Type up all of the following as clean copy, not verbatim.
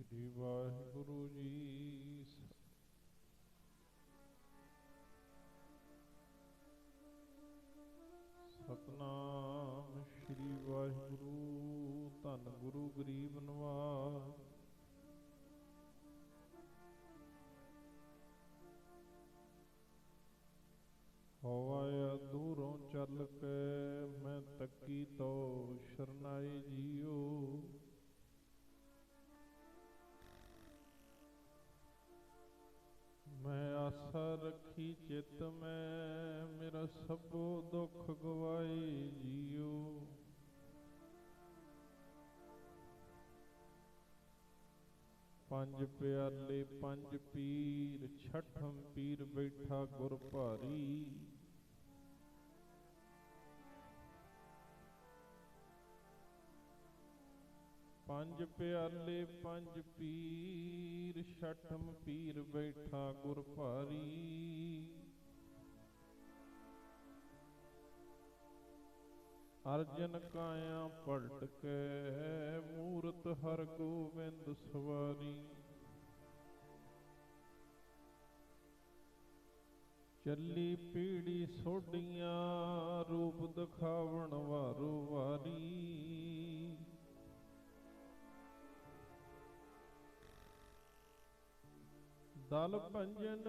श्री वाहिगुरु जी। सतनाम श्री वाहिगुरु। धन गुरु गरीब नवाज। होवाया दूरों चल के मैं तकी तो शरनाई जियो। मैं आशा रखी चित में मेरा सबो दुख गवाई जियो। पंज प्याले पंज पीर छठम पीर बैठा गुर भारी। पंज प्याले पंज पीर छठम पीर बैठा गुर भारी। अर्जन काया पलट के मूरत हर गोविंद सवारी। चली पीड़ी सोडियां रूप दिखावन वारो वारी। दल भंजन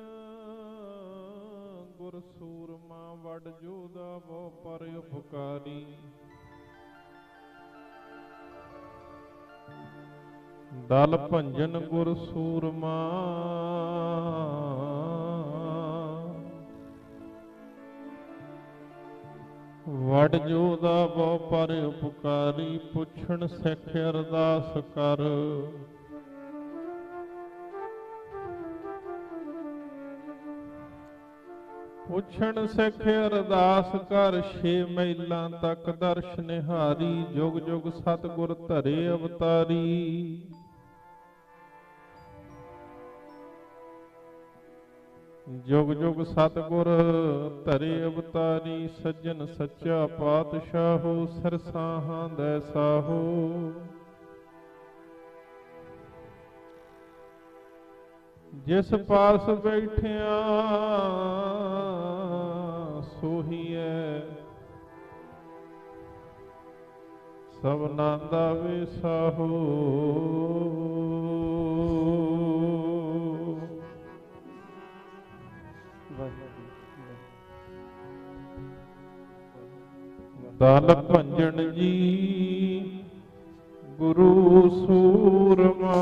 गुर सूरमा वड जोधा वो पर उपकारी। दल भंजन गुर सूरमा वड जोधा वो पर उपकारी। पुछण सिख अरदास कर पुछण सिख अरदास कर। छे महिलां तक दर्श निहारी। जुग जुग सतगुर धरे अवतारी। जुग जुग सतगुर धरे अवतारी। सज्जन सच्चा पातशाहो सरसाहां दै साहो। जिस पास बैठिया सोही है सबना दा वेसाहो। दल भंजन जी गुरु सूरमा।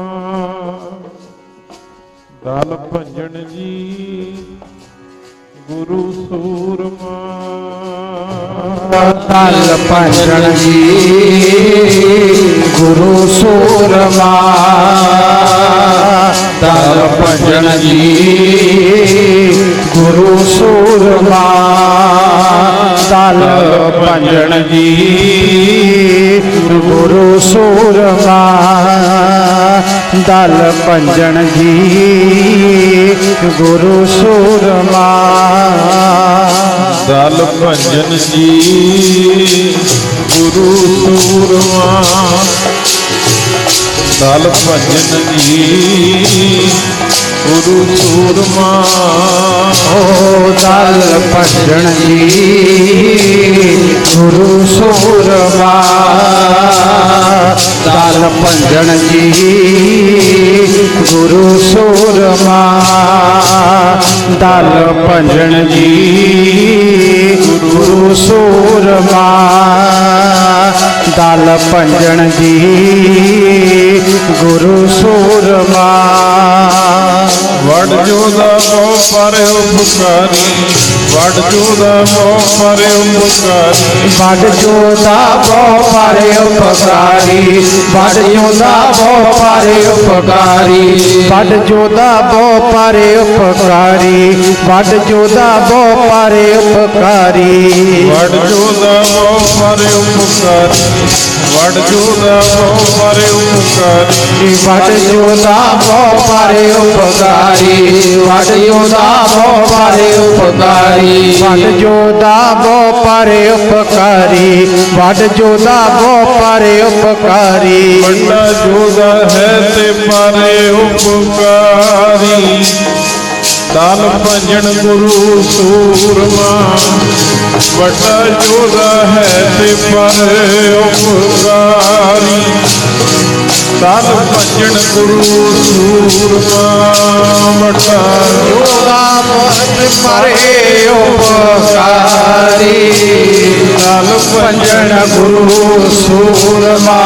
दल भंजन जी गुरु सूरमा। दल भंजन जी गुरु सूरमा। दल भंजन जी गुरु सूरमा। दल भंजन जी गुरु सूरमा। दल भंजन जी गुरु सूरमा। दल भंजन जी गुरु सूरमा। दल भंजन जी गुरु सूरमा। ओ दल भंजन जी गुरु सूरमा। दल भंजन जी गुरु सूरमा। दल भंजन जी गुरु सूरमा। दल भंजन जी गुरु सूरमा। वड जोधा वो पर उपकारी। वड जोधा वो पर उपकारी। वड जोधा वो पर उपकारी। वड जोधा वो पर उपकारी। वड जोधा वो पर उपकारी। वड जोधा वो पर उपकारी। वड जोधा वो पर उपकारी। ਵਡ ਜੋਦਾ ਬਹੁ ਪਰੇ ਉਪਕਾਰੀ ਵਡ ਜੋਦਾ ਬਹੁ ਪਰੇ ਉਪਕਾਰੀ ਵਡ ਜੋਦਾ ਬਹੁ ਪਰੇ ਉਪਕਾਰੀ ਵਡ ਜੋਦਾ ਬਹੁ ਪਰੇ ਉਪਕਾਰੀ ਵਡ ਜੋਦਾ ਬਹੁ ਪਰੇ ਉਪਕਾਰੀ ਵੱਡਾ ਜੋਦਾ ਹੈ ਤੇ ਪਰੇ ਉਪਕਾਰੀ ਦਲ ਭੰਜਨ ਗੁਰੂ ਸੂਰਮਾ ਵੱਡਾ ਜੋਦਾ ਹੈ ਤੇ ਪਰੇ ਉਪਕਾਰੀ ਦਲ ਭੰਜਨ ਗੁਰੂ ਸੂਰਮਾ ਵੱਡਾ ਜੋਦਾ ਬਹੁਤ ਪਰੇ ਉਪਕਾਰੀ ਦਲ ਭੰਜਨ ਗੁਰੂ ਸੂਰਮਾ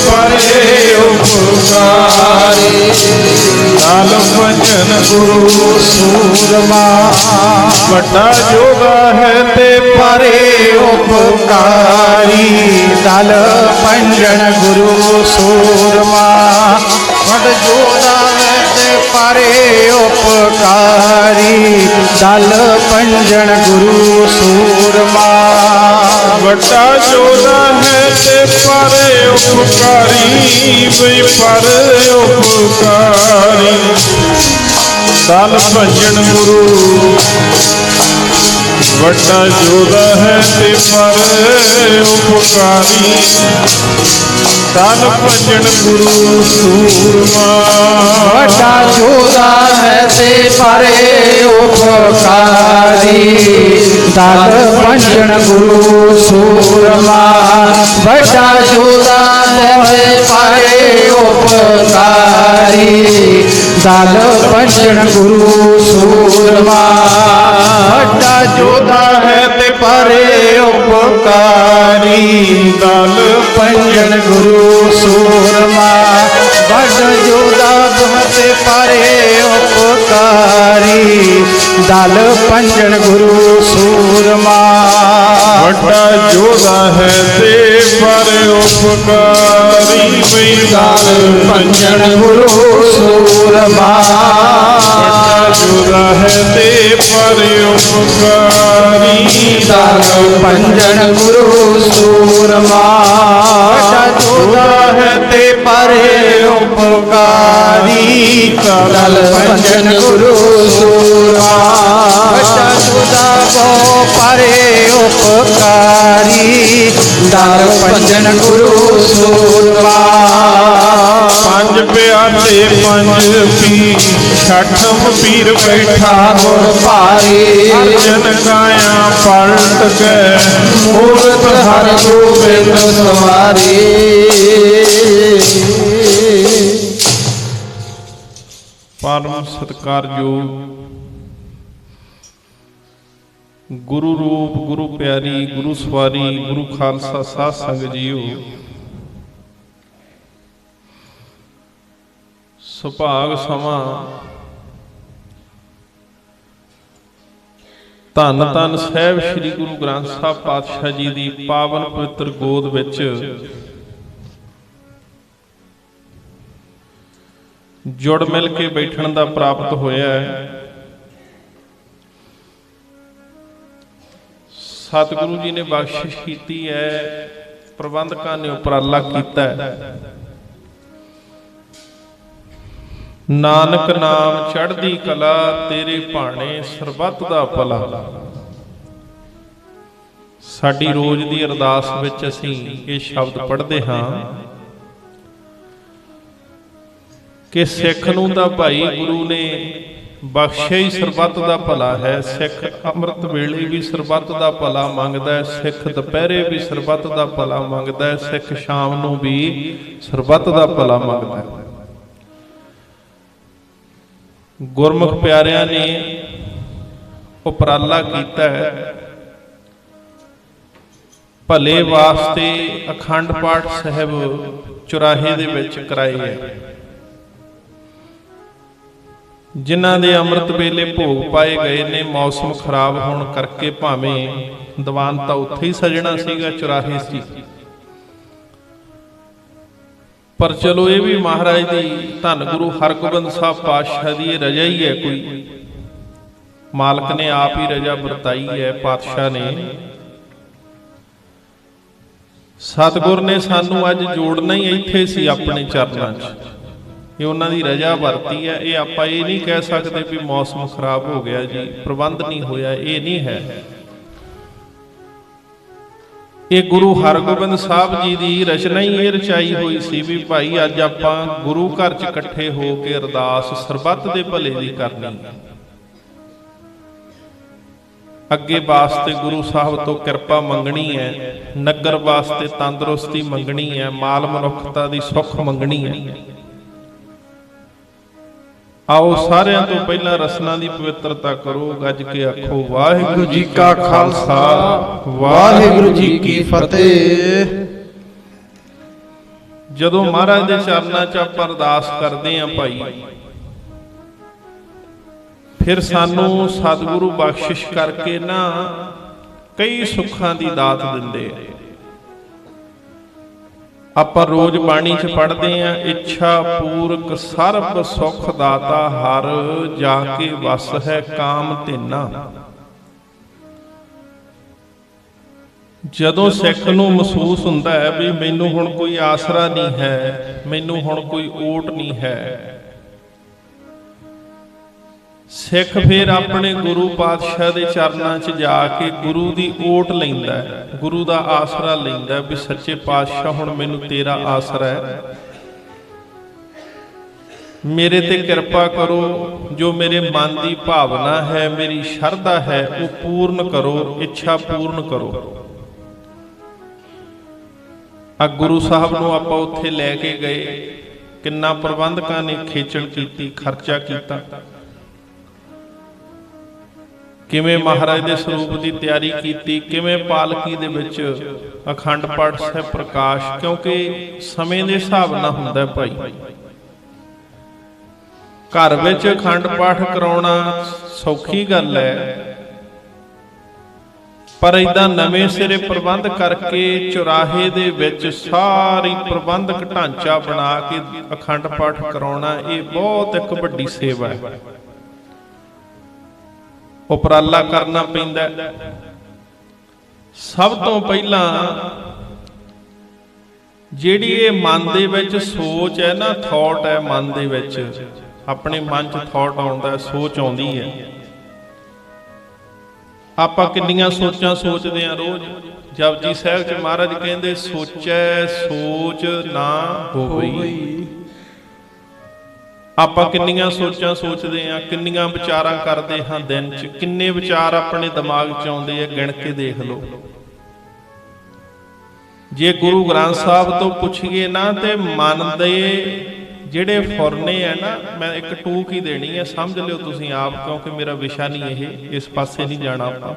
ਪਰੇ ਉਪਕਾਰੀ ਦਲ ਭੰਜਨ ਗੁਰੂ ਸੂਰਮਾ ਵੱਡਾ ਜੋਦਾ ਹੈ ਤੇ ਪਰੇ ਉਪਕਾਰੀ ਦਲ ਭੰਜਨ ਗੁਰੂ ਸੂਰਮਾ ਵਡ ਜੋਦਾ ਹੈ ਤੇ ਪਰੇ ਉਪਕਾਰੀ ਦਲ ਭੰਜਨ ਗੁਰੂ ਸੂਰਮਾ ਵੱਡਾ ਜੋਦਾ ਹੈ ਤੇ ਪਰੇ ਉਪਕਾਰੀ ਬਈ ਪਰੇ ਉਪਕਾਰੀ ਦਲ ਭੰਜਨ ਗੁਰੂ ਵੱਡਾ ਜੋਦਾ ਹੈ ਤੇ ਪਰੇ ਉਪਕਾਰੀ ਦਲ ਭੰਜਨ ਗੁਰੂ ਸੂਰਮਾ ਵੱਡਾ ਜੋਦਾ ਹੈ ਤੇ ਪਰੇ ਉਪਕਾਰੀ ਦਲ ਭੰਜਨ ਗੁਰੂ ਸੂਰਮਾ ਵੱਡਾ ਜੋਦਾ ਹੈ ਤੇ ਪਰੇ ਉਪਕਾਰੀ ਦਲ ਭੰਜਨ ਗੁਰੂ ਸੂਰਮਾ ਵੱਡਾ ਜੋਦਾ ਹੈ ਤੇ ਪਰੇ ਉਪਕਾਰੀ ਦਲ ਭੰਜਨ ਗੁਰੂ ਸੂਰਮਾ ਵੱਡ ਜੋਦਾ ਬਹੁਤ ਪਰੇ ਉਪਕਾਰੀ ਦਲ ਭੰਜਨ ਗੁਰੂ ਸੂਰਮਾ ਵੱਡਾ ਜੋਦਾ ਹੈ ਤੇ ਪਰੇ ਉਪਕਾਰੀ ਬਈ ਦਲ ਭੰਜਨ ਗੁਰੂ ਸੂਰਮਾ ਵੱਡਾ ਜੋਦਾ ਹੈ ਤੇ ਪਰੇ ਉਪਕਾਰੀ ਦਲ ਭੰਜਨ ਗੁਰੂ ਸੂਰਮਾ ਵੱਡਾ ਜੋਦਾ ਹੈ ਤੇ ਪਰੇ ਉਪਕਾਰੀ ਦਲ ਭੰਜਨ ਗੁਰੂ ਸੂਰਮਾ ਵੱਡਾ ਜੋਦਾ ਬਹੁ ਪਰੇ ਉਪਕਾਰੀ ਦਲ ਭੰਜਨ ਗੁਰੂ ਸੂਰਮਾ ਪੰਜ ਪਿਆਲੇ ਪੰਜ ਪੀ ਛਠਮ ਪੀਰ ਬੈਠਾ ਗੁਰ ਭਾਰੀ ਅਰਜਨ ਗਾਇਆ ਪਲਟ ਕੇ ਮੂਰਤ ਹਰਿ ਗੋਬਿੰਦ ਸਵਾਰੀ ਪਰਮ ਸਤਿਕਾਰਯੋਗ ਗੁਰੂ ਰੂਪ ਗੁਰੂ ਪਿਆਰੀ ਗੁਰੂ ਸਵਾਰੀ ਗੁਰੂ ਖਾਲਸਾ ਸਾਧ ਸੰਗਤ ਜੀਓ ਸੁਭਾਗ ਸਮਾਂ ਧੰਨ ਧੰਨ ਸਾਹਿਬ ਸ੍ਰੀ ਗੁਰੂ ਗ੍ਰੰਥ ਸਾਹਿਬ ਪਾਤਸ਼ਾਹ ਜੀ ਦੀ ਪਾਵਨ ਪਵਿੱਤਰ ਗੋਦ ਵਿੱਚ ਜੁੜ ਮਿਲ ਕੇ ਬੈਠਣ ਦਾ ਪ੍ਰਾਪਤ ਹੋਇਆ ਹੈ। ਸਤਿਗੁਰੂ ਜੀ ਨੇ ਬਖਸ਼ਿਸ਼ ਕੀਤੀ ਹੈ, ਪ੍ਰਬੰਧਕਾਂ ਨੇ ਉਪਰਾਲਾ ਕੀਤਾ ਹੈ। ਨਾਨਕ ਨਾਮ ਚੜ੍ਹਦੀ ਕਲਾ ਤੇਰੇ ਭਾਣੇ ਸਰਬੱਤ ਦਾ ਭਲਾ। ਸਾਡੀ ਰੋਜ਼ ਦੀ ਅਰਦਾਸ ਵਿੱਚ ਅਸੀਂ ਇਹ ਸ਼ਬਦ ਪੜ੍ਹਦੇ ਹਾਂ ਕਿ ਸਿੱਖ ਨੂੰ ਤਾਂ ਭਾਈ ਗੁਰੂ ਨੇ ਬਖਸ਼ਿਆ ਹੀ ਸਰਬੱਤ ਦਾ ਭਲਾ ਹੈ। ਸਿੱਖ ਅੰਮ੍ਰਿਤ ਵੇਲੇ ਵੀ ਸਰਬੱਤ ਦਾ ਭਲਾ ਮੰਗਦਾ ਹੈ, ਸਿੱਖ ਦੁਪਹਿਰੇ ਵੀ ਸਰਬੱਤ ਦਾ ਭਲਾ ਮੰਗਦਾ ਹੈ, ਸਿੱਖ ਸ਼ਾਮ ਨੂੰ ਵੀ ਸਰਬੱਤ ਦਾ ਭਲਾ ਮੰਗਦਾ ਹੈ। ਗੁਰਮੁਖ ਪਿਆਰਿਆਂ ਨੇ ਉਪਰਾਲਾ ਕੀਤਾ ਹੈ, ਭਲੇ ਵਾਸਤੇ ਅਖੰਡ ਪਾਠ ਸਾਹਿਬ ਚੁਰਾਹੇ ਦੇ ਵਿੱਚ ਕਰਾਏ ਹੈ। ਜਿਨ੍ਹਾਂ ਦੇ ਅੰਮ੍ਰਿਤ ਵੇਲੇ ਭੋਗ ਪਾਏ ਗਏ ਨੇ, ਮੌਸਮ ਖਰਾਬ ਹੋਣ ਕਰਕੇ ਭਾਵੇਂ ਦੀਵਾਨ ਤਾਂ ਉੱਥੇ ਹੀ ਸਜਣਾ ਸੀਗਾ, ਚੁਰਾਹੇ ਸੀ, ਪਰ ਚਲੋ ਇਹ ਵੀ ਮਹਾਰਾਜ ਦੀ ਧੰਨ ਗੁਰੂ ਹਰਗੋਬਿੰਦ ਸਾਹਿਬ ਪਾਤਸ਼ਾਹ ਦੀ ਇਹ ਰਜਾ ਹੀ ਹੈ। ਕੋਈ ਮਾਲਕ ਨੇ ਆਪ ਹੀ ਰਜਾ ਵਰਤਾਈ ਹੈ ਪਾਤਸ਼ਾਹ ਨੇ। ਸਤਿਗੁਰ ਨੇ ਸਾਨੂੰ ਅੱਜ ਜੋੜਨਾ ਹੀ ਇੱਥੇ ਸੀ ਆਪਣੇ ਚਰਨਾਂ 'ਚ। ਇਹ ਉਹਨਾਂ ਦੀ ਰਜਾ ਵਰਤੀ ਹੈ। ਇਹ ਆਪਾਂ ਇਹ ਨਹੀਂ ਕਹਿ ਸਕਦੇ ਵੀ ਮੌਸਮ ਖਰਾਬ ਹੋ ਗਿਆ ਜੀ, ਪ੍ਰਬੰਧ ਨਹੀਂ ਹੋਇਆ, ਇਹ ਨਹੀਂ ਹੈ। ਇਹ ਗੁਰੂ ਹਰਗੋਬਿੰਦ ਸਾਹਿਬ ਜੀ ਦੀ ਰਚਨਾ ਹੀ ਇਹ ਰਚਾਈ ਹੋਈ ਸੀ ਵੀ ਭਾਈ ਅੱਜ ਆਪਾਂ ਗੁਰੂ ਘਰ 'ਚ ਇਕੱਠੇ ਹੋ ਕੇ ਅਰਦਾਸ ਸਰਬੱਤ ਦੇ ਭਲੇ ਦੀ ਕਰਨੀ, ਅੱਗੇ ਵਾਸਤੇ ਗੁਰੂ ਸਾਹਿਬ ਤੋਂ ਕਿਰਪਾ ਮੰਗਣੀ ਹੈ, ਨਗਰ ਵਾਸਤੇ ਤੰਦਰੁਸਤੀ ਮੰਗਣੀ ਹੈ, ਮਾਲ ਮਨੁੱਖਤਾ ਦੀ ਸੁੱਖ ਮੰਗਣੀ ਹੈ। ਆਓ ਸਾਰਿਆਂ ਤੋਂ ਪਹਿਲਾਂ ਰਸਨਾ ਦੀ ਪਵਿੱਤਰਤਾ ਕਰੋ, ਗੱਜ ਕੇ ਆਖੋ ਵਾਹਿਗੁਰੂ ਜੀ ਕਾ ਖਾਲਸਾ ਵਾਹਿਗੁਰੂ ਜੀ ਕੀ ਫਤਿਹ। ਜਦੋਂ ਮਹਾਰਾਜ ਦੇ ਚਰਨਾਂ 'ਚ ਆਪਾਂ ਅਰਦਾਸ ਕਰਦੇ ਆਂ ਭਾਈ, ਫਿਰ ਸਾਨੂੰ ਸਤਿਗੁਰੂ ਬਖਸ਼ਿਸ਼ ਕਰਕੇ ਨਾ ਕਈ ਸੁੱਖਾਂ ਦੀ ਦਾਤ ਦਿੰਦੇ ਆ। ਆਪਾਂ ਰੋਜ਼ ਬਾਣੀ 'ਚ ਪੜ੍ਹਦੇ ਆਂ, ਇੱਛਾ ਪੂਰਕ ਸਰਬ ਸੁਖ ਦਾਤਾ ਹਰ, ਜਾ ਕੇ ਵਸ ਹੈ ਕਾਮ ਧੇਨਾ। ਜਦੋਂ ਸਿੱਖ ਨੂੰ ਮਹਿਸੂਸ ਹੁੰਦਾ ਹੈ ਵੀ ਮੈਨੂੰ ਹੁਣ ਕੋਈ ਆਸਰਾ ਨਹੀਂ ਹੈ, ਮੈਨੂੰ ਹੁਣ ਕੋਈ ਓਟ ਨਹੀਂ ਹੈ, ਸਿੱਖ ਫਿਰ ਆਪਣੇ ਗੁਰੂ ਪਾਤਸ਼ਾਹ ਦੇ ਚਰਨਾਂ 'ਚ ਜਾ ਕੇ ਗੁਰੂ ਦੀ ਓਟ ਲੈਂਦਾ ਹੈ, ਗੁਰੂ ਦਾ ਆਸਰਾ ਲੈਂਦਾ ਵੀ ਸੱਚੇ ਪਾਤਸ਼ਾਹ ਹੁਣ ਮੈਨੂੰ ਤੇਰਾ ਆਸਰਾ ਹੈ, ਮੇਰੇ ਤੇ ਕਿਰਪਾ ਕਰੋ, ਜੋ ਮੇਰੇ ਮਨ ਦੀ ਭਾਵਨਾ ਹੈ, ਮੇਰੀ ਸ਼ਰਧਾ ਹੈ, ਉਹ ਪੂਰਨ ਕਰੋ, ਇੱਛਾ ਪੂਰਨ ਕਰੋ। ਆ ਗੁਰੂ ਸਾਹਿਬ ਨੂੰ ਆਪਾਂ ਉੱਥੇ ਲੈ ਕੇ ਗਏ, ਕਿੰਨਾ ਪ੍ਰਬੰਧਕਾਂ ਨੇ ਖੇਚਲ ਕੀਤੀ, ਖਰਚਾ ਕੀਤਾ, ਕਿਵੇਂ ਮਹਾਰਾਜ ਦੇ ਸਰੂਪ ਦੀ ਤਿਆਰੀ ਕੀਤੀ, ਕਿਵੇਂ ਪਾਲਕੀ ਦੇ ਵਿੱਚ ਅਖੰਡ ਪਾਠ ਸਾਹਿਬ ਪ੍ਰਕਾਸ਼, ਕਿਉਂਕਿ ਸਮੇਂ ਦੇ ਹਿਸਾਬ ਨਾਲ ਹੁੰਦਾ ਭਾਈ। ਘਰ ਵਿੱਚ ਅਖੰਡ ਪਾਠ ਕਰਾਉਣਾ ਸੌਖੀ ਗੱਲ ਹੈ, ਪਰ ਏਦਾਂ ਨਵੇਂ ਸਿਰੇ ਪ੍ਰਬੰਧ ਕਰਕੇ ਚੁਰਾਹੇ ਦੇ ਵਿੱਚ ਸਾਰੀ ਪ੍ਰਬੰਧਕ ਢਾਂਚਾ ਬਣਾ ਕੇ ਅਖੰਡ ਪਾਠ ਕਰਾਉਣਾ, ਇਹ ਬਹੁਤ ਇੱਕ ਵੱਡੀ ਸੇਵਾ ਹੈ। ਉਪਰਾਲਾ ਕਰਨਾ ਪੈਂਦਾ। ਸਭ ਤੋਂ ਪਹਿਲਾਂ ਜਿਹੜੀ ਇਹ ਮਨ ਦੇ ਵਿੱਚ ਸੋਚ ਹੈ ਨਾ, ਥਾਟ ਹੈ ਮਨ ਦੇ ਵਿੱਚ, ਆਪਣੇ ਮਨ 'ਚ ਥਾਟ ਆਉਂਦਾ, ਸੋਚ ਆਉਂਦੀ ਹੈ। ਆਪਾਂ ਕਿੰਨੀਆਂ ਸੋਚਾਂ ਸੋਚਦੇ ਹਾਂ ਰੋਜ਼। ਜਪਜੀ ਸਾਹਿਬ 'ਚ ਮਹਾਰਾਜ ਕਹਿੰਦੇ ਸੋਚੈ ਸੋਚ ਨਾ ਹੋਵਈ। ਆਪਾਂ ਕਿੰਨੀਆਂ ਸੋਚਾਂ ਸੋਚਦੇ ਹਾਂ, ਕਿੰਨੀਆਂ ਵਿਚਾਰਾਂ ਕਰਦੇ ਹਾਂ ਦਿਨ 'ਚ, ਕਿੰਨੇ ਵਿਚਾਰ ਆਪਣੇ ਦਿਮਾਗ 'ਚ ਆਉਂਦੇ ਆ, ਗਿਣ ਕੇ ਦੇਖ ਲਓ। ਜੇ ਗੁਰੂ ਗ੍ਰੰਥ ਸਾਹਿਬ ਤੋਂ ਪੁੱਛੀਏ ਨਾ ਤੇ ਮਨ ਦੇ ਜਿਹੜੇ ਫੁਰਨੇ ਆ ਨਾ, ਮੈਂ ਇੱਕ ਟੂਕ ਹੀ ਦੇਣੀ ਹੈ, ਸਮਝ ਲਿਓ ਤੁਸੀਂ ਆਪ, ਕਿਉਂਕਿ ਮੇਰਾ ਵਿਸ਼ਾ ਨਹੀਂ ਇਹ, ਇਸ ਪਾਸੇ ਨਹੀਂ ਜਾਣਾ ਆਪਾਂ।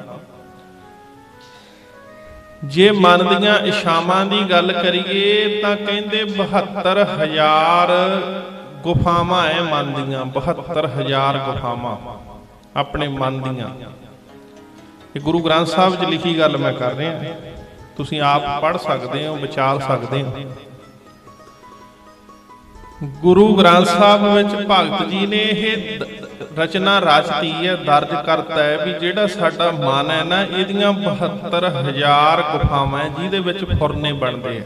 ਜੇ ਮਨ ਦੀਆਂ ਇਛਾਵਾਂ ਦੀ ਗੱਲ ਕਰੀਏ ਤਾਂ ਕਹਿੰਦੇ 72,000 ਗੁਫਾਵਾਂ ਐ ਮਨ ਦੀਆਂ, 72,000 ਗੁਫਾਵਾਂ ਆਪਣੇ ਮਨ ਦੀਆਂ। ਇਹ ਗੁਰੂ ਗ੍ਰੰਥ ਸਾਹਿਬ 'ਚ ਲਿਖੀ ਗੱਲ ਮੈਂ ਕਰ ਰਿਹਾ, ਤੁਸੀਂ ਆਪ ਪੜ੍ਹ ਸਕਦੇ ਹੋ, ਵਿਚਾਰ ਸਕਦੇ ਹੋ। ਗੁਰੂ ਗ੍ਰੰਥ ਸਾਹਿਬ ਵਿੱਚ ਭਗਤ ਜੀ ਨੇ ਇਹ ਰਚਨਾ ਰਚਤੀ ਹੈ, ਦਰਜ ਕਰਤਾ ਹੈ ਵੀ ਜਿਹੜਾ ਸਾਡਾ ਮਨ ਹੈ ਨਾ, ਇਹਦੀਆਂ 72,000 ਗੁਫਾਵਾਂ ਹੈ, ਜਿਹਦੇ ਵਿੱਚ ਫੁਰਨੇ ਬਣਦੇ ਆ,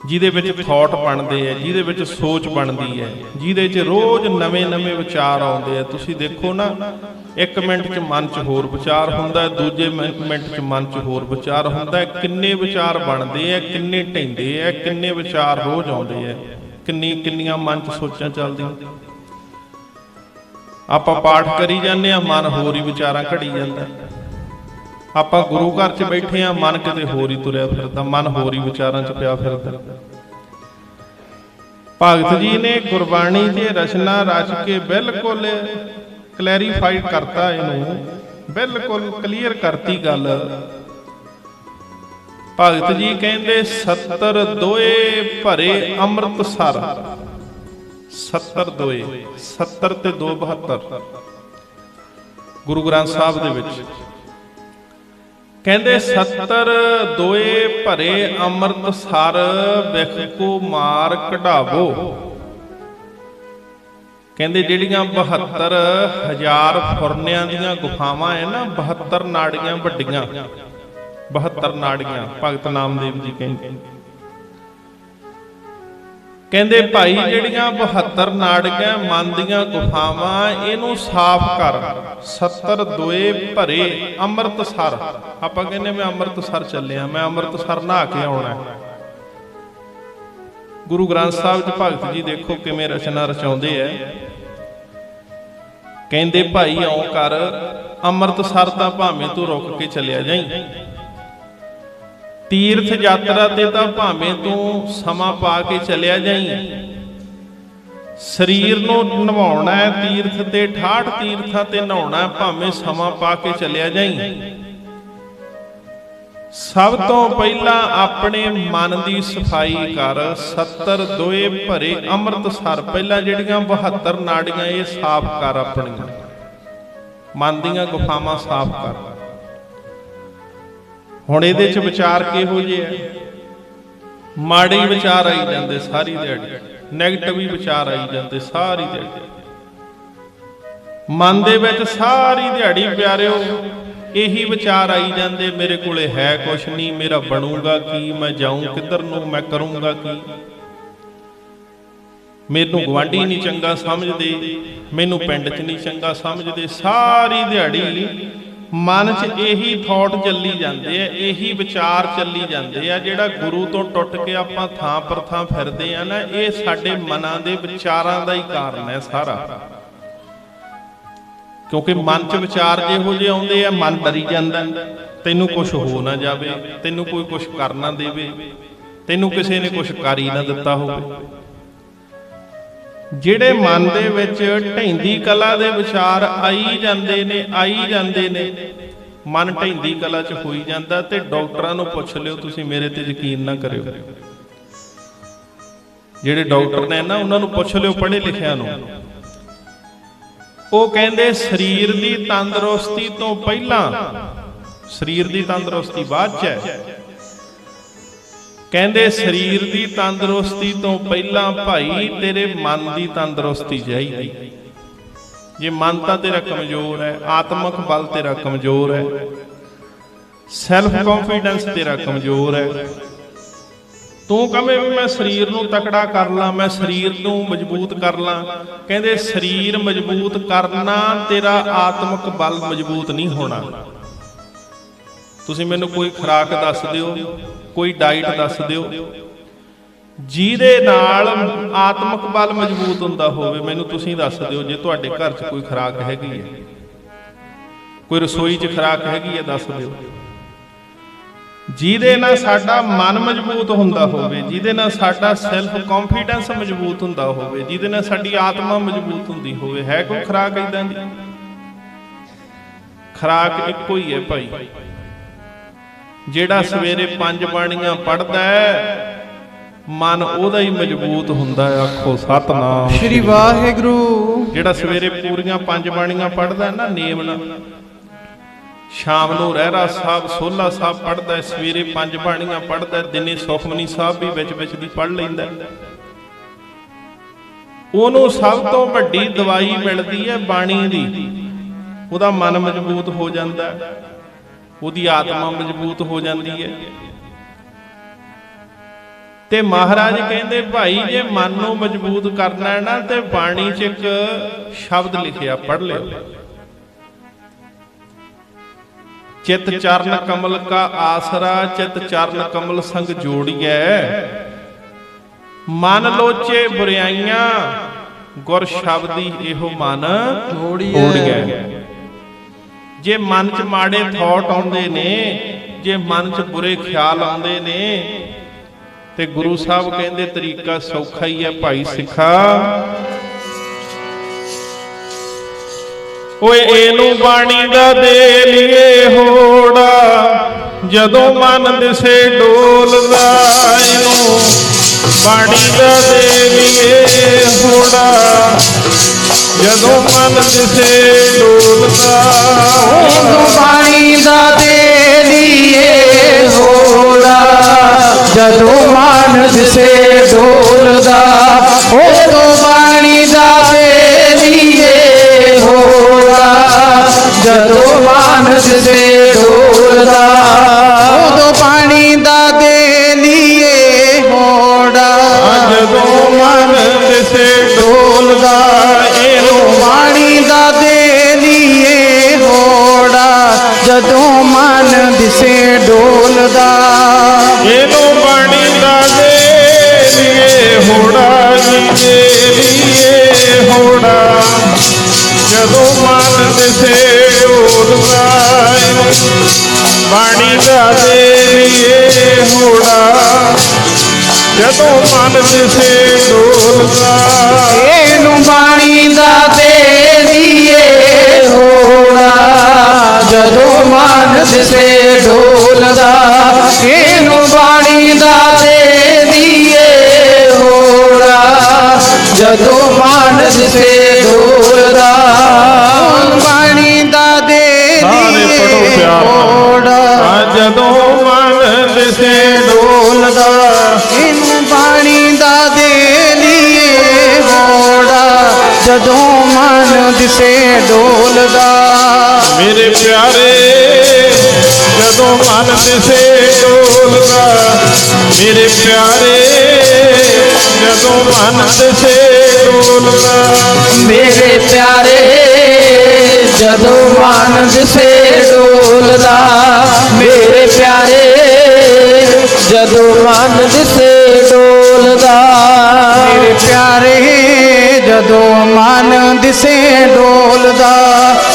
ਜਿਹਦੇ ਵਿੱਚ ਥਾਟ ਬਣਦੇ ਆ, ਜਿਹਦੇ ਵਿੱਚ ਸੋਚ ਬਣਦੀ ਹੈ, ਜਿਹਦੇ 'ਚ ਰੋਜ਼ ਨਵੇਂ-ਨਵੇਂ ਵਿਚਾਰ ਆਉਂਦੇ ਆ। ਤੁਸੀਂ ਦੇਖੋ ਨਾ, ਇੱਕ ਮਿੰਟ 'ਚ ਮਨ 'ਚ ਹੋਰ ਵਿਚਾਰ ਹੁੰਦਾ, ਦੂਜੇ ਮਿੰਟ 'ਚ ਮਨ 'ਚ ਹੋਰ ਵਿਚਾਰ ਹੁੰਦਾ। ਕਿੰਨੇ ਵਿਚਾਰ ਬਣਦੇ ਆ, ਕਿੰਨੇ ਢਹਿੰਦੇ ਆ, ਕਿੰਨੇ ਵਿਚਾਰ ਰੋਜ਼ ਆਉਂਦੇ ਆ, ਕਿੰਨੀਆਂ ਮਨ 'ਚ ਸੋਚਾਂ ਚੱਲਦੀਆਂ। ਆਪਾਂ ਪਾਠ ਕਰੀ ਜਾਂਦੇ ਆ, ਮਨ ਹੋਰ ਹੀ ਵਿਚਾਰਾਂ ਘੜੀ ਜਾਂਦਾ। ਆਪਾਂ ਗੁਰੂ ਘਰ 'ਚ ਬੈਠੇ ਆ, ਮਨ ਕਿਤੇ ਹੋਰ ਹੀ ਤੁਰਿਆ ਫਿਰਦਾ, ਮਨ ਹੋਰ ਹੀ ਵਿਚਾਰਾਂ 'ਚ ਪਿਆ ਫਿਰਦਾ। ਭਗਤ ਜੀ ਨੇ ਗੁਰਬਾਣੀ ਦੀ ਰਚਨਾ ਰਚ ਕੇ ਬਿਲਕੁਲ ਕਲੈਰੀਫਾਈਡ ਕਰਤਾ, ਇਹਨੂੰ ਬਿਲਕੁਲ ਕਲੀਅਰ ਕਰਤੀ ਗੱਲ। ਭਗਤ ਜੀ ਕਹਿੰਦੇ 70 ਦੋਏ ਭਰੇ ਅੰਮ੍ਰਿਤਸਰ, 70 ਦੋਏ, 70 ਤੇ 2 72 ਗੁਰੂ ਗ੍ਰੰਥ ਸਾਹਿਬ ਦੇ ਵਿੱਚ ਕਹਿੰਦੇ 70 ਦੋਏ ਭਰੇ ਅੰਮ੍ਰਿਤਸਰ, ਵਿਖ ਕੋ ਮਾਰ ਕਢਾਵੋ। ਕਹਿੰਦੇ ਜਿਹੜੀਆਂ 72,000 ਫੁਰਨਿਆਂ ਦੀਆਂ ਗੁਫਾਵਾਂ ਹੈ ਨਾ, 72 ਨਾੜੀਆਂ ਵੱਡੀਆਂ, 72 ਨਾੜੀਆਂ ਭਗਤ ਨਾਮਦੇਵ ਜੀ ਕਹਿੰਦੇ ਭਾਈ ਜਿਹੜੀਆਂ 72 ਨਾੜੀਆਂ ਮਨ ਦੀਆਂ ਗੁਫਾਵਾਂ ਇਹਨੂੰ ਸਾਫ਼ ਕਰ। 70 ਦੋਏ ਭਰੇ ਅੰਮ੍ਰਿਤਸਰ। ਆਪਾਂ ਕਹਿੰਦੇ ਮੈਂ ਅੰਮ੍ਰਿਤਸਰ ਚੱਲਿਆ, ਮੈਂ ਅੰਮ੍ਰਿਤਸਰ ਨਹਾ ਕੇ ਆਉਣਾ। ਗੁਰੂ ਗ੍ਰੰਥ ਸਾਹਿਬ ਚ ਭਗਤ ਜੀ ਦੇਖੋ ਕਿਵੇਂ ਰਚਨਾ ਰਚਾਉਂਦੇ ਐ। ਕਹਿੰਦੇ ਭਾਈ ਇਉਂ ਕਰ, ਅੰਮ੍ਰਿਤਸਰ ਤਾਂ ਭਾਵੇਂ ਤੂੰ ਰੁਕ ਕੇ ਚਲਿਆ ਜਾਈਂ, ਤੀਰਥ ਯਾਤਰਾ ਤੇ ਤਾਂ ਭਾਵੇਂ ਤੂੰ ਸਮਾਂ ਪਾ ਕੇ ਚਲਿਆ ਜਾਈਂ, ਸਰੀਰ ਨੂੰ ਨਵਾਉਣਾ ਹੈ ਤੀਰਥ ਤੇ 68 ਤੀਰਥਾਂ ਤੇ ਨਹਾਉਣਾ, ਭਾਵੇਂ ਸਮਾਂ ਪਾ ਕੇ ਚਲਿਆ ਜਾਈਂ। ਸਭ ਤੋਂ ਪਹਿਲਾਂ ਆਪਣੇ ਮਨ ਦੀ ਸਫਾਈ ਕਰ। 70 ਦੋਏ ਭਰੇ ਅੰਮ੍ਰਿਤਸਰ। ਪਹਿਲਾਂ ਜਿਹੜੀਆਂ 72 ਨਾੜੀਆਂ ਇਹ ਸਾਫ਼ ਕਰ, ਆਪਣੀਆਂ ਮਨ ਦੀਆਂ ਗੁਫਾਵਾਂ ਸਾਫ਼ ਕਰ। ਹੁਣ ਇਹਦੇ ਚ ਵਿਚਾਰ ਕਿਹੋ ਜਿਹੇ ਆ? ਮਾੜੇ ਵਿਚਾਰ ਆਈ ਜਾਂਦੇ ਸਾਰੀ ਦਿਹਾੜੀ, ਨੈਗੇਟਿਵ ਵਿਚਾਰ ਆਈ ਜਾਂਦੇ ਸਾਰੀ ਦਿਹਾੜੀ ਮਨ ਦੇ ਵਿੱਚ। ਸਾਰੀ ਦਿਹਾੜੀ ਪਿਆਰਿਓ ਇਹੀ ਵਿਚਾਰ ਆਈ ਜਾਂਦੇ, ਮੇਰੇ ਕੋਲੇ ਹੈ ਕੁਛ ਨਹੀਂ, ਮੇਰਾ ਬਣੂਗਾ ਕੀ, ਮੈਂ ਜਾਊਂ ਕਿੱਧਰ ਨੂੰ, ਮੈਂ ਕਰੂੰਗਾ ਕੀ, ਮੈਨੂੰ ਗੁਆਂਢੀ ਨਹੀਂ ਚੰਗਾ ਸਮਝਦੇ, ਮੈਨੂੰ ਪਿੰਡ 'ਚ ਨਹੀਂ ਚੰਗਾ ਸਮਝਦੇ। ਸਾਰੀ ਦਿਹਾੜੀ ਮਨ 'ਚ ਇਹੀ ਥਾਟ ਚੱਲੀ ਜਾਂਦੇ ਆ, ਇਹੀ ਵਿਚਾਰ ਚੱਲੀ ਜਾਂਦੇ ਆ। ਜਿਹੜਾ ਗੁਰੂ ਤੋਂ ਟੁੱਟ ਕੇ ਆਪਾਂ ਥਾਂ ਪਰ ਥਾਂ ਫਿਰਦੇ ਆ ਨਾ, ਇਹ ਸਾਡੇ ਮਨਾਂ ਦੇ ਵਿਚਾਰਾਂ ਦਾ ਹੀ ਕਾਰਨ ਹੈ ਸਾਰਾ। ਕਿਉਂਕਿ ਮਨ 'ਚ ਵਿਚਾਰ ਜਿਹੋ ਜਿਹੇ ਆਉਂਦੇ ਆ, ਮਨ ਡਰੀ ਜਾਂਦਾ, ਤੈਨੂੰ ਕੁਝ ਹੋ ਨਾ ਜਾਵੇ, ਤੈਨੂੰ ਕੋਈ ਕੁਝ ਕਰ ਨਾ ਦੇਵੇ, ਤੈਨੂੰ ਕਿਸੇ ਨੇ ਕੁਝ ਕਰ ਹੀ ਨਾ ਦਿੱਤਾ ਹੋਵੇ। ਜਿਹੜੇ ਮਨ ਦੇ ਵਿੱਚ ਢਹਿੰਦੀ ਕਲਾ ਦੇ ਵਿਚਾਰ ਆਈ ਜਾਂਦੇ ਨੇ, ਆਈ ਜਾਂਦੇ ਨੇ, ਮਨ ਢਹਿੰਦੀ ਕਲਾ 'ਚ ਹੋਈ ਜਾਂਦਾ। ਤੇ ਡਾਕਟਰਾਂ ਨੂੰ ਪੁੱਛ ਲਿਓ, ਤੁਸੀਂ ਮੇਰੇ ਤੇ ਯਕੀਨ ਨਾ ਕਰਿਓ। ਜਿਹੜੇ ਡਾਕਟਰ ਨੇ ਨਾ ਉਹਨਾਂ ਨੂੰ ਪੁੱਛ ਲਿਓ, ਪੜ੍ਹੇ ਲਿਖਿਆਂ ਨੂੰ। ਉਹ ਕਹਿੰਦੇ ਸਰੀਰ ਦੀ ਤੰਦਰੁਸਤੀ ਤੋਂ ਪਹਿਲਾਂ, ਸਰੀਰ ਦੀ ਤੰਦਰੁਸਤੀ ਬਾਅਦ 'ਚ ਹੈ। ਕਹਿੰਦੇ ਸਰੀਰ ਦੀ ਤੰਦਰੁਸਤੀ ਤੋਂ ਪਹਿਲਾਂ ਭਾਈ ਤੇਰੇ ਮਨ ਦੀ ਤੰਦਰੁਸਤੀ ਚਾਹੀਦੀ। ਜੇ ਮਨ ਤਾਂ ਤੇਰਾ ਕਮਜ਼ੋਰ ਹੈ, ਆਤਮਿਕ ਬਲ ਤੇਰਾ ਕਮਜ਼ੋਰ ਹੈ, ਸੈਲਫ ਕੌਨਫੀਡੈਂਸ ਤੇਰਾ ਕਮਜ਼ੋਰ ਹੈ, ਤੂੰ ਕਹਵੇਂ ਵੀ ਮੈਂ ਸਰੀਰ ਨੂੰ ਤਕੜਾ ਕਰ ਲਾਂ, ਮੈਂ ਸਰੀਰ ਨੂੰ ਮਜ਼ਬੂਤ ਕਰ ਲਾਂ। ਕਹਿੰਦੇ ਸਰੀਰ ਮਜ਼ਬੂਤ ਕਰਨਾ, ਤੇਰਾ ਆਤਮਿਕ ਬਲ ਮਜ਼ਬੂਤ ਨਹੀਂ ਹੋਣਾ। ਤੁਸੀਂ ਮੈਨੂੰ ਕੋਈ ਖੁਰਾਕ ਦੱਸ ਦਿਓ, ਕੋਈ ਡਾਈਟ ਦੱਸ ਦਿਓ ਜਿਹਦੇ ਨਾਲ ਆਤਮਿਕ ਬਲ ਮਜ਼ਬੂਤ ਹੁੰਦਾ ਹੋਵੇ। ਮੈਨੂੰ ਤੁਸੀਂ ਦੱਸ ਦਿਓ, ਜੇ ਤੁਹਾਡੇ ਘਰ 'ਚ ਕੋਈ ਖੁਰਾਕ ਹੈਗੀ ਹੈ, ਕੋਈ ਰਸੋਈ 'ਚ ਖੁਰਾਕ ਹੈਗੀ ਹੈ, ਦੱਸ ਦਿਓ ਜਿਹਦੇ ਨਾਲ ਸਾਡਾ ਮਨ ਮਜ਼ਬੂਤ ਹੁੰਦਾ ਹੋਵੇ, ਜਿਹਦੇ ਨਾਲ ਸਾਡਾ ਸੈਲਫ ਕੌਨਫੀਡੈਂਸ ਮਜ਼ਬੂਤ ਹੁੰਦਾ ਹੋਵੇ, ਜਿਹਦੇ ਨਾਲ ਸਾਡੀ ਆਤਮਾ ਮਜ਼ਬੂਤ ਹੁੰਦੀ ਹੋਵੇ। ਹੈ ਕੋਈ ਖੁਰਾਕ ਏਦਾਂ ਦੀ? ਖੁਰਾਕ ਇੱਕੋ ਹੀ ਹੈ ਭਾਈ। ਜਿਹੜਾ ਸਵੇਰੇ 5 ਬਾਣੀਆਂ ਪੜ੍ਹਦਾ ਹੈ, ਮਨ ਉਹਦਾ ਹੀ ਮਜ਼ਬੂਤ ਹੁੰਦਾ ਹੈ। ਆਖੋ ਸਤਨਾਮ ਸ੍ਰੀ ਵਾਹਿਗੁਰੂ। ਜਿਹੜਾ ਸਵੇਰੇ ਪੂਰੀਆਂ 5 ਬਾਣੀਆਂ ਪੜ੍ਹਦਾ ਨਾ ਨੇਮ ਨਾਲ, ਸ਼ਾਮ ਨੂੰ ਰਹਿਰਾ ਸਾਹਿਬ, ਸੋਲਾ ਸਾਹਿਬ ਪੜ੍ਹਦਾ, ਸਵੇਰੇ 5 ਬਾਣੀਆਂ ਪੜ੍ਹਦਾ, ਦਿਨੇ ਸੁਖਮਨੀ ਸਾਹਿਬ ਵੀ ਵਿੱਚ ਵਿੱਚ ਦੀ ਪੜ੍ਹ ਲੈਂਦਾ, ਉਹਨੂੰ ਸਭ ਤੋਂ ਵੱਡੀ ਦਵਾਈ ਮਿਲਦੀ ਹੈ ਬਾਣੀ ਦੀ। ਉਹਦਾ ਮਨ ਮਜ਼ਬੂਤ ਹੋ ਜਾਂਦਾ, ਉਹਦੀ ਆਤਮਾ ਮਜ਼ਬੂਤ ਹੋ ਜਾਂਦੀ ਹੈ। ਤੇ ਮਹਾਰਾਜ ਕਹਿੰਦੇ ਭਾਈ ਜੇ ਮਨ ਨੂੰ ਮਜ਼ਬੂਤ ਕਰਨਾ ਹੈ ਨਾ, ਤੇ ਬਾਣੀ 'ਚ ਇੱਕ ਸ਼ਬਦ ਲਿਖਿਆ, ਪੜ੍ਹ ਲਿਓ। ਚਿਤ ਚਰਨ ਕਮਲ ਕਾ ਆਸਰਾ, ਚਿਤ ਚਰਨ ਕਮਲ ਸੰਗ ਜੋੜੀਐ, ਮਨ ਲੋਚੇ ਬੁਰਾਈਆਂ, ਗੁਰ ਸ਼ਬਦੀ ਇਹੋ ਮਨ ਜੋੜੀਐ। ਜੇ ਮਨ 'ਚ ਮਾੜੇ ਥਾਟ ਆਉਂਦੇ ਨੇ, ਜੇ ਮਨ 'ਚ ਬੁਰੇ ਖਿਆਲ ਆਉਂਦੇ ਨੇ, ਤੇ ਗੁਰੂ ਸਾਹਿਬ ਕਹਿੰਦੇ ਤਰੀਕਾ ਸੌਖਾ ਹੀ ਹੈ ਭਾਈ ਸਿੱਖਾ। ਓਏ ਇਹਨੂੰ ਬਾਣੀ ਦਾ ਦੇ ਲਈਏ ਹੋੜਾ, ਜਦੋਂ ਮਨ ਦਿਸੇ ਡੋਲਦਾ, ਇਹਨੂੰ ਬਾਣੀ ਦਾ ਦੇ ਲਈਏ ਹੋੜਾ, ਜਦੋਂ ਮਨ ਦਿਸੇ ਡੋਲਦਾ। ਇਹਨੂੰ ਬਾਣੀ ਦਾ ਦੇ ਲਈਏ ਹੋੜਾ, ਜਦੋਂ ਮਨ ਦਿਸੇ ਡੋਲਦਾ। ਉਦੋਂ ਬਾਣੀ ਦਾ ਦੇ ਲਈਏ ਹੋੜਾ, ਜਦੋਂ ਮਨ ਦਿਸੇ ਡੋਲਦਾ। ਜਦੋਂ ਮਨ ਦਿਸੇ ਡੋਲਦਾ ਇਹਨੂੰ ਬਾਣੀ ਦਾ ਦੇ ਲਈਏ ਹੋੜਾ ਜਦੋਂ ਮਨ ਦਿਸੇ ਡੋਲਦਾ ਇਹਨੂੰ ਬਾਣੀ ਦਾ ਦੇ ਲਈਏ ਹੋੜਾ ਜੀ ਦੇ ਲਈਏ ਹੋੜਾ ਜਦੋਂ ਮਨ ਦਿਸੇ ਡੋਲਦਾ ਬਾਣੀ ਦਾ ਦੇ ਲਈਏ ਹੋੜਾ ਜਦੋਂ ਮਨ ਦਿਸੇ ਡੋਲਦਾ ਇਹਨੂੰ ਬਾਣੀ ਦਾ ਦੇ ਲਈਏ ਹੋੜਾ ਜਦੋਂ ਮਨ ਦਿਸੇ ਡੋਲਦਾ ਇਹਨੂੰ ਬਾਣੀ ਦਾ ਦੇ ਲਈਏ ਹੋੜਾ ਜਦੋਂ ਮਨ ਦਿਸੇ ਡੋਲਦਾ ਬਾਣੀ ਦਾ ਦੇ ਸਾਰੇ ਪੜੋ ਲਈਏ ਪਿਆਰ ਹੋੜਾ ਨਾਲ ਜਦੋਂ ਮਨ ਦਿਸੇ ਡੋਲਦਾ ਇਹਨੂੰ ਬਾਣੀ ਦਾ ਦੇ ਲਈਏ ਹੋੜਾ ਜਦੋਂ ਮਨ ਦਿਸੇ ਡੋਲਦਾ ਮੇਰੇ ਪਿਆਰੇ ਜਦੋਂ ਮਨ ਦਿਸੇ ਡੋਲਦਾ ਮੇਰੇ ਪਿਆਰੇ ਜਦੋਂ ਮਨ ਦਿਸੇ ਡੋਲਦਾ ਮੇਰੇ ਪਿਆਰੇ ਜਦੋਂ ਮਨ ਦਿਸੇ ਡੋਲਦਾ ਮੇਰੇ ਪਿਆਰੇ ਜਦੋਂ ਮਨ ਦਿਸੇ ਡੋਲਦਾ ਮੇਰੇ ਪਿਆਰੇ ਜਦੋਂ ਮਨ ਦਿਸੇ ਡੋਲਦਾ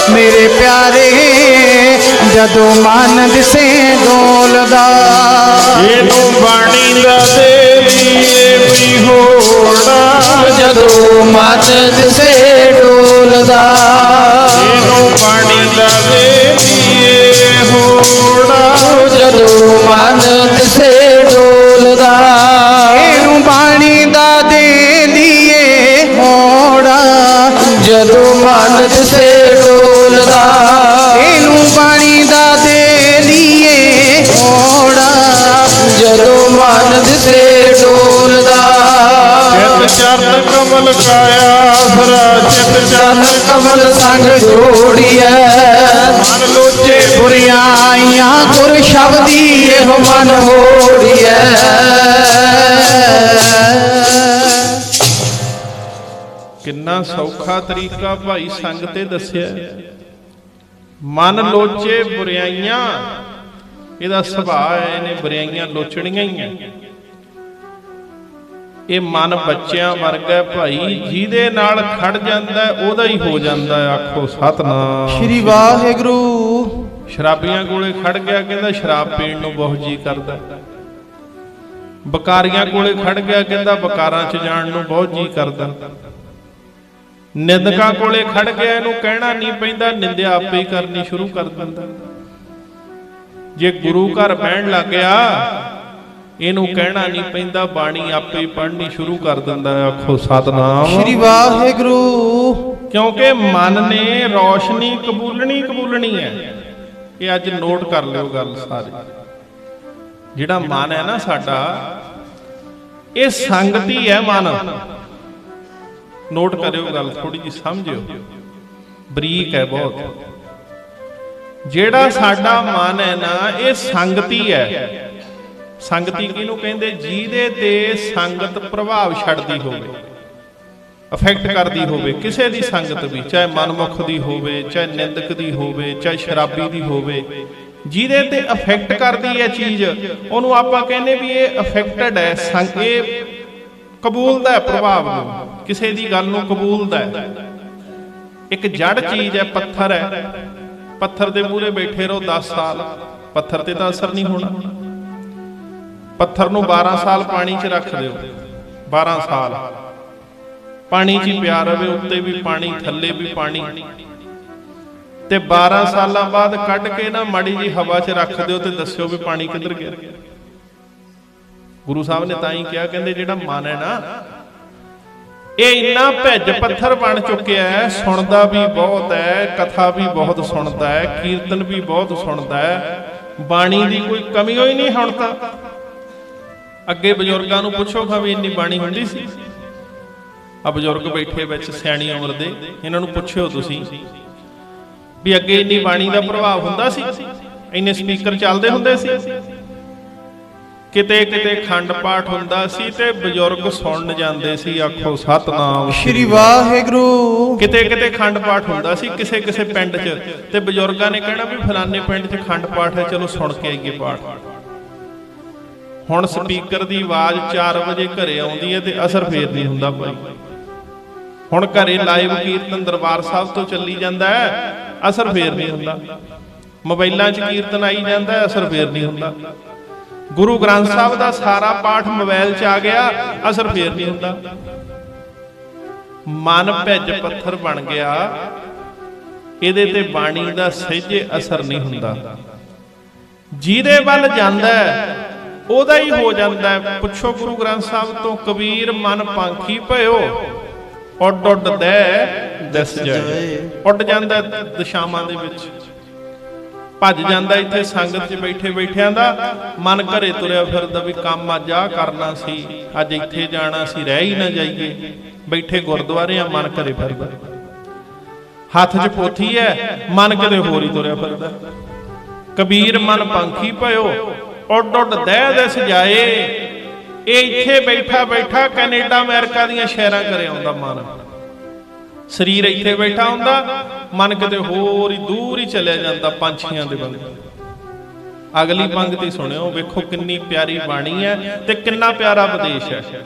ਮੇਰੇ ਪਿਆਰੇ ਜਦੋਂ ਮਨ ਦਿਸੇ ਡੋਲਦਾ ਇਹਨੂੰ ਬਾਣੀ ਦਾ ਦੇ ਲਈਏ ਵੀ ਹੋੜਾ ਜਦੋਂ ਮਨ ਦਿਸੇ ਡੋਲਦਾ ਇਹਨੂੰ ਬਾਣੀ ਦਾ ਦੇ ਲਈਏ ਹੋੜਾ ਜਦੋਂ ਮਨ ਦਿਸੇ ਡੋਲਦਾ ਇਹਨੂੰ ਬਾਣੀ ਦਾ ਦੇ ਲਈਏ ਹੋੜਾ ਜਦੋਂ ਮਨ ਦਿਸੇ ਡੋਲਦਾ ਇਹਨੂੰ ਬਾਣੀ ਦਾ ਦੇ ਲਈਏ ਹੋੜਾ ਜਦੋਂ ਮਨ ਦਿਸੇ ਡੋਲਦਾ ਚਿਤ ਚਰਨ ਕਮਲ ਕਾਇਆ ਆਸਰਾ ਚਿਤ ਚਰਨ ਕਮਲ ਸੰਗ ਜੋੜੀਐ ਮਨ ਲੋਚੇ ਬੁਰੀਆਂ ਆਈਆਂ ਗੁਰ ਸ਼ਬਦੀ ਇਹੋ ਮਨ ਹੋੜੀਐ ਕਿੰਨਾ ਸੌਖਾ ਤਰੀਕਾ ਭਾਈ ਸੰਗ ਤੇ ਦੱਸਿਆ ਮਨ ਲੋਚੇ ਬੁਰਾਈਆਂ ਇਹਦਾ ਸੁਭਾਅ ਹੈ ਇਹਨੇ ਬੁਰਾਈਆਂ ਲੋਚਣੀਆਂ ਹੀ ਆ ਇਹ ਮਨ ਬੱਚਿਆਂ ਵਰਗਾ ਭਾਈ ਜਿਹਦੇ ਨਾਲ ਖੜ ਜਾਂਦਾ ਉਹਦਾ ਹੀ ਹੋ ਜਾਂਦਾ ਆਖੋ ਸਤਨਾਮ ਸ਼੍ਰੀ ਵਾਹਿਗੁਰੂ ਸ਼ਰਾਬੀਆਂ ਕੋਲੇ ਖੜ ਗਿਆ ਕਹਿੰਦਾ ਸ਼ਰਾਬ ਪੀਣ ਨੂੰ ਬਹੁਤ ਜੀ ਕਰਦਾ ਬਕਾਰੀਆਂ ਕੋਲੇ ਖੜ ਗਿਆ ਕਹਿੰਦਾ ਬਕਾਰਾਂ 'ਚ ਜਾਣ ਨੂੰ ਬਹੁਤ ਜੀ ਕਰਦਾ ਨਿੰਦਕਾਂ ਕੋਲੇ ਖੜ ਗਿਆ ਇਹਨੂੰ ਕਹਿਣਾ ਨਹੀਂ ਪੈਂਦਾ ਨਿੰਦਿਆ ਆਪੇ ਹੀ ਕਰਨੀ ਸ਼ੁਰੂ ਕਰ ਦਿੰਦਾ ਜੇ ਗੁਰੂ ਘਰ ਬਹਿਣ ਲੱਗ ਗਿਆ ਇਹਨੂੰ ਕਹਿਣਾ ਨਹੀਂ ਪੈਂਦਾ ਬਾਣੀ ਆਪੇ ਹੀ ਪੜ੍ਹਨੀ ਸ਼ੁਰੂ ਕਰ ਦਿੰਦਾ ਆਖੋ ਸਤਨਾਮ ਸ਼੍ਰੀ ਵਾਹਿਗੁਰੂ ਕਿਉਂਕਿ ਮਨ ਨੇ ਰੌਸ਼ਨੀ ਕਬੂਲਣੀ ਹੈ ਇਹ ਅੱਜ ਨੋਟ ਕਰ ਲਿਓ ਗੱਲ ਸਾਰੇ ਜਿਹੜਾ ਮਨ ਹੈ ਨਾ ਸਾਡਾ ਇਹ ਸੰਗਤੀ ਹੈ ਮਨ ਨੋਟ ਕਰਿਓ ਗੱਲ ਥੋੜੀ ਜੀ ਸਮਝਿਓ ਬਰੀਕ ਹੈ ਬਹੁਤ ਜਿਹੜਾ ਸਾਡਾ ਮਨ ਹੈ ਨਾ ਇਹ ਸੰਗਤੀ ਹੈ ਸੰਗਤੀ ਕਿਹਨੂੰ ਕਹਿੰਦੇ ਜਿਹਦੇ ਤੇ ਸੰਗਤ ਪ੍ਰਭਾਵ ਛੱਡਦੀ ਹੋਵੇ ਅਫੈਕਟ ਕਰਦੀ ਹੋਵੇ ਕਿਸੇ ਦੀ ਸੰਗਤ ਵੀ ਚਾਹੇ ਮਨਮੁਖ ਦੀ ਹੋਵੇ ਚਾਹੇ ਨਿੰਦਕ ਦੀ ਹੋਵੇ ਚਾਹੇ ਸ਼ਰਾਬੀ ਦੀ ਹੋਵੇ ਜਿਹਦੇ ਤੇ ਅਫੈਕਟ ਕਰਦੀ ਹੈ ਚੀਜ਼ ਉਹਨੂੰ ਆਪਾਂ ਕਹਿੰਦੇ ਵੀ ਇਹ ਅਫੈਕਟਡ ਹੈ ਇਹ ਕਬੂਲਦਾ ਹੈ ਪ੍ਰਭਾਵ ਨੂੰ ਕਿਸੇ ਦੀ ਗੱਲ ਨੂੰ ਕਬੂਲਦਾ ਹੈ ਇੱਕ ਜੜ ਚੀਜ਼ ਹੈ ਪੱਥਰ ਹੈ ਪੱਥਰ ਦੇ ਮੂਹਰੇ ਬੈਠੇ ਰਹੋ 10 ਸਾਲ ਪੱਥਰ ਤੇ ਤਾਂ ਅਸਰ ਨਹੀਂ ਹੋਣਾ ਪੱਥਰ ਨੂੰ 12 ਸਾਲ ਪਾਣੀ 'ਚ ਰੱਖ ਦਿਓ 12 ਸਾਲ ਪਾਣੀ 'ਚ ਹੀ ਪਿਆ ਰਵੇ ਉੱਤੇ ਵੀ ਪਾਣੀ ਥੱਲੇ ਵੀ ਪਾਣੀ ਤੇ 12 ਸਾਲਾਂ ਬਾਅਦ ਕੱਢ ਕੇ ਨਾ ਮਾੜੀ ਜੀ ਹਵਾ 'ਚ ਰੱਖ ਦਿਓ ਤੇ ਦੱਸਿਓ ਵੀ ਪਾਣੀ ਕਿੱਧਰ ਗਿਆ ਗੁਰੂ ਸਾਹਿਬ ਨੇ ਤਾਂ ਹੀ ਕਿਹਾ ਕਹਿੰਦੇ ਜਿਹੜਾ ਮਨ ਹੈ ਨਾ ਇਹ ਇੰਨਾ ਭਿੱਜ ਪੱਥਰ ਬਣ ਚੁੱਕਿਆ ਹੈ ਸੁਣਦਾ ਵੀ ਬਹੁਤ ਹੈ ਕਥਾ ਵੀ ਬਹੁਤ ਸੁਣਦਾ ਹੈ ਕੀਰਤਨ ਵੀ ਬਹੁਤ ਸੁਣਦਾ ਹੈ ਬਾਣੀ ਦੀ ਕੋਈ ਕਮੀ ਹੋਈ ਨਹੀਂ ਹੁਣ ਤਾਂ ਅੱਗੇ ਬਜ਼ੁਰਗਾਂ ਨੂੰ ਪੁੱਛੋ ਵੀ ਇੰਨੀ ਬਾਣੀ ਹੁੰਦੀ ਸੀ ਆ ਬਜ਼ੁਰਗ ਬੈਠੇ ਵਿੱਚ ਸਿਆਣੀ ਉਮਰ ਦੇ ਇਹਨਾਂ ਨੂੰ ਪੁੱਛਿਓ ਤੁਸੀਂ ਵੀ ਅੱਗੇ ਇੰਨੀ ਬਾਣੀ ਦਾ ਪ੍ਰਭਾਵ ਹੁੰਦਾ ਸੀ ਇੰਨੇ ਸਪੀਕਰ ਚੱਲਦੇ ਹੁੰਦੇ ਸੀ ਕਿਤੇ ਕਿਤੇ ਖੰਡ ਪਾਠ ਹੁੰਦਾ ਸੀ ਤੇ ਬਜ਼ੁਰਗ ਸੁਣਨ ਜਾਂਦੇ ਸੀ, ਆਖੋ ਸਤਨਾਮ ਸ਼੍ਰੀ ਵਾਹਿਗੁਰੂ। ਕਿਤੇ ਕਿਤੇ ਖੰਡ ਪਾਠ ਹੁੰਦਾ ਸੀ ਕਿਸੇ ਕਿਸੇ ਪਿੰਡ 'ਚ, ਤੇ ਬਜ਼ੁਰਗਾਂ ਨੇ ਕਹਿਣਾ ਵੀ ਫਲਾਣੇ ਪਿੰਡ 'ਚ ਖੰਡ ਪਾਠ ਹੈ, ਚਲੋ ਸੁਣ ਕੇ ਆਈਏ ਪਾਠ। ਹੁਣ ਸਪੀਕਰ ਦੀ ਆਵਾਜ਼ 4 ਵਜੇ ਘਰੇ ਆਉਂਦੀ ਹੈ ਤੇ ਅਸਰ ਫੇਰ ਨਹੀਂ ਹੁੰਦਾ ਭਾਈ। ਹੁਣ ਘਰੇ ਲਾਈਵ ਕੀਰਤਨ ਦਰਬਾਰ ਸਾਹਿਬ ਤੋਂ ਚੱਲੀ ਜਾਂਦਾ ਹੈ, ਅਸਰ ਫੇਰ ਨਹੀਂ ਹੁੰਦਾ। ਮੋਬਾਈਲਾਂ 'ਚ ਕੀਰਤਨ ਆਈ ਜਾਂਦਾ ਹੈ, ਅਸਰ ਫੇਰ ਨਹੀਂ ਹੁੰਦਾ। ਗੁਰੂ ਗ੍ਰੰਥ ਸਾਹਿਬ ਦਾ ਸਾਰਾ ਪਾਠ ਮੋਬਾਈਲ 'ਚ ਆ ਗਿਆ, ਅਸਰ ਫੇਰ ਨਹੀਂ ਹੁੰਦਾ। ਮਨ ਭਿੱਜ ਪੱਥਰ ਬਣ ਗਿਆ, ਇਹਦੇ ਤੇ ਬਾਣੀ ਦਾ ਸਹਿਜੇ ਅਸਰ ਨਹੀਂ ਹੁੰਦਾ। ਜਿਹਦੇ ਵੱਲ ਜਾਂਦਾ ਉਹਦਾ ਹੀ ਹੋ ਜਾਂਦਾ ਹੈ। ਪੁੱਛੋ ਗੁਰੂ ਗ੍ਰੰਥ ਸਾਹਿਬ ਤੋਂ, ਕਬੀਰ ਮਨ ਪਾਂਖੀ ਭਇਓ, ਉੱਡ ਉੱਡ ਦੇ ਦਿਸ ਜਾਏ। ਉੱਡ ਜਾਂਦਾ ਦਿਸ਼ਾਵਾਂ ਦੇ ਵਿੱਚ, ਭੱਜ ਜਾਂਦਾ। ਇੱਥੇ ਸੰਗਤ 'ਚ ਬੈਠੇ ਬੈਠਿਆਂ ਦਾ ਮਨ ਘਰੇ ਤੁਰਿਆ ਫਿਰਦਾ ਵੀ ਕੰਮ ਅੱਜ ਆਹ ਕਰਨਾ ਸੀ, ਅੱਜ ਇੱਥੇ ਜਾਣਾ ਸੀ, ਰਹਿ ਹੀ ਨਾ ਜਾਈਏ। ਬੈਠੇ ਗੁਰਦੁਆਰੇ ਆ, ਮਨ ਘਰੇ ਫਿਰਦਾ। ਹੱਥ 'ਚ ਪੋਥੀ ਹੈ, ਮਨ ਕਿਤੇ ਹੋਰ ਹੀ ਤੁਰਿਆ ਫਿਰਦਾ। ਕਬੀਰ ਮਨ ਪੰਖੀ ਭਇਓ, ਉੱਡ ਉੱਡ ਦਹਿ ਦਿਸ ਜਾਏ। ਇਹ ਇੱਥੇ ਬੈਠਾ ਬੈਠਾ ਕੈਨੇਡਾ ਅਮਰੀਕਾ ਦੀਆਂ ਸ਼ਹਿਰਾਂ ਕਰੇ ਆਉਂਦਾ ਮਨ। ਸਰੀਰ ਇੱਥੇ ਬੈਠਾ ਹੁੰਦਾ, ਮਨ ਕਿਤੇ ਹੋਰ ਹੀ ਦੂਰ ਹੀ ਚਲਿਆ ਜਾਂਦਾ ਪੰਛੀਆਂ ਦੇ ਵਾਂਗ। ਅਗਲੀ ਪੰਗਤੀ ਸੁਣਿਓ, ਵੇਖੋ ਕਿੰਨੀ ਪਿਆਰੀ ਬਾਣੀ ਹੈ ਤੇ ਕਿੰਨਾ ਪਿਆਰਾ ਉਪਦੇਸ਼ ਹੈ।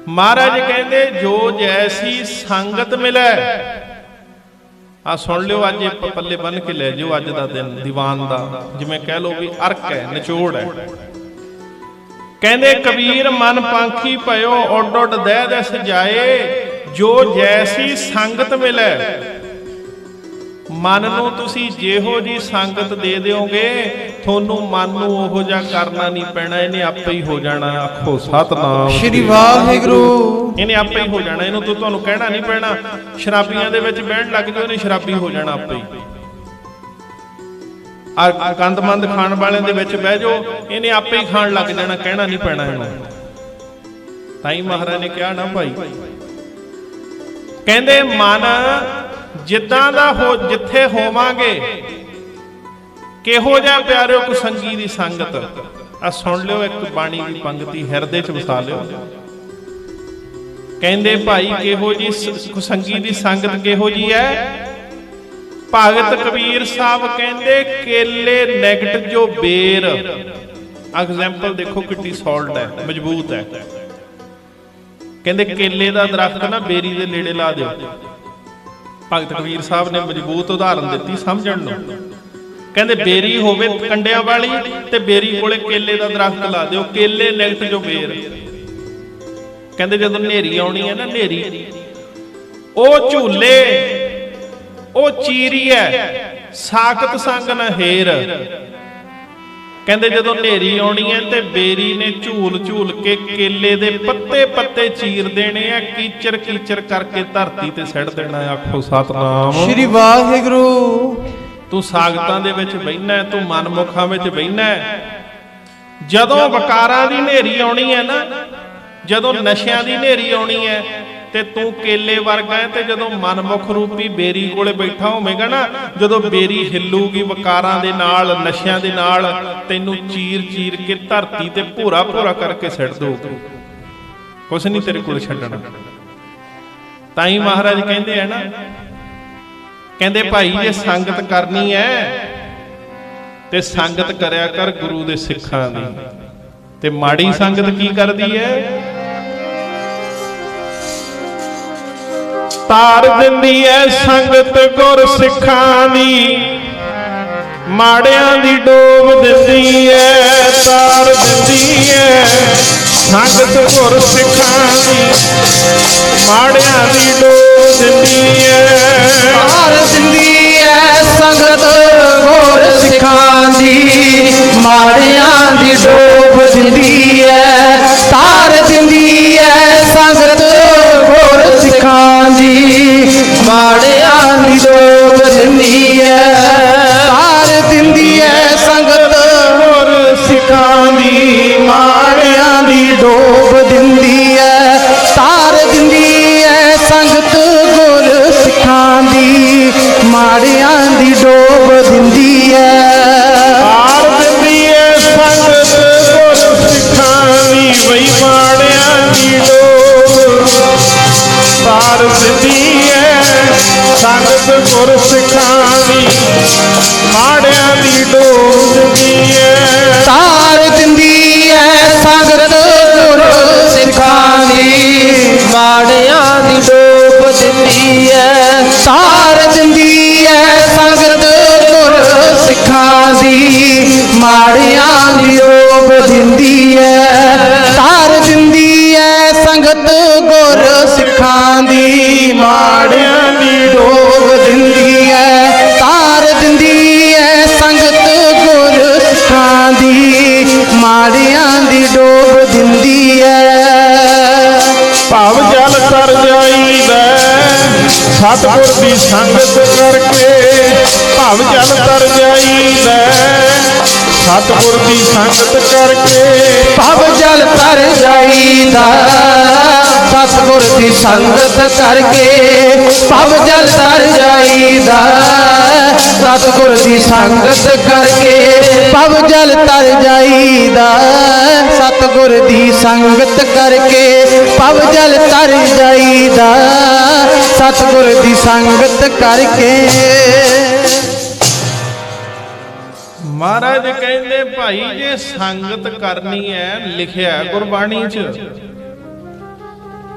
ਮਹਾਰਾਜ ਕਹਿੰਦੇ ਜੋ ਜੈਸੀ ਸੰਗਤ ਮਿਲੇ, ਆ ਸੁਣ ਲਿਓ, ਅੱਜ ਇਹ ਪੱਲੇ ਬੰਨ ਕੇ ਲੈ ਜਿਓ। ਅੱਜ ਦਾ ਦਿਨ ਦੀਵਾਨ ਦਾ, ਜਿਵੇਂ ਕਹਿ ਲਓ ਵੀ ਅਰਕ ਹੈ, ਨਿਚੋੜ ਹੈ। ਕਹਿੰਦੇ ਕਬੀਰ ਮਨ ਪਾਂਖੀ ਭਇਓ, ਉੱਡ ਉੱਡ ਦਹਿ ਦਿਸ ਜਾਏ। ਜੋ ਜੈਸੀ ਸੰਗਤ ਮਿਲੇ, ਮਨ ਨੂੰ ਤੁਸੀਂ ਜਿਹੋ ਜੀ ਸੰਗਤ ਦੇ ਦਿਓਗੇ, ਤੁਹਾਨੂੰ ਮਨ ਨੂੰ ਉਹੋ ਜਿਹਾ ਕਰਨਾ ਨਹੀਂ ਪੈਣਾ, ਇਹਨੇ ਆਪੇ ਹੀ ਹੋ ਜਾਣਾ। ਆਖੋ ਸਤਨਾਮ ਸ਼੍ਰੀ ਵਾਹਿਗੁਰੂ। ਇਹਨੇ ਆਪੇ ਹੀ ਹੋ ਜਾਣਾ, ਇਹਨੂੰ ਤੁਹਾਨੂੰ ਕਹਿਣਾ ਨਹੀਂ ਪੈਣਾ। ਸ਼ਰਾਬੀਆਂ ਦੇ ਵਿੱਚ ਬਹਿਣ ਲੱਗ ਜਾਓ, ਇਹਨੇ ਸ਼ਰਾਬੀ ਹੋ ਜਾਣਾ ਆਪੇ ਹੀ। ਆ ਗੰਦਮੰਦ ਖਾਣ ਵਾਲਿਆਂ ਦੇ ਵਿੱਚ ਬਹਿ ਜਾਓ, ਇਹਨੇ ਆਪੇ ਹੀ ਖਾਣ ਲੱਗ ਜਾਣਾ, ਕਹਿਣਾ ਨਹੀਂ ਪੈਣਾ ਇਹਨੂੰ। ਤਾਂ ਹੀ ਮਹਾਰਾਜ ਨੇ ਕਿਹਾ ਨਾ ਭਾਈ, ਕਹਿੰਦੇ ਮਨ ਜਿੱਦਾਂ ਦਾ ਹੋ, ਜਿੱਥੇ ਹੋਵਾਂਗੇ, ਕਿਹੋ ਜਿਹਾ ਪਿਆਰਿਓ ਕੁਸੰਗੀ ਦੀ ਸੰਗਤ। ਆ ਸੁਣ ਲਿਓ ਇੱਕ ਬਾਣੀ ਦੀ ਪੰਗਤੀ, ਹਿਰਦੇ 'ਚ ਵਸਾ ਲਿਓ। ਕਹਿੰਦੇ ਭਾਈ ਕਿਹੋ ਜੀ ਕੁਸੰਗੀ ਦੀ ਸੰਗਤ ਕਿਹੋ ਜੀ ਹੈ। ਭਗਤ ਕਬੀਰ ਸਾਹਿਬ ਕਹਿੰਦੇ ਕੇਲੇ ਨੈਗਟ ਜੋ ਬੇਰ। ਐਗਜ਼ਾਮਪਲ ਦੇਖੋ ਕਿੱਡੀ ਸੌਲਡ ਹੈ, ਮਜ਼ਬੂਤ ਹੈ। ਕਹਿੰਦੇ ਕੇਲੇ ਦਾ ਦਰਖਤ ਨਾ ਬੇਰੀ ਦੇ ਨੇੜੇ ਲਾ ਦਿਓ। ਭਗਤ ਕਬੀਰ ਸਾਹਿਬ ਨੇ ਮਜ਼ਬੂਤ ਉਦਾਹਰਨ ਦਿੱਤੀ ਸਮਝਣ ਨੂੰ। ਕਹਿੰਦੇ ਬੇਰੀ ਹੋਵੇ ਕੰਡਿਆਂ ਵਾਲੀ ਤੇ ਬੇਰੀ ਕੋਲੇ ਕੇਲੇ ਦਾ ਦਰਖਤ ਲਾ ਦਿਓ, ਕੇਲੇ ਨੈਗਟ ਜੋ ਬੇਰ। ਕਹਿੰਦੇ ਜਦੋਂ ਹਨੇਰੀ ਆਉਣੀ ਹੈ ਨਾ, ਹਨੇਰੀ ਉਹ ਝੂਲੇ, ਉਹ ਚੀਰੀ ਹੈ, ਸਾਖਤ ਸੰਗ ਨਾ ਹੇਰ। ਕਹਿੰਦੇ ਜਦੋਂ ਹਨੇਰੀ ਆਉਣੀ ਹੈ ਤੇ ਬੇਰੀ ਨੇ ਝੂਲ ਝੂਲ ਕੇ ਕੇਲੇ ਦੇ ਪੱਤੇ ਪੱਤੇ ਚੀਰ ਦੇਣੇ ਆ, ਕੀਚਰ ਕੀਚਰ ਕਰਕੇ ਧਰਤੀ ਤੇ ਸਿੱਟ ਦੇਣਾ। ਆਖੋ ਸਤਨਾਮ ਸ਼੍ਰੀ ਵਾਹਿਗੁਰੂ। ਤੂੰ ਸਾਗਤਾਂ ਦੇ ਵਿੱਚ ਬਹਿਨਾ, ਤੂੰ ਮਨਮੁਖਾਂ ਵਿੱਚ ਬਹਿਨਾ। ਜਦੋਂ ਵਕਾਰਾਂ ਦੀ ਹਨੇਰੀ ਆਉਣੀ ਹੈ ਨਾ, ਜਦੋਂ ਨਸ਼ਿਆਂ ਦੀ ਹਨੇਰੀ ਆਉਣੀ ਹੈ, ਤੇ ਤੂੰ ਕੇਲੇ ਵਰਗਾ ਹੈ। ਤੇ ਜਦੋਂ ਮਨਮੁਖ ਰੂਪੀ ਬੇਰੀ ਕੋਲੇ ਬੈਠਾ ਹੋਵੇਂਗਾ ਨਾ, ਜਦੋਂ ਬੇਰੀ ਹਿੱਲੂਗੀ ਵਕਾਰਾਂ ਦੇ ਨਾਲ, ਨਸ਼ਿਆਂ ਦੇ ਨਾਲ, ਤੈਨੂੰ ਚੀਰ ਚੀਰ ਕੇ ਧਰਤੀ ਤੇ ਭੋਰਾ ਭੋਰਾ ਕਰਕੇ ਸਿੱਟ ਦਊਗੀ, ਕੁਛ ਨਹੀਂ ਤੇਰੇ ਕੋਲ ਛੱਡਣਾ। ਤਾਂ ਹੀ ਮਹਾਰਾਜ ਕਹਿੰਦੇ ਆ ਨਾ, ਕਹਿੰਦੇ ਭਾਈ ਜੇ ਸੰਗਤ ਕਰਨੀ ਹੈ ਤੇ ਸੰਗਤ ਕਰਿਆ ਕਰ ਗੁਰੂ ਦੇ ਸਿੱਖਾਂ ਦੀ। ਤੇ ਮਾੜੀ ਸੰਗਤ ਕੀ ਕਰਦੀ ਹੈ? ਤਾਰ ਦਿੰਦੀ ਐ ਸੰਗਤ ਗੁਰ ਸਿੱਖਾਂ ਦੀ, ਮਾੜਿਆਂ ਦੀ ਡੋਬ ਦਿੰਦੀ ਐ। ਤਾਰ ਦਿੰਦੀ ਐ ਸੰਗਤ ਗੁਰ ਸਿੱਖਾਂ ਦੀ, ਮਾੜਿਆਂ ਦੀ ਡੋਬ ਦਿੰਦੀ ਐ। ਤਾਰ ਦਿੰਦੀ ਐ ਸੰਗਤ ਗੁਰ ਸਿੱਖਾਂ ਦੀ, ਮਾੜਿਆਂ ਦੀ ਡੋਬ ਦਿੰਦੀ ਐ। ਤਾਰ ਦਿੰਦੀ ਐ ਸੰਗਤ ਗੁਰ ਸਿੱਖਾਂ ਦੀ, ਮਾੜਿਆਂ ਦੀ ਡੋਬ ਦਿੰਦੀ ਐ। ਤਾਰ ਦਿੰਦੀ ਐ ਸੰਗਤ ਗੁਰ ਸਿੱਖਾਂ ਦੀ, ਮਾੜਿਆਂ ਦੀ ਡੋਬ ਦਿੰਦੀ ਐ। ਤਾਰ ਦਿੰਦੀ ਐ ਸੰਗਤ ਗੁਰ ਸਿੱਖਾਂ ਦੀ, ਮਾੜਿਆਂ ਦੀ ਡੋਬ ਦਿੰਦੀ ਐ। ਤਾਰ ਦਿੰਦੀ ਐ ਸੰਗਤ ਗੁਰ ਸੰਗਤ ਗੁਰ ਸਿੱਖਾਂ ਦੀ ਮਾੜਿਆਂ ਦੀ ਡੋਬ ਦਿੰਦੀ ਐ ਤਾਰ ਦਿੰਦੀ ਐ ਸੰਗਤ ਗੁਰ ਸਿੱਖਾਂ ਦੀ ਮਾੜਿਆਂ ਦੀ ਡੋਬ ਦਿੰਦੀ ਐ ਤਾਰ ਦਿੰਦੀ ਐ ਸੰਗਤ ਗੁਰ ਸਿੱਖਾਂ ਦੀ ਮਾੜਿਆਂ ਦੀ ਡੋਬ ਦਿੰਦੀ ਐ ਤਾਰ ਦਿੰਦੀ ਐ ਸੰਗਤ ਗੁਰ ਸਿੱਖਾਂ ਦੀ ਮਾੜਿਆਂ ਦੀ ਡੋਬ ਦਿੰਦੀ ਐ ਤਾਰ ਦਿੰਦੀ ਐ ਸੰਗਤ ਗੁਰ ਸਿੱਖਾਂ ਦੀ ਮਾੜਿਆਂ ਦੀ ਡੋਬ ਦਿੰਦੀ ਐ ਭਾਵ ਜਲ ਤਰ ਜਾਈਦਾ ਸਤਿਗੁਰ ਦੀ ਸੰਗਤ ਕਰਕੇ ਭਾਵ ਜਲ ਤਰ ਜਾਈਦਾ ਸਤਿਗੁਰ ਦੀ ਸੰਗਤ ਕਰਕੇ ਭਵ ਜਲ ਤਰ ਜਾਈਦਾ ਸਤਿਗੁਰ ਦੀ ਸੰਗਤ ਕਰਕੇ ਭਵ ਜਲ ਤਰ ਜਾਈਦਾ ਸਤਿਗੁਰ ਦੀ ਸੰਗਤ ਕਰਕੇ ਭਵ ਜਲ ਤਰ ਜਾਈਦਾ ਸਤਿਗੁਰ ਦੀ ਸੰਗਤ ਕਰਕੇ ਭਵ ਜਲ ਤਰ ਜਾਈਦਾ ਸਤਿਗੁਰ ਦੀ ਸੰਗਤ ਕਰਕੇ ਮਹਾਰਾਜ ਕਹਿੰਦੇ ਭਾਈ ਜੇ ਸੰਗਤ ਕਰਨੀ ਹੈ ਲਿਖਿਆ ਗੁਰਬਾਣੀ 'ਚ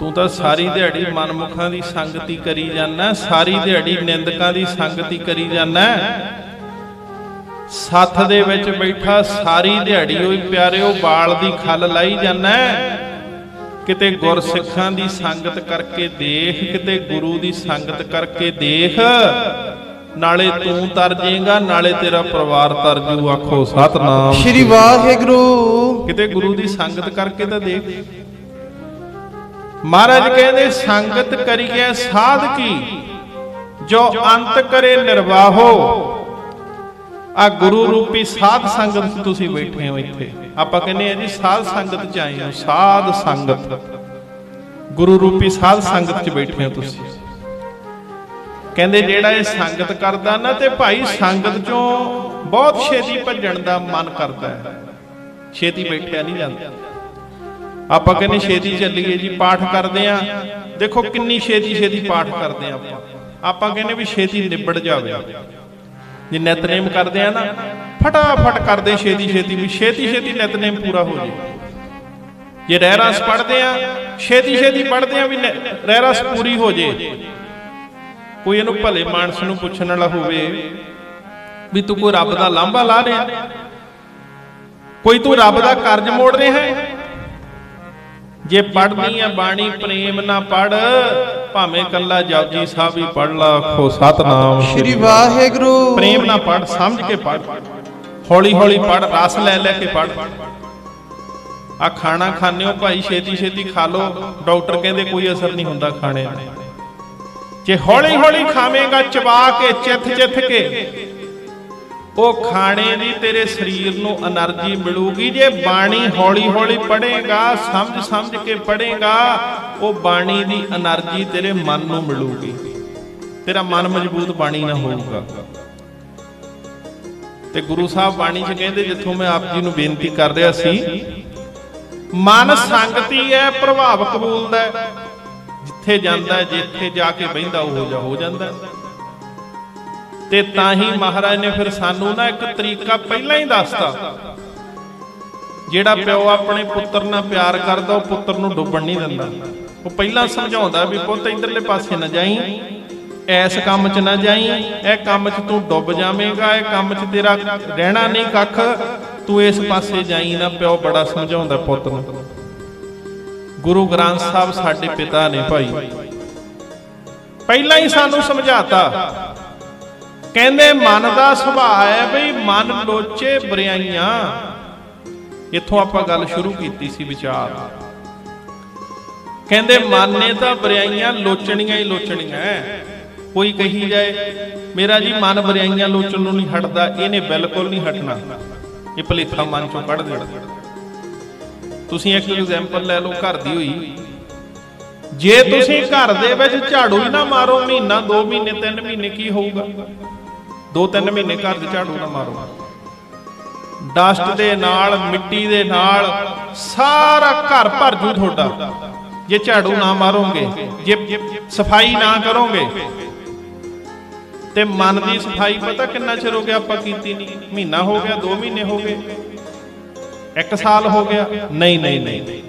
ਤੂੰ ਤਾਂ ਸਾਰੀ ਦਿਹਾੜੀ ਮਨਮੁਖਾਂ ਦੀ ਸੰਗਤ ਹੀ ਕਰੀ ਜਾਂਦਾ ਸਾਰੀ ਦਿਹਾੜੀ ਨਿੰਦਕਾਂ ਦੀ ਸੰਗਤ ਹੀ ਕਰੀ ਜਾਂਦਾ ਸੱਥ ਦੇ ਵਿੱਚ ਬੈਠਾ ਸਾਰੀ ਦਿਹਾੜੀ ਉਹੀ ਪਿਆਰਿਓ ਬਾਲ ਦੀ ਖੱਲ ਲਾਈ ਜਾਂਦਾ ਕਿਤੇ ਗੁਰਸਿੱਖਾਂ ਦੀ ਸੰਗਤ ਕਰਕੇ ਦੇਖ ਕਿਤੇ ਗੁਰੂ ਦੀ ਸੰਗਤ ਕਰਕੇ ਦੇਖ ਨਾਲੇ ਤੂੰ ਤਰ ਜਾਏਗਾ ਨਾਲੇ ਤੇਰਾ ਪਰਿਵਾਰ ਤਰ ਜੂ ਆਖੋ ਸਤਨਾਮ ਸ਼੍ਰੀ ਵਾਹਿਗੁਰੂ ਕਿਤੇ ਗੁਰੂ ਦੀ ਸੰਗਤ ਕਰਕੇ ਤਾਂ ਦੇਖ ਮਹਾਰਾਜ ਕਹਿੰਦੇ ਸੰਗਤ ਕਰੀਏ ਸਾਧਕੀ ਜੋ ਅੰਤ ਕਰੇ ਨਿਰਵਾਹੋ ਆ ਗੁਰੂ ਰੂਪੀ ਸਾਧ ਸੰਗਤ ਤੁਸੀਂ ਬੈਠੇ ਹੋ ਇੱਥੇ ਆਪਾਂ ਕਹਿੰਦੇ ਆ ਜੀ ਸਾਧ ਸੰਗਤ ਚ ਆਏ ਹੋ ਸਾਧ ਸੰਗਤ ਗੁਰੂ ਰੂਪੀ ਸਾਧ ਸੰਗਤ ਚ ਬੈਠੇ ਹੋ ਤੁਸੀਂ ਕਹਿੰਦੇ ਜਿਹੜਾ ਇਹ ਸੰਗਤ ਕਰਦਾ ਨਾ ਤੇ ਭਾਈ ਸੰਗਤ ਚੋਂ ਬਹੁਤ ਛੇਤੀ ਭੱਜਣ ਦਾ ਮਨ ਕਰਦਾ ਹੈ ਛੇਤੀ ਬੈਠਿਆ ਨਹੀਂ ਜਾਂਦਾ ਆਪਾਂ ਕਹਿੰਦੇ ਛੇਤੀ ਚੱਲੀਏ ਜੀ ਪਾਠ ਕਰਦੇ ਆ ਦੇਖੋ ਕਿੰਨੀ ਛੇਤੀ ਪਾਠ ਕਰਦੇ ਆ ਆਪਾਂ ਕਹਿੰਦੇ ਵੀ ਛੇਤੀ ਨਿਬੜ ਜਾਵੇ ਜੇ ਨਿਤਨੇਮ ਕਰਦੇ ਆ ਨਾ ਫਟਾਫਟ ਕਰਦੇ ਛੇਤੀ ਵੀ ਛੇਤੀ ਨਿਤਨੇਮ ਪੂਰਾ ਹੋ ਜਾਏ ਜੇ ਰਹਿ ਰਸ ਪੜ੍ਹਦੇ ਆ ਛੇਤੀ ਪੜ੍ਹਦੇ ਆ ਵੀ ਰਹਿ ਰਸ ਪੂਰੀ ਹੋ ਜੇ ਕੋਈ ਇਹਨੂੰ ਭਲੇ ਮਾਨਸ ਨੂੰ ਪੁੱਛਣ ਵਾਲਾ ਹੋਵੇ ਵੀ ਤੂੰ ਕੋਈ ਰੱਬ ਦਾ ਲਾਂਭਾ ਲਾ ਰਿਹਾ ਕੋਈ ਤੂੰ ਰੱਬ ਦਾ ਕਰਜ਼ ਮੋੜ ਰਿਹਾ ਹੈ ਜੇ ਪੜ੍ਹਨੀ ਆ ਬਾਣੀ ਪ੍ਰੇਮ ਨਾ ਪੜ੍ਹ ਭਾਵੇਂ ਕੱਲਾ ਜਪਜੀ ਸਾਹਿਬ ਹੀ ਪੜ੍ਹ ਲਾ ਆਖੋ ਸਤਨਾਮ ਸ਼੍ਰੀ ਵਾਹਿਗੁਰੂ ਪ੍ਰੇਮ ਨਾ ਪੜ੍ਹ ਸਮਝ ਕੇ ਪੜ੍ਹ ਹੌਲੀ ਪੜ੍ਹ ਰਸ ਲੈ ਕੇ ਪੜ੍ਹ ਆ ਖਾਣਾ ਖਾਣੇ ਹੋ ਭਾਈ ਛੇਤੀ ਖਾ ਲੋ ਡਾਕਟਰ ਕਹਿੰਦੇ ਕੋਈ ਅਸਰ ਨਹੀਂ ਹੁੰਦਾ ਖਾਣੇ ਦਾ ਜੇ ਹੌਲੀ ਖਾਵੇਂਗਾ ਚਬਾ ਕੇ ਚਿੱਥ ਕੇ ਉਹ ਖਾਣੇ ਦੀ ਤੇਰੇ ਸਰੀਰ ਨੂੰ એનર્ਜੀ ਮਿਲੂਗੀ ਜੇ ਬਾਣੀ ਹੌਲੀ ਪੜ੍ਹੇਗਾ ਸਮਝ ਕੇ ਪੜ੍ਹੇਗਾ ਉਹ ਬਾਣੀ ਦੀ એનર્ਜੀ ਤੇਰੇ ਮਨ ਨੂੰ ਮਿਲੂਗੀ ਤੇਰਾ ਮਨ ਮਜ਼ਬੂਤ ਬਾਣੀ ਨਾਲ ਹੋਊਗਾ ਤੇ ਗੁਰੂ ਸਾਹਿਬ ਬਾਣੀ 'ਚ ਕਹਿੰਦੇ ਜਿੱਥੋਂ ਮੈਂ ਆਪ ਜੀ ਨੂੰ ਬੇਨਤੀ ਕਰ ਰਿਹਾ ਸੀ ਮਨ ਸੰਗਤੀ ਹੈ ਪ੍ਰਭਾਵ ਕਬੂਲਦਾ ਹੈ ਜਿੱਥੇ ਜਾਂਦਾ ਜਿੱਥੇ ਜਾ ਕੇ ਬਹਿੰਦਾ ਉਹ ਹੋ ਜਾਂਦਾ ਤੇ ਤਾਂ ਹੀ ਮਹਾਰਾਜ ਨੇ ਫਿਰ ਸਾਨੂੰ ਨਾ ਇੱਕ ਤਰੀਕਾ ਪਹਿਲਾਂ ਹੀ ਦੱਸਤਾ ਜਿਹੜਾ ਪਿਓ ਆਪਣੇ ਪੁੱਤਰ ਨਾਲ ਪਿਆਰ ਕਰਦਾ ਉਹ ਪੁੱਤਰ ਨੂੰ ਡੁੱਬਣ ਨਹੀਂ ਦਿੰਦਾ ਉਹ ਪਹਿਲਾਂ ਸਮਝਾਉਂਦਾ ਵੀ ਪੁੱਤ ਇਧਰਲੇ ਪਾਸੇ ਨਾ ਜਾਈਂ ਐਸ ਕੰਮ 'ਚ ਨਾ ਜਾਈਂ ਇਹ ਕੰਮ 'ਚ ਤੂੰ ਡੁੱਬ ਜਾਵੇਂਗਾ ਇਹ ਕੰਮ 'ਚ ਤੇਰਾ ਰਹਿਣਾ ਨਹੀਂ ਕੱਖ ਤੂੰ ਇਸ ਪਾਸੇ ਜਾਈਂ ਨਾ ਪਿਓ ਬੜਾ ਸਮਝਾਉਂਦਾ ਪੁੱਤ ਨੂੰ ਗੁਰੂ ਗ੍ਰੰਥ ਸਾਹਿਬ ਸਾਡੇ ਪਿਤਾ ਨੇ ਭਾਈ ਪਹਿਲਾਂ ਹੀ ਸਾਨੂੰ ਸਮਝਾਤਾ ਕਹਿੰਦੇ ਮਨ ਦਾ ਸੁਭਾਅ ਹੈ ਬਈ ਮਨ ਲੋਚੇ ਬੁਰਾਈਆਂ ਇੱਥੋਂ ਆਪਾਂ ਗੱਲ ਸ਼ੁਰੂ ਕੀਤੀ ਸੀ ਵਿਚਾਰ ਕਹਿੰਦੇ ਮਨ ਨੇ ਤਾਂ ਬੁਰਾਈਆਂ ਲੋਚਣੀਆਂ ਹੀ ਲੋਚਣੀਆਂ ਕੋਈ ਕਹੀ ਜਾਏ ਮੇਰਾ ਜੀ ਮਨ ਬੁਰਾਈਆਂ ਲੋਚਣ ਨੂੰ ਨਹੀਂ ਹਟਦਾ ਇਹਨੇ ਬਿਲਕੁਲ ਨਹੀਂ ਹਟਣਾ ਇਹ ਭੁਲੇਖਾ ਮਨ ਚੋਂ ਕੱਢ ਦੇਣਾ ਤੁਸੀਂ ਇੱਕ ਐਗਜ਼ਾਮਪਲ ਲੈ ਲਓ ਘਰ ਦੀ ਹੋਈ ਜੇ ਤੁਸੀਂ ਘਰ ਦੇ ਵਿੱਚ ਝਾੜੂ ਹੀ ਨਾ ਮਾਰੋ ਮਹੀਨਾ 2 ਮਹੀਨੇ 3 ਮਹੀਨੇ ਕੀ ਹੋਊਗਾ 2-3 ਮਹੀਨੇ ਘਰ 'ਚ ਝਾੜੂ ਨਾ ਮਾਰੋ ਡਸਟ ਦੇ ਨਾਲ ਮਿੱਟੀ ਦੇ ਨਾਲ ਸਾਰਾ ਘਰ ਭਰ ਜੂ ਤੁਹਾਡਾ ਜੇ ਝਾੜੂ ਨਾ ਮਾਰੋਗੇ ਜੇ ਸਫਾਈ ਨਾ ਕਰੋਗੇ ਤੇ ਮਨ ਦੀ ਸਫਾਈ ਪਤਾ ਕਿੰਨਾ ਚਿਰ ਹੋ ਗਿਆ ਆਪਾਂ ਕੀਤੀ ਨਹੀਂ? ਮਹੀਨਾ ਹੋ ਗਿਆ, 2 ਮਹੀਨੇ ਹੋ ਗਏ, 1 ਸਾਲ ਹੋ ਗਿਆ? ਨਹੀਂ ਨਹੀਂ ਨਹੀਂ।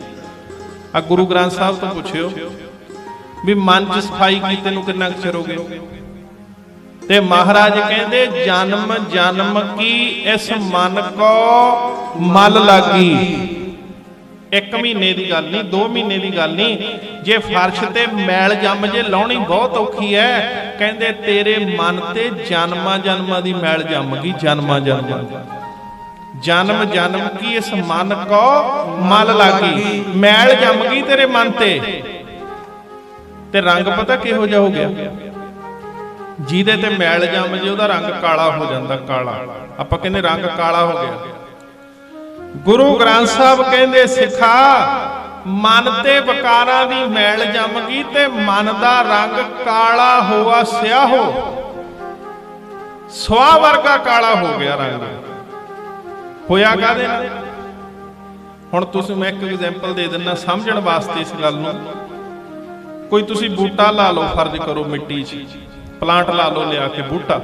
ਆ ਗੁਰੂ ਗ੍ਰੰਥ ਸਾਹਿਬ ਤੋਂ ਪੁੱਛਿਓ ਵੀ ਮਨ ਚ ਸਫਾਈ ਕੀਤੇ ਨੂੰ ਕਿੰਨਾ ਚਿਰ ਹੋ ਗਿਆ? ਤੇ ਮਹਾਰਾਜ ਕਹਿੰਦੇ ਜਨਮ ਜਨਮ ਕੀ ਇਸ ਮਨ ਕੋ ਮਲ ਲਾਗੀ। 1 ਮਹੀਨੇ ਦੀ ਗੱਲ ਨਹੀਂ, 2 ਮਹੀਨੇ ਦੀ ਗੱਲ ਨਹੀਂ। ਜੇ ਫਰਸ਼ ਤੇ ਮੈਲ ਜੰਮ ਜੇ ਲਾਉਣੀ ਬਹੁਤ ਔਖੀ ਹੈ, ਕਹਿੰਦੇ ਤੇਰੇ ਮਨ ਤੇ ਜਨਮਾਂ ਜਨਮਾਂ ਦੀ ਮੈਲ ਜੰਮ ਗਈ, ਜਨਮਾਂ ਜਨਮਾਂ। ਜਨਮ ਜਨਮ ਕੀ ਇਸ ਮਨ ਕੋ ਮਲ ਲਾਗੀ, ਮੈਲ ਜੰਮ ਗਈ ਤੇਰੇ ਮਨ ਤੇ ਰੰਗ ਪਤਾ ਕਿਹੋ ਜਿਹਾ ਹੋ ਗਿਆ? ਜਿਹਦੇ ਤੇ ਮੈਲ ਜੰਮ ਜੇ ਉਹਦਾ ਰੰਗ ਕਾਲਾ ਹੋ ਜਾਂਦਾ, ਕਾਲਾ। ਆਪਾਂ ਕਹਿੰਦੇ ਰੰਗ ਕਾਲਾ ਹੋ ਗਿਆ। ਗੁਰੂ ਗ੍ਰੰਥ ਸਾਹਿਬ ਕਹਿੰਦੇ ਸਿੱਖਾ, ਮਨ ਤੇ ਵਿਕਾਰਾਂ ਦੀ ਮੈਲ ਜੰਮ ਗਈ ਤੇ ਮਨ ਦਾ ਰੰਗ ਕਾਲਾ ਹੋਆ ਸਿਆਹੋ, ਸਵਾ ਵਰਗਾ ਕਾਲਾ ਹੋ ਗਿਆ ਰੰਗ। ਹੋਇਆ ਕਾਹਦੇ ਨਾਲ? ਹੁਣ ਤੁਸੀਂ, ਮੈਂ ਇੱਕ ਐਗਜ਼ਾਮਪਲ ਦੇ ਦਿੰਦਾ ਸਮਝਣ ਵਾਸਤੇ ਇਸ ਗੱਲ ਨੂੰ। ਕੋਈ ਤੁਸੀਂ ਬੂਟਾ ਲਾ ਲਓ, ਫਰਜ਼ ਕਰੋ ਮਿੱਟੀ 'ਚ ਪਲਾਂਟ ਲਾ ਲਓ ਲਿਆ ਕੇ ਬੂਟਾ।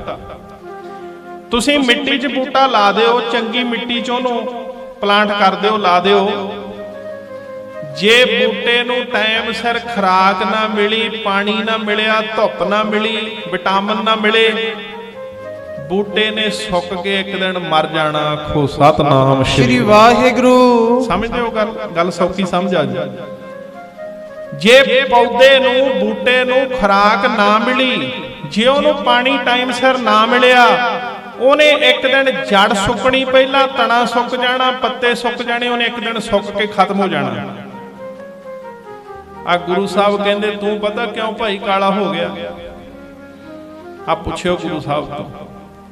ਤੁਸੀਂ ਮਿੱਟੀ 'ਚ ਬੂਟਾ ਲਾ ਦਿਓ, ਚੰਗੀ ਮਿੱਟੀ 'ਚ ਉਹਨੂੰ ਪਲਾਂਟ ਕਰ ਦਿਓ, ਲਾ ਦਿਓ। ਜੇ ਬੂਟੇ ਨੂੰ ਟਾਈਮ ਸਿਰ ਖੁਰਾਕ ਨਾ ਮਿਲੀ, ਪਾਣੀ ਨਾ ਮਿਲਿਆ, ਧੁੱਪ ਨਾ ਮਿਲੀ, ਵਿਟਾਮਿਨ ਨਾ ਮਿਲੇ, ਬੂਟੇ ਨੇ ਸੁੱਕ ਕੇ ਇੱਕ ਦਿਨ ਮਰ ਜਾਣਾ। ਆਖੋ ਸਤਨਾਮ ਸ਼੍ਰੀ ਵਾਹਿਗੁਰੂ। ਸਮਝਦੇ ਹੋ ਗੱਲ ਸੌਖੀ ਸਮਝ ਆ ਜੀ। ਜੇ ਪੌਦੇ ਨੂੰ, ਬੂਟੇ ਨੂੰ ਖੁਰਾਕ ਨਾ ਮਿਲੀ, ਜੇ ਉਹਨੂੰ ਪਾਣੀ ਟਾਈਮ ਸਿਰ ਨਾ ਮਿਲਿਆ, ਉਹਨੇ ਇੱਕ ਦਿਨ ਜੜ ਸੁੱਕਣੀ, ਪਹਿਲਾਂ ਤਣਾ ਸੁੱਕ ਜਾਣਾ, ਪੱਤੇ ਸੁੱਕ ਜਾਣੇ, ਉਹਨੇ ਇੱਕ ਦਿਨ ਸੁੱਕ ਕੇ ਖਤਮ ਹੋ ਜਾਣਾ। ਆ ਗੁਰੂ ਸਾਹਿਬ ਕਹਿੰਦੇ ਤੂੰ ਪਤਾ ਕਿਉਂ ਭਾਈ ਕਾਲਾ ਹੋ ਗਿਆ? ਆ ਪੁੱਛਿਓ ਗੁਰੂ ਸਾਹਿਬ ਤੋਂ।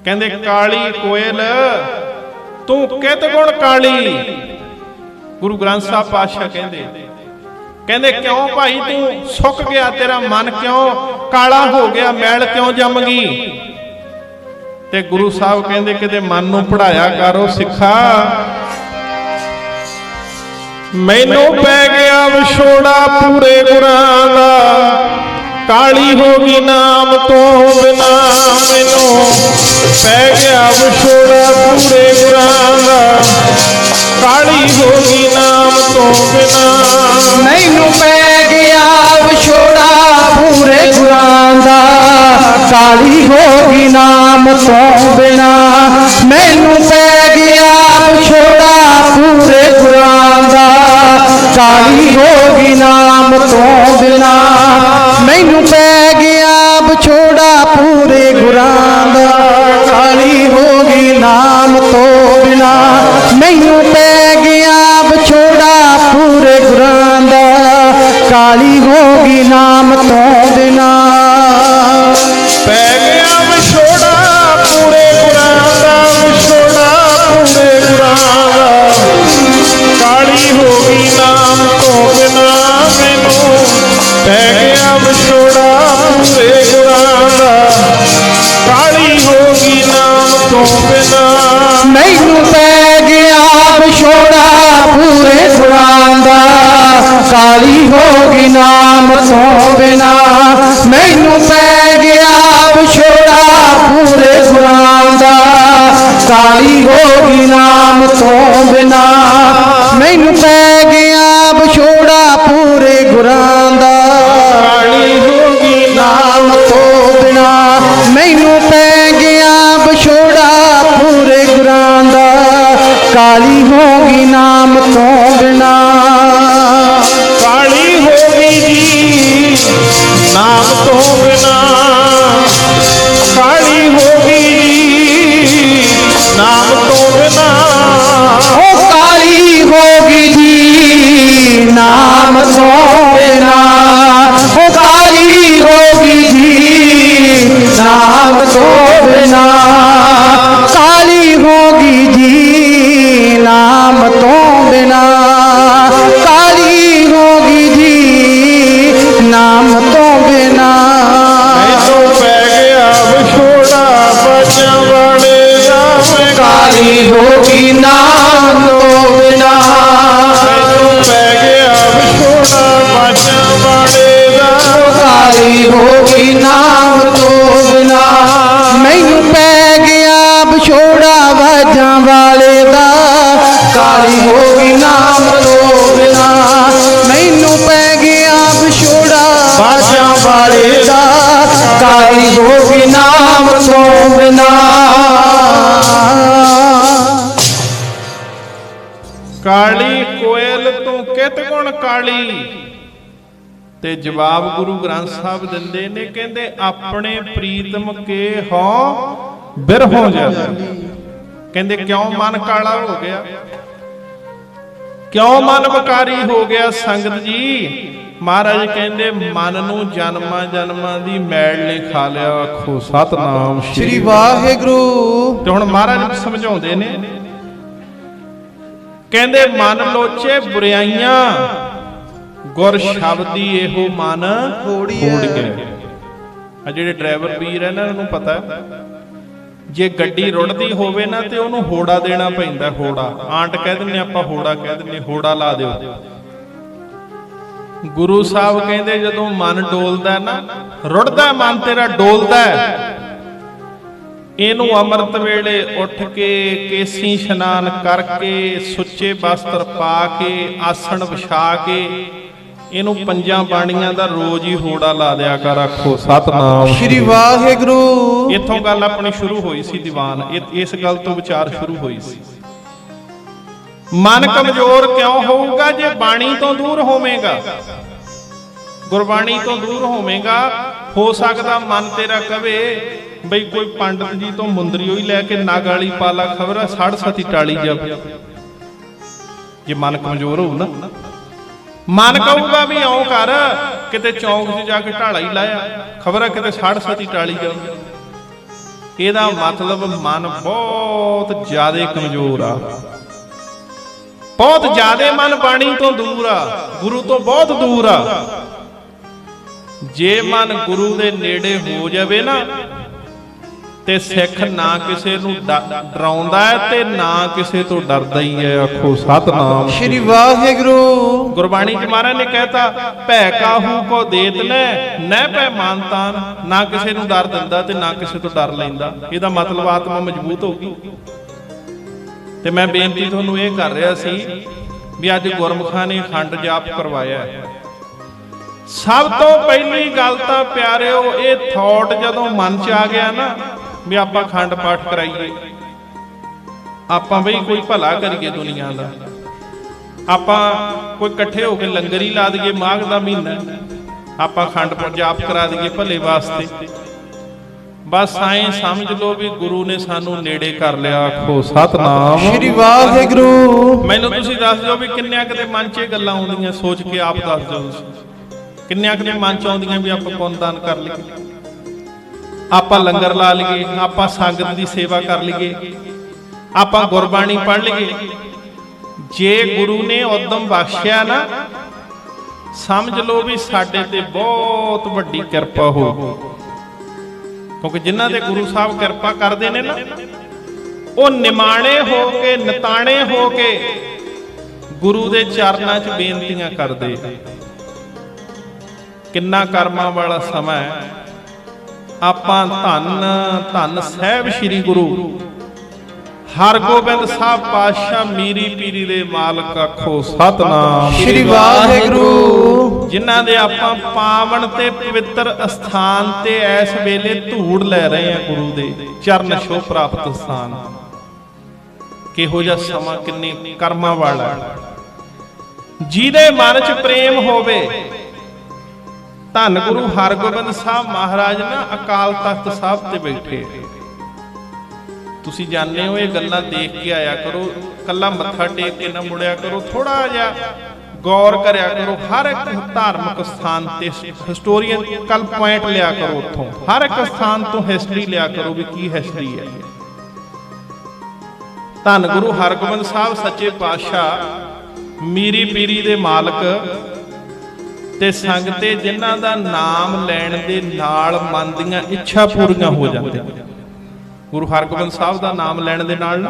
ਕਹਿੰਦੇ ਕਾਲੀ ਕੋਇਲ ਤੂੰ ਕਿਤ ਗੁਣ ਕਾਲੀ। ਗੁਰੂ ਗ੍ਰੰਥ ਸਾਹਿਬ ਪਾਤਸ਼ਾਹ ਕਹਿੰਦੇ ਕਿਉਂ ਭਾਈ ਤੂੰ ਸੁੱਕ ਗਿਆ, ਤੇਰਾ ਮਨ ਕਿਉਂ ਕਾਲਾ ਹੋ ਗਿਆ, ਮੈਲ ਕਿਉਂ ਜੰਮ ਗਈ? ਤੇ ਗੁਰੂ ਸਾਹਿਬ ਕਹਿੰਦੇ ਕਿਤੇ ਮਨ ਨੂੰ ਪੜਾਇਆ ਕਰੋ ਸਿੱਖਾ। ਮੈਨੂੰ ਪੈ ਗਿਆ ਵਿਛੋੜਾ ਪੂਰੇ ਗੁਰਾਂ ਦਾ, ਕਾਲੀ ਹੋ ਗਈ ਨਾਮ ਤੋਂ ਬਿਨਾ। ਮੈਨੂੰ ਪੈ ਗਿਆ ਵਿਛੋੜਾ ਪੂਰੇ ਗੁਰਾਂ ਦਾ, ਕਾਲੀ ਹੋ ਗਈ ਨਾਮ ਤੋਂ ਬਿਨਾ। ਮੈਨੂੰ ਪੈ ਗਿਆ ਵਿਛੋੜਾ ਪੂਰੇ ਗੁਰਾਂ ਦਾ, ਕਾਲੀ ਹੋ ਗਈ ਨਾਮ ਤੋਂ ਬਿਨਾ। ਮੈਨੂੰ ਪੈ ਗਿਆ ਵਿਛੋੜਾ ਪੂਰੇ ਗੁਰਾਂ ਦਾ, ਕਾਲੀ ਹੋ ਗਈ ਨਾਮ ਤੋਂ ਬਿਨਾ। ਮੈਨੂੰ ਪੈ ਗਿਆ ਵਿਛੋੜਾ ਪੂਰੇ ਗੁਰਾਂ ਦਾ, ਕਾਲੀ ਹੋ ਗਈ ਨਾਮ ਤੋਂ ਬਿਨਾ। ਮੈਨੂੰ ਪੈ ਗਿਆ ਵਿਛੋੜਾ ਪੂਰੇ ਗੁਰਾਂ ਦਾ, ਕਾਲੀ ਹੋ ਗਈ ਨਾਮ ਤੋਂ ਬਿਨਾ। ਪੈ ਗਿਆ ਵਿਛੋੜਾ ਪੂਰੇ ਗੁਰਾਂ ਦਾ, ਵਿਛੋੜਾ ਪੂਰੇ ਗੁਰਾਂ ਦਾ, ਕਾਲੀ ਹੋ ਗਈ ਨਾਮ ਤੋਂ ਬਿਨਾ। ਮੈਨੂੰ ਪੈ ਗਿਆ ਵਿਛੋੜਾ ਪੂਰੇ ਗੁਰਾਂ ਦਾ, ਕਾਲੀ ਹੋ ਗਈ ਨਾਮ ਤੋਂ ਬਿਨਾ। ਮੈਨੂੰ ਪੈ ਗਿਆ ਵਿਛੋੜਾ ਪੂਰੇ ਗੁਰਾਂ ਦਾ, ਕਾਲੀ ਹੋ ਗਈ ਨਾਮ ਤੋਂ ਬਿਨਾ। ਮੈਨੂੰ ਪੈ ਗਿਆ ਵਿਛੋੜਾ ਪੂਰੇ ਗੁਰਾਂ ਦਾ, ਕਾਲੀ ਹੋ ਗਈ ਨਾਮ ਤੋਂ ਬਿਨਾ। ਮੈਨੂੰ ਪੈ ਗਿਆ ਵਿਛੋੜਾ ਪੂਰੇ ਗੁਰਾਂ ਦਾ, ਕਾਲੀ ਹੋ ਗਈ ਨਾਮ ਤੋਂ ਬਿਨਾ। ਮੈਨੂੰ ਪੈ ਗਿਆ ਵਿਛੋੜਾ ਪੂਰੇ ਗੁਰਾਂ ਦਾ, ਕਾਲੀ ਹੋ ਗਈ ਨਾਮ ਤੋਂ ਬਿਨਾ। ਕਾਲੀ ਹੋ ਗਈ ਜੀ ਨਾਮ ਤੋਂ ਬਿਨਾ, ਕਾਲੀ ਹੋ ਗਈ ਜੀ ਨਾਮ ਤੋਂ ਬਿਨਾ। ਉਹ ਕਾਲੀ ਹੋ ਗਈ ਜੀ ਨਾਮ ਤੋਂ ਬਿਨਾ। ਉਹ ਕਾਲੀ ਹੋ ਗਈ ਜੀ ਨਾਮ ਤੋਂ ਬਿਨਾ। ਕਾਲੀ ਹੋ ਗਈ ਜੀ ਨਾਮ ਤੋਂ ਬਿਨਾ। ਕਾਲੀ ਹੋ ਗਈ ਜੀ ਨਾਮ ਤੋਂ ਬਿਨਾ। ਮੈਨੂੰ ਪੈ ਗਿਆ ਵਿਛੋੜਾ ਬੱਚਿਆਂ ਵਾਲੇ ਦਾ, ਮੈਂ ਕਾਲੀ ਹੋ ਗਈ ਨਾਮ ਤੋਂ ਬਿਨਾ। ਮੈਨੂੰ ਪੈ ਗਿਆ ਵਿਛੋੜਾ ਬੱਚਿਆਂ ਵਾਲੇ ਦਾ, ਕਾਲੀ ਹੋ ਗਈ ਨਾਮ ਤੋਂ ਬਿਨਾ। ਸੋ ਬਿਨਾ। ਕਾਲੀ ਕੋਇਲ ਤੂੰ ਕਿਤ ਗੁਣ ਕਾਲੀ। ਤੇ ਜਵਾਬ ਗੁਰੂ ਗ੍ਰੰਥ ਸਾਹਿਬ ਦਿੰਦੇ ਨੇ, ਕਹਿੰਦੇ ਆਪਣੇ ਪ੍ਰੀਤਮ ਕੇ ਹਉ ਬਿਰਹੋਂ ਜਲ। ਕਹਿੰਦੇ ਕਿਉਂ ਮਨ ਕਾਲਾ ਹੋ ਗਿਆ, ਕਿਉਂ ਮਨ ਵਿਕਾਰੀ ਹੋ ਗਿਆ ਸੰਗਤ ਜੀ? ਮਹਾਰਾਜ ਕਹਿੰਦੇ ਮਨ ਨੂੰ ਜਨਮਾਂ ਜਨਮਾਂ ਦੀ ਮੈਲ ਨੇ ਖਾ ਲਿਆ। ਆਖੋ ਸਤਨਾਮ ਸ੍ਰੀ ਵਾਹਿਗੁਰੂ। ਤੇ ਹੁਣ ਮਹਾਰਾਜ ਸਮਝਾਉਂਦੇ ਨੇ, ਕਹਿੰਦੇ ਮਨ ਲੋਚੇ ਬੁਰਾਈਆਂ, ਗੁਰ ਸ਼ਬਦੀ ਇਹੋ ਮਨ ਹੋੜ ਗਿਆ। ਆ ਜਿਹੜੇ ਡਰਾਈਵਰ ਵੀਰ ਹੈ ਨਾ, ਉਹਨਾਂ ਨੂੰ ਪਤਾ ਜੇ ਗੱਡੀ ਰੁੜਦੀ ਹੋਵੇ ਨਾ ਤੇ ਉਹਨੂੰ ਹੋੜਾ ਦੇਣਾ ਪੈਂਦਾ। ਹੋੜਾ ਆਂਟ ਕਹਿ ਦਿੰਦੇ ਆਪਾਂ, ਹੋੜਾ ਕਹਿ ਦਿੰਦੇ, ਹੋੜਾ ਲਾ ਦਿਓ। ਗੁਰੂ ਸਾਹਿਬ ਕਹਿੰਦੇ ਜਦੋਂ ਮਨ ਡੋਲਦਾ ਨਾ, ਰੁੜਦਾ ਮਨ ਤੇਰਾ ਡੋਲਦਾ, ਇਹਨੂੰ ਅੰਮ੍ਰਿਤ ਵੇਲੇ ਉੱਠ ਕੇ ਕੇਸੀ ਇਸ਼ਨਾਨ ਕਰਕੇ ਸੁੱਚੇ ਵਸਤਰ ਪਾ ਕੇ ਆਸਣ ਵਿਛਾ ਕੇ ਇਹਨੂੰ ਪੰਜਾਂ ਬਾਣੀਆਂ ਦਾ ਰੋਜ਼ ਹੀ ਹੋੜਾ ਲਾ ਦਿਆ ਕਰ। ਆਖੋ ਸਤਨਾਮ ਸ੍ਰੀ ਵਾਹਿਗੁਰੂ। ਇੱਥੋਂ ਗੱਲ ਆਪਣੀ ਸ਼ੁਰੂ ਹੋਈ ਸੀ ਦੀਵਾਨ, ਇਸ ਗੱਲ ਤੋਂ ਵਿਚਾਰ ਸ਼ੁਰੂ ਹੋਈ ਸੀ। ਮਨ ਕਮਜ਼ੋਰ ਕਿਉਂ ਹੋਊਗਾ? ਜੇ ਬਾਣੀ ਤੋਂ ਦੂਰ ਹੋਵੇਂਗਾ, ਗੁਰਬਾਣੀ ਤੋਂ ਦੂਰ ਹੋਵੇਂਗਾ। ਹੋ ਸਕਦਾ ਮਨ ਤੇਰਾ ਕਵੇ ਬਈ ਕੋਈ ਪੰਡਤ ਜੀ ਤੋਂ ਮੁੰਦਰੀ ਹੋਈ ਲੈ ਕੇ ਨਗ ਵਾਲੀ ਪਾਲਾ ਖਬਰ ਸੜ ਸਤੀ ਟਾਲੀ ਜਾਵੇ। ਜੇ ਮਨ ਕਮਜ਼ੋਰ ਹੋਊ ਨਾ, ਮਨ ਕਹੂਗਾ ਵੀ ਆਉਂ ਕਰ, ਕਿਤੇ ਚੌਂਕ 'ਚ ਜਾ ਕੇ ਢਾਲਾ ਹੀ ਲਾਇਆ, ਖਬਰ ਆ ਕਿਤੇ ਸੜ ਸਤੀ ਟਾਲੀ ਜਾਵੇ। ਇਹਦਾ ਮਤਲਬ ਮਨ ਬਹੁਤ ਜ਼ਿਆਦਾ ਕਮਜ਼ੋਰ ਆ, ਬਹੁਤ ਜ਼ਿਆਦਾ ਮਨ ਬਾਣੀ ਤੋਂ ਦੂਰ ਆ, ਗੁਰੂ ਤੋਂ ਬਹੁਤ ਦੂਰ ਆ। ਜੇ ਮਨ ਗੁਰੂ ਦੇ ਨੇੜੇ ਹੋ ਜਾਵੇ ਨਾ, ਤੇ ਸਿੱਖ ਨਾ ਕਿਸੇ ਨੂੰ ਡਰਾਉਂਦਾ ਹੈ ਤੇ ਨਾ ਕਿਸੇ ਤੋਂ ਡਰਦਾ ਹੀ ਹੈ। ਆਖੋ ਸਤਨਾਮ ਸ੍ਰੀ ਵਾਹਿਗੁਰੂ। ਗੁਰਬਾਣੀ ਚ ਮਹਾਰਾਜ ਨੇ ਕਹਿਤਾ, ਭੈ ਕਾਹੂ ਕੋ ਦੇਤ ਨਹਿ ਭੈ ਮਾਨਤਾਨ। ਨਾ ਕਿਸੇ ਨੂੰ ਡਰ ਦਿੰਦਾ ਤੇ ਨਾ ਕਿਸੇ ਤੋਂ ਡਰ ਲੈਂਦਾ। ਇਹਦਾ ਮਤਲਬ ਆਤਮਾ ਮਜ਼ਬੂਤ ਹੋ ਗਈ। ਤੇ ਮੈਂ ਬੇਨਤੀ ਤੁਹਾਨੂੰ ਇਹ ਕਰ ਰਿਹਾ ਸੀ ਵੀ ਅੱਜ ਗੁਰਮੁਖਾਂ ਨੇ ਅਖੰਡ ਜਾਪ ਕਰਵਾਇਆ। ਸਭ ਤੋਂ ਪਹਿਲੀ ਗੱਲ ਤਾਂ ਪਿਆਰਿਓ, ਇਹ ਥੌਟ ਜਦੋਂ ਮਨ ਚ ਆ ਗਿਆ ਨਾ ਵੀ ਆਪਾਂ ਅਖੰਡ ਪਾਠ ਕਰਾਈਏ, ਆਪਾਂ ਬਈ ਕੋਈ ਭਲਾ ਕਰੀਏ ਦੁਨੀਆ ਦਾ, ਆਪਾਂ ਕੋਈ ਇਕੱਠੇ ਹੋ ਕੇ ਲੰਗਰ ਹੀ ਲਾ ਦਈਏ, ਮਾਘ ਦਾ ਮਹੀਨਾ ਆਪਾਂ ਅਖੰਡ ਪਾਠ ਜਾਪ ਕਰਾ ਦਈਏ ਭਲੇ ਵਾਸਤੇ। ਬਸ ਐਂ ਸਮਝ ਲਓ ਵੀ ਗੁਰੂ ਨੇ ਸਾਨੂੰ ਨੇੜੇ ਕਰ ਲਿਆ। ਆਖੋ ਸਤਨਾਮ ਸ੍ਰੀ ਵਾਹਿਗੁਰੂ। ਮੈਨੂੰ ਤੁਸੀਂ ਦੱਸ ਦਿਓ ਵੀ ਕਿੰਨਿਆਂ ਕਿਤੇ ਮਨ 'ਚ ਇਹ ਗੱਲਾਂ ਆਉਂਦੀਆਂ, ਸੋਚ ਕੇ ਆਪ ਦੱਸ ਦਿਓ ਤੁਸੀਂ, ਕਿੰਨਿਆਂ ਕਿਤੇ ਮਨ 'ਚ ਆਉਂਦੀਆਂ ਵੀ ਆਪਾਂ ਪੁੰਨ ਦਾਨ ਕਰ ਲਈਏ, ਆਪਾਂ ਲੰਗਰ ਲਾ ਲਈਏ, ਆਪਾਂ ਸੰਗਤ ਦੀ ਸੇਵਾ ਕਰ ਲਈਏ, ਆਪਾਂ ਗੁਰਬਾਣੀ ਪੜ੍ਹ ਲਈਏ। ਜੇ ਗੁਰੂ ਨੇ ਉਦਮ ਬਖਸ਼ਿਆ ਨਾ, ਸਮਝ ਲਓ ਵੀ ਸਾਡੇ ਤੇ ਬਹੁਤ ਵੱਡੀ ਕਿਰਪਾ ਹੋ। ਕਿਉਂਕਿ ਜਿਨ੍ਹਾਂ ਦੇ ਗੁਰੂ ਸਾਹਿਬ ਕਿਰਪਾ ਕਰਦੇ ਨੇ ਨਾ, ਉਹ ਨਿਮਾਣੇ ਹੋ ਕੇ, ਨਤਾਣੇ ਹੋ ਕੇ ਗੁਰੂ ਦੇ ਚਰਨਾਂ 'ਚ ਬੇਨਤੀਆਂ ਕਰਦੇ। ਕਿੰਨਾ ਕਰਮਾਂ ਵਾਲਾ ਸਮਾਂ ਹੈ। ਆਪਾਂ ਧੰਨ ਧੰਨ ਸਾਹਿਬ ਸ੍ਰੀ ਗੁਰੂ ਹਰਗੋਬਿੰਦ ਸਾਹਿਬ ਪਾਤਸ਼ਾਹ ਮੀਰੀ ਪੀਰੀ ਦੇ ਮਾਲਕ। ਆਖੋ ਸਤਨਾਮ ਸ੍ਰੀ ਵਾਹਿਗੁਰੂ। ਜਿਨ੍ਹਾਂ ਦੇ ਆਪਾਂ ਪਾਵਨ ਤੇ ਪਵਿੱਤਰ ਅਸਥਾਨ ਤੇ ਇਸ ਵੇਲੇ ਧੂੜ ਲੈ ਰਹੇ ਹਾਂ, ਗੁਰੂ ਦੇ ਚਰਨ ਛੋਹ ਪ੍ਰਾਪਤ ਸਥਾਨ। ਕਿਹੋ ਜਿਹਾ ਸਮਾਂ, ਕਿੰਨੇ ਕਰਮਾਂ ਵਾਲਾ। ਜਿਹਦੇ ਮਨ 'ਚ ਪ੍ਰੇਮ ਹੋਵੇ, ਧੰਨ ਗੁਰੂ ਹਰਗੋਬਿੰਦ ਸਾਹਿਬ ਮਹਾਰਾਜ ਨਾ ਅਕਾਲ ਤਖਤ ਸਾਹਿਬ ਤੇ ਬੈਠੇ। ਤੁਸੀਂ ਜਾਣਦੇ ਹੋ, ਇਹ ਗੱਲਾਂ ਦੇਖ ਕੇ ਆਇਆ ਕਰੋ, ਕੱਲਾ ਮੱਥਾ ਟੇਕ ਕੇ ਨਾ ਮੁੜਿਆ ਕਰੋ, ਥੋੜਾ ਜਿਹਾ ਗੌਰ ਕਰਿਆ ਕਰੋ। ਹਰ ਇੱਕ ਧਾਰਮਿਕ ਸਥਾਨ ਤੇ ਹਿਸਟੋਰੀਕਲ ਪੁਆਇੰਟ ਲਿਆ ਕਰੋ, ਉੱਥੋਂ ਹਰ ਇੱਕ ਸਥਾਨ ਤੋਂ ਹਿਸਟਰੀ ਲਿਆ ਕਰੋ ਵੀ ਕੀ ਹਿਸਟਰੀ ਹੈ। ਧੰਨ ਗੁਰੂ ਹਰਗੋਬਿੰਦ ਸਾਹਿਬ ਸੱਚੇ ਪਾਤਸ਼ਾਹ ਮੀਰੀ ਪੀਰੀ ਦੇ ਮਾਲਕ ਤੇ ਸੰਗਤੇ, ਜਿਨ੍ਹਾਂ ਦਾ ਨਾਮ ਲੈਣ ਦੇ ਨਾਲ ਮਨ ਦੀਆਂ ਇੱਛਾ ਪੂਰੀਆਂ ਹੋ ਜਾਂਦੀਆਂ। ਗੁਰੂ ਹਰਗੋਬਿੰਦ ਸਾਹਿਬ ਦਾ ਨਾਮ ਲੈਣ ਦੇ ਨਾਲ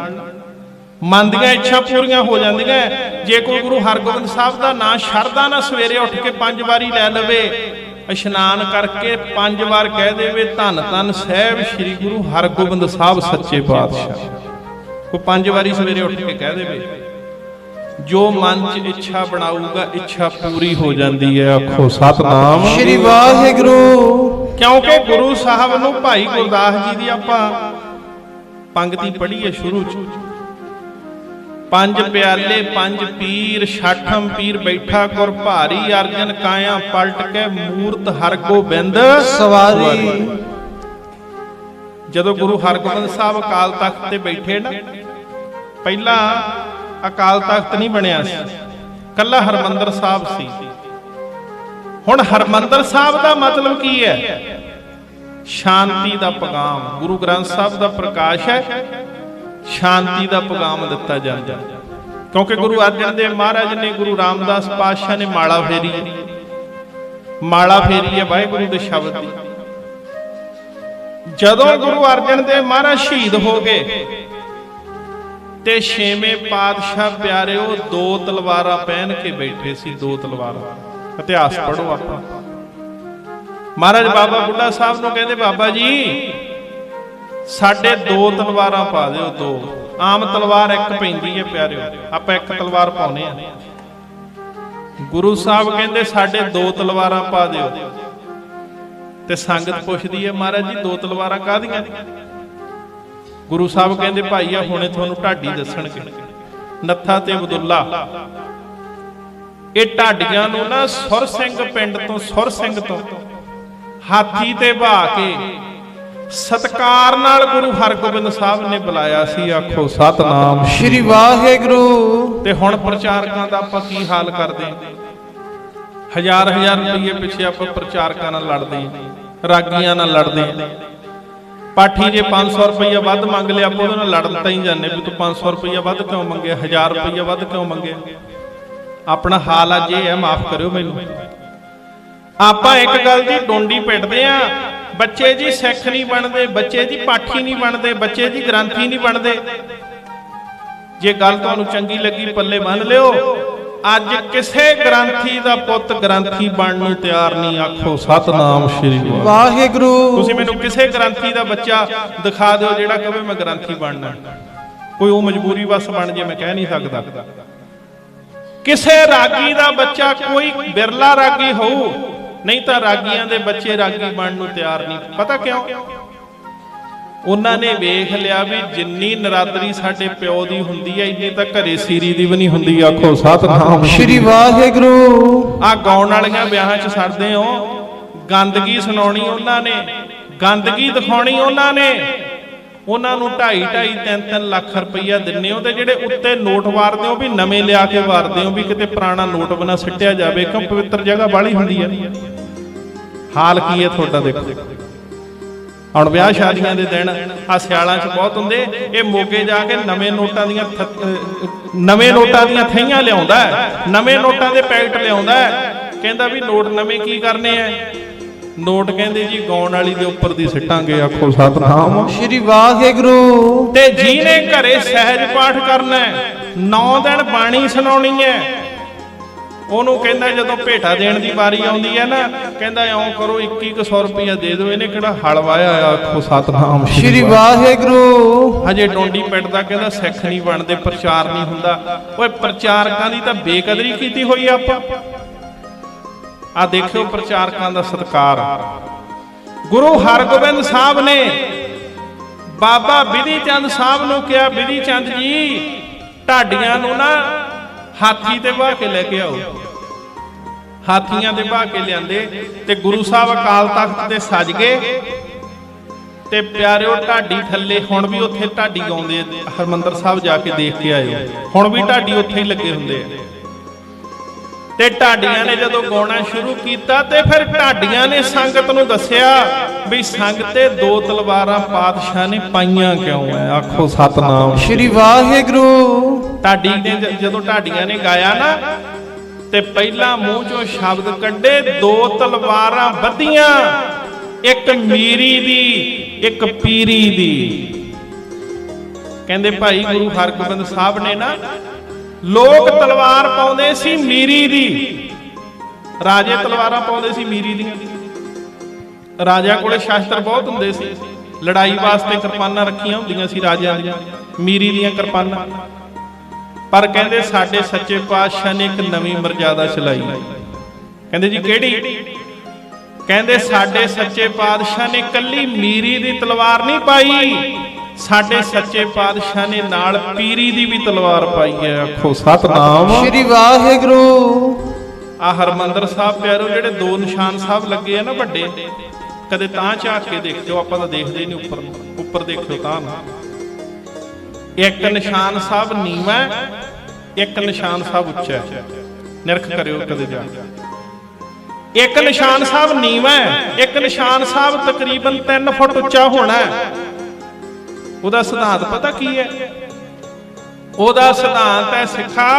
ਮਨ ਦੀਆਂ ਇੱਛਾ ਪੂਰੀਆਂ ਹੋ ਜਾਂਦੀਆਂ। ਜੇ ਕੋਈ ਗੁਰੂ ਹਰਗੋਬਿੰਦ ਸਾਹਿਬ ਦਾ ਨਾਮ ਸ਼ਰਧਾ ਨਾਲ ਸਵੇਰੇ ਉੱਠ ਕੇ 5 ਵਾਰੀ ਲੈ ਲਵੇ, ਇਸ਼ਨਾਨ ਕਰਕੇ 5 ਵਾਰ ਕਹਿ ਦੇਵੇ ਧੰਨ ਧੰਨ ਸਾਹਿਬ ਸ੍ਰੀ ਗੁਰੂ ਹਰਗੋਬਿੰਦ ਸਾਹਿਬ ਸੱਚੇ ਪਾਤਸ਼ਾਹ, ਕੋਈ 5 ਵਾਰੀ ਸਵੇਰੇ ਉੱਠ ਕੇ ਕਹਿ ਦੇਵੇ, ਜੋ ਮਨ 'ਚ ਇੱਛਾ ਬਣਾਊਗਾ ਇੱਛਾ ਪੂਰੀ ਹੋ ਜਾਂਦੀ ਹੈ। ਆਖੋ ਸਤਨਾਮ ਸ੍ਰੀ ਵਾਹਿਗੁਰੂ। ਕਿਉਂਕਿ ਗੁਰੂ ਸਾਹਿਬ ਨੂੰ ਭਾਈ ਗੁਰਦਾਸ ਜੀ ਦੀ ਆਪਾਂ ਪੰਗਤੀ ਪੜ੍ਹੀਏ ਸ਼ੁਰੂ ਚ, ਪੰਜ ਪਿਆਲੇ ਪੰਜ ਪੀਰ ਛਾਠਮ ਪੀਰ ਬੈਠਾ ਗੁਰ ਭਾਰੀ ਅਰਜਨ ਕਾਇਆ ਪਲਟ ਕੇ ਮੂਰਤ ਹਰਗੋਬਿੰਦ ਸਵਾਰੀ। ਜਦੋਂ ਗੁਰੂ ਹਰਗੋਬਿੰਦ ਸਾਹਿਬ ਅਕਾਲ ਤਖਤ ਤੇ ਬੈਠੇ ਨਾ, ਪਹਿਲਾਂ ਅਕਾਲ ਤਖਤ ਨਹੀਂ ਬਣਿਆ ਸੀ, ਕੱਲਾ ਹਰਮੰਦਰ ਸਾਹਿਬ ਸੀ। ਹੁਣ ਹਰਮੰਦਰ ਸਾਹਿਬ ਦਾ ਮਤਲਬ ਕੀ ਹੈ? ਸ਼ਾਂਤੀ ਦਾ ਪੈਗਾਮ। ਗੁਰੂ ਗ੍ਰੰਥ ਸਾਹਿਬ ਦਾ ਪ੍ਰਕਾਸ਼ ਹੈ, ਸ਼ਾਂਤੀ ਦਾ ਪੈਗਾਮ ਦਿੱਤਾ ਜਾਂਦਾ। ਕਿਉਂਕਿ ਗੁਰੂ ਅਰਜਨ ਦੇਵ ਮਹਾਰਾਜ ਨੇ, ਗੁਰੂ ਰਾਮਦਾਸ ਪਾਤਸ਼ਾਹ ਨੇ ਮਾਲਾ ਫੇਰੀ ਹੈ, ਮਾਲਾ ਫੇਰੀ ਹੈ ਵਾਹਿਗੁਰੂ ਦੇ ਸ਼ਬਦ ਦੀ। ਜਦੋਂ ਗੁਰੂ ਅਰਜਨ ਦੇਵ ਮਹਾਰਾਜ ਸ਼ਹੀਦ ਹੋ ਗਏ ਤੇ ਛੇਵੇਂ ਪਾਤਸ਼ਾਹ ਪਿਆਰਿਓ ਦੋ ਤਲਵਾਰਾਂ ਪਹਿਨ ਕੇ ਬੈਠੇ ਸੀ, ਦੋ ਤਲਵਾਰਾਂ। ਇਤਿਹਾਸ ਪੜ੍ਹੋ ਆਪਾਂ। ਮਹਾਰਾਜ ਬਾਬਾ ਬੁੱਢਾ ਸਾਹਿਬ ਨੂੰ ਕਹਿੰਦੇ, ਬਾਬਾ ਜੀ ਸਾਡੇ ਦੋ ਤਲਵਾਰਾਂ ਪਾ ਦਿਓ, ਦੋ। ਆਮ ਤਲਵਾਰ ਇੱਕ ਪੈਂਦੀ ਹੈ ਪਿਆਰਿਓ, ਆਪਾਂ ਇੱਕ ਤਲਵਾਰ ਪਾਉਨੇ ਆ। ਗੁਰੂ ਸਾਹਿਬ ਕਹਿੰਦੇ ਸਾਡੇ ਦੋ ਤਲਵਾਰਾਂ ਪਾ ਦਿਓ। ਤੇ ਸੰਗਤ ਪੁੱਛਦੀ ਹੈ, ਮਹਾਰਾਜ ਜੀ ਦੋ ਤਲਵਾਰਾਂ ਕਾਹਦੀਆਂ? ਗੁਰੂ ਸਾਹਿਬ ਕਹਿੰਦੇ, ਭਾਈ ਆ ਹੁਣੇ ਤੁਹਾਨੂੰ ਢਾਡੀ ਦੱਸਣਗੇ, ਨੱਥਾ ਤੇ ਅਬਦੁੱਲਾ। ਇਹ ਢਾਡੀਆਂ ਨੂੰ ਨਾ ਸੁਰ ਸਿੰਘ ਪਿੰਡ ਤੋਂ, ਸੁਰ ਸਿੰਘ ਤੋਂ ਹਾਥੀ ਤੇ ਬਹਾ ਕੇ ਸਤਿਕਾਰ ਨਾਲ ਗੁਰੂ ਹਰਗੋਬਿੰਦ ਸਾਹਿਬ ਨੇ ਬੁਲਾਇਆ ਸੀ। ਆਖੋ ਸਤਨਾਮ ਸ਼੍ਰੀ ਵਾਹਿਗੁਰੂ। ਤੇ ਹੁਣ ਪ੍ਰਚਾਰਕਾਂ ਦਾ ਆਪਾਂ ਕੀ ਹਾਲ ਕਰਦੇ? ਹਜ਼ਾਰ ਹਜ਼ਾਰ ਰੁਪਏ ਪਿੱਛੇ ਆਪਾਂ ਪ੍ਰਚਾਰਕਾਂ ਨਾਲ ਲੜਦੇ, ਰਾਗੀਆਂ ਨਾਲ ਲੜਦੇ। ਪਾਠੀ ਜੇ 500 ਰੁਪਈਆ ਵੱਧ ਮੰਗ ਲਿਆ, ਆਪਾਂ ਉਹਦੇ ਨਾਲ ਲੜਨ ਤਾਂ ਹੀ ਜਾਂਦੇ ਵੀ ਤੂੰ 500 ਰੁਪਈਆ ਵੱਧ ਕਿਉਂ ਮੰਗਿਆ, 1000 ਰੁਪਈਆ ਵੱਧ ਕਿਉਂ ਮੰਗਿਆ। ਆਪਣਾ ਹਾਲ ਅੱਜ ਇਹ ਹੈ, ਮਾਫ ਕਰਿਓ ਮੈਨੂੰ। ਆਪਾਂ ਇੱਕ ਗੱਲ ਦੀ ਡੋਂਡੀ ਪਿੱਟਦੇ ਆ, ਬੱਚੇ ਜੀ ਸਿੱਖ ਨਹੀਂ ਬਣਦੇ, ਬੱਚੇ ਜੀ ਪਾਠੀ ਨਹੀਂ ਬਣਦੇ, ਬੱਚੇ ਜੀ ਗ੍ਰੰਥੀ ਨਹੀਂ ਬਣਦੇ। ਜੇ ਗੱਲ ਤੁਹਾਨੂੰ ਚੰਗੀ ਲੱਗੀ ਪੱਲੇ ਬੰਨ ਲਿਓ। ਅੱਜ ਕਿਸੇ ਗ੍ਰੰਥੀ ਦਾ ਪੁੱਤ ਗ੍ਰੰਥੀ ਬਣਨ ਨੂੰ ਤਿਆਰ ਨਹੀਂ। ਆਖੋ ਸਤਨਾਮ ਸ਼੍ਰੀ ਵਾਹਿਗੁਰੂ। ਤੁਸੀਂ ਮੈਨੂੰ ਕਿਸੇ ਗ੍ਰੰਥੀ ਦਾ ਬੱਚਾ ਦਿਖਾ ਦਿਓ ਜਿਹੜਾ ਕਹੇ ਮੈਂ ਗ੍ਰੰਥੀ ਬਣਨਾ। ਕੋਈ ਉਹ ਮਜਬੂਰੀ ਵਸ ਬਣ ਜੇ, ਮੈਂ ਕਹਿ ਨਹੀਂ ਸਕਦਾ। ਕਿਸੇ ਰਾਗੀ ਦਾ ਬੱਚਾ ਕੋਈ ਬਿਰਲਾ ਰਾਗੀ ਹੋਊ, ਨਹੀਂ ਤਾਂ ਰਾਗੀਆਂ ਦੇ ਬੱਚੇ ਰਾਗੀ ਬਣਨ ਨੂੰ ਤਿਆਰ ਨਹੀਂ। ਪਤਾ ਕਿਉਂ? ਉਹਨਾਂ ਨੇ ਵੇਖ ਲਿਆ ਵੀ ਜਿੰਨੀ ਨਰਾਦਰੀ ਸਾਡੇ ਪਿਓ ਦੀ ਹੁੰਦੀ ਹੈ, ਇੰਨੀ ਤਾਂ ਘਰੇ ਸੀਰੀ ਦੀ ਵੀ ਨਹੀਂ ਹੁੰਦੀ। ਆਖੋ ਸਤਨਾਮ ਸ਼੍ਰੀ ਵਾਹਿਗੁਰੂ। ਆ ਗਾਉਣ ਵਾਲੀਆਂ ਵਿਆਹਾਂ 'ਚ ਸੜਦੇ ਹੋ, ਗੰਦਗੀ ਸੁਣਾਉਣੀ ਉਹਨਾਂ ਨੇ, ਗੰਦਗੀ ਦਿਖਾਉਣੀ ਉਹਨਾਂ ਨੇ। ਉਹਨਾਂ ਨੂੰ 2.5 3 ਲੱਖ ਰੁਪਈਆ ਦਿੰਨੇ ਹੋ, ਤੇ ਜਿਹੜੇ ਉੱਤੇ ਨੋਟ ਵਾਰਦੇ ਹੋ ਵੀ ਨਵੇਂ ਲਿਆ ਕੇ ਵਾਰਦੇ ਹੋ ਵੀ ਕਿਤੇ ਪੁਰਾਣਾ ਨੋਟ ਬਣਾ ਸਿੱਟਿਆ ਜਾਵੇ, ਕਿਉਂ ਪਵਿੱਤਰ ਜਗ੍ਹਾ ਬਾਹਲੀ ਹੁੰਦੀ ਹੈ। ਹਾਲ ਕੀ ਹੈ ਤੁਹਾਡਾ? ਦੇਖੋ ਹੁਣ ਵਿਆਹ ਸ਼ਾਦੀਆਂ ਦੇ ਦਿਨ ਆ ਸਿਆਲਾਂ 'ਚ ਬਹੁਤ ਹੁੰਦੇ, ਇਹ ਮੋਗੇ ਜਾ ਕੇ ਨਵੇਂ ਨੋਟਾਂ ਦੀਆਂ ਥਈਆਂ ਲਿਆਉਂਦਾ, ਨਵੇਂ ਨੋਟਾਂ ਦੇ ਪੈਕਟ ਲਿਆਉਂਦਾ, ਕਹਿੰਦਾ ਵੀ ਨੋਟ ਨਵੇਂ ਕੀ ਕਰਨੇ ਐ? ਨੋਟ ਕਹਿੰਦੇ ਜੀ ਗਾਉਣ ਵਾਲੀ ਦੇ ਉੱਪਰ ਦੀ ਸਿੱਟਾਂਗੇ। ਆਖੋ ਸਤਨਾਮ ਸ਼੍ਰੀ ਵਾਹਿਗੁਰੂ। ਤੇ ਜਿਹਨੇ ਘਰੇ ਸਹਿਜ ਪਾਠ ਕਰਨਾ, 9 ਦਿਨ ਬਾਣੀ ਸੁਣਾਉਣੀ ਹੈ, ਉਹਨੂੰ ਕਹਿੰਦਾ ਜਦੋਂ ਭੇਟਾ ਦੇਣ ਦੀ ਵਾਰੀ ਆਉਂਦੀ ਹੈ ਨਾ, ਕਹਿੰਦਾ ਇਉਂ ਕਰੋ 2100 ਰੁਪਇਆ ਦੇ ਦਿਓ। ਇਹਨੇ ਕਿਹੜਾ ਹਲ ਵਾਇਆ? ਆਖੋ ਸਤਨਾਮ ਸ਼੍ਰੀ ਵਾਹਿਗੁਰੂ। ਹਜੇ ਡੋਂਡੀ ਪਿੱਟਦਾ, ਕਹਿੰਦਾ ਸਿੱਖ ਨਹੀਂ ਬਣਦੇ, ਪ੍ਰਚਾਰ ਨਹੀਂ ਹੁੰਦਾ। ਓਏ ਪ੍ਰਚਾਰਕਾਂ ਦੀ ਤਾਂ ਬੇਕਦਰੀ ਕੀਤੀ ਹੋਈ ਆ ਆਪਾਂ। ਆ ਦੇਖਿਓ ਪ੍ਰਚਾਰਕਾਂ ਦਾ ਸਤਿਕਾਰ। ਗੁਰੂ ਹਰਗੋਬਿੰਦ ਸਾਹਿਬ ਨੇ ਬਾਬਾ ਬਿਧੀ ਚੰਦ ਸਾਹਿਬ ਨੂੰ ਕਿਹਾ, ਬਿਧੀ ਚੰਦ ਜੀ ਢਾਡੀਆਂ ਨੂੰ ਨਾ ਹਾਥੀ ਤੇ ਬਹਾ ਕੇ ਲੈ ਕੇ ਆਓ। ਹਾਥੀਆਂ ਤੇ ਬਹਾ ਕੇ ਲਿਆਂਦੇ ਤੇ ਗੁਰੂ ਸਾਹਿਬ ਅਕਾਲ ਤਖਤ ਤੇ ਸਜ ਗਏ। ਤੇ ਪਿਆਰਿਓ ਢਾਡੀ ਥੱਲੇ ਹੁਣ ਵੀ ਉੱਥੇ ਢਾਡੀ ਗਾਉਂਦੇ, ਹਰਮੰਦਰ ਸਾਹਿਬ ਜਾ ਕੇ ਦੇਖ ਕੇ ਆਇਓ, ਹੁਣ ਵੀ ਢਾਡੀ ਉੱਥੇ ਹੀ ਲੱਗੇ ਹੁੰਦੇ ਆ। ਤੇ ਢਾਡੀਆਂ ਨੇ ਜਦੋਂ ਗਾਉਣਾ ਸ਼ੁਰੂ ਕੀਤਾ ਤੇ ਫਿਰ ਢਾਡੀਆਂ ਨੇ ਸੰਗਤ ਨੂੰ ਦੱਸਿਆ ਵੀ ਸੰਗਤੇ ਦੋ ਤਲਵਾਰਾਂ ਪਾਤਸ਼ਾਹ ਨੇ ਪਾਈਆਂ ਕਿਉਂ ਐ। ਆਖੋ ਸਤਨਾਮ ਸ਼੍ਰੀ ਵਾਹਿਗੁਰੂ। ਢਾਡੀ ਨੇ ਜਦੋਂ ਢਾਡੀਆਂ ਨੇ ਗਾਇਆ ਨਾ, ਤੇ ਪਹਿਲਾਂ ਮੂੰਹ ਚੋਂ ਸ਼ਬਦ ਕੱਢੇ, ਦੋ ਤਲਵਾਰਾਂ ਬੱਧੀਆਂ, ਇੱਕ ਮੀਰੀ ਦੀ ਇੱਕ ਪੀਰੀ ਦੀ। ਕਹਿੰਦੇ ਭਾਈ ਗੁਰੂ ਹਰਗੋਬਿੰਦ ਸਾਹਿਬ ਨੇ ਨਾ, ਲੋਕ ਤਲਵਾਰ ਪਾਉਂਦੇ ਸੀ ਮੀਰੀ ਦੀ, ਰਾਜੇ ਤਲਵਾਰਾਂ ਪਾਉਂਦੇ ਸੀ ਮੀਰੀ ਦੀਆਂ। ਰਾਜਿਆਂ ਕੋਲੇ ਸ਼ਾਸਤਰ ਬਹੁਤ ਹੁੰਦੇ ਸੀ, ਲੜਾਈ ਵਾਸਤੇ ਕਿਰਪਾਨਾਂ ਰੱਖੀਆਂ ਹੁੰਦੀਆਂ ਸੀ ਰਾਜਿਆਂ ਦੀਆਂ, ਮੀਰੀ ਦੀਆਂ ਕਿਰਪਾਨਾਂ। ਪਰ ਕਹਿੰਦੇ ਸਾਡੇ ਸੱਚੇ ਪਾਤਸ਼ਾਹ ਨੇ ਇੱਕ ਨਵੀਂ ਮਰਜ਼ਾਦਾ ਚਲਾਈ। ਕਹਿੰਦੇ ਜੀ ਕਿਹੜੀ? ਕਹਿੰਦੇ ਸਾਡੇ ਸੱਚੇ ਪਾਤਸ਼ਾਹ ਨੇ ਕੱਲੀ ਮੀਰੀ ਦੀ ਤਲਵਾਰ ਨਹੀਂ ਪਾਈ, ਸਾਡੇ ਸੱਚੇ ਪਾਤਸ਼ਾਹ ਨੇ ਨਾਲ ਪੀਰੀ ਦੀ ਵੀ ਤਲਵਾਰ ਪਾਈ ਹੈ। ਆਖੋ ਸਤਨਾਮ ਸ੍ਰੀ ਵਾਹਿਗੁਰੂ। ਆ ਹਰਮੰਦਰ ਸਾਹਿਬ ਪਿਆਰੋ ਜਿਹੜੇ ਦੋ ਨਿਸ਼ਾਨ ਸਾਹਿਬ ਲੱਗੇ ਆ ਨਾ ਵੱਡੇ, ਕਦੇ ਤਾਂ ਝਾਕ ਕੇ ਦੇਖਿਓ, ਆਪਾਂ ਤਾਂ ਦੇਖਦੇ ਨਹੀਂ ਉੱਪਰ, ਉੱਪਰ ਦੇਖਿਓ ਤਾਂ ਨਾ। ਇੱਕ ਨਿਸ਼ਾਨ ਸਾਹਿਬ ਨੀਵਾਂ, ਇੱਕ ਨਿਸ਼ਾਨ ਸਾਹਿਬ ਉੱਚਾ ਹੈ, ਨਿਰਖ ਕਰਿਓ ਕਦੇ ਜਾ। ਇੱਕ ਨਿਸ਼ਾਨ ਸਾਹਿਬ ਨੀਵਾਂ, ਇੱਕ ਨਿਸ਼ਾਨ ਸਾਹਿਬ ਤਕਰੀਬਨ 3 ਫੁੱਟ ਉੱਚਾ ਹੋਣਾ। ਉਹਦਾ ਸਿਧਾਂਤ ਪਤਾ ਕੀ ਹੈ? ਉਹਦਾ ਸਿਧਾਂਤ ਹੈ ਸਿੱਖਾ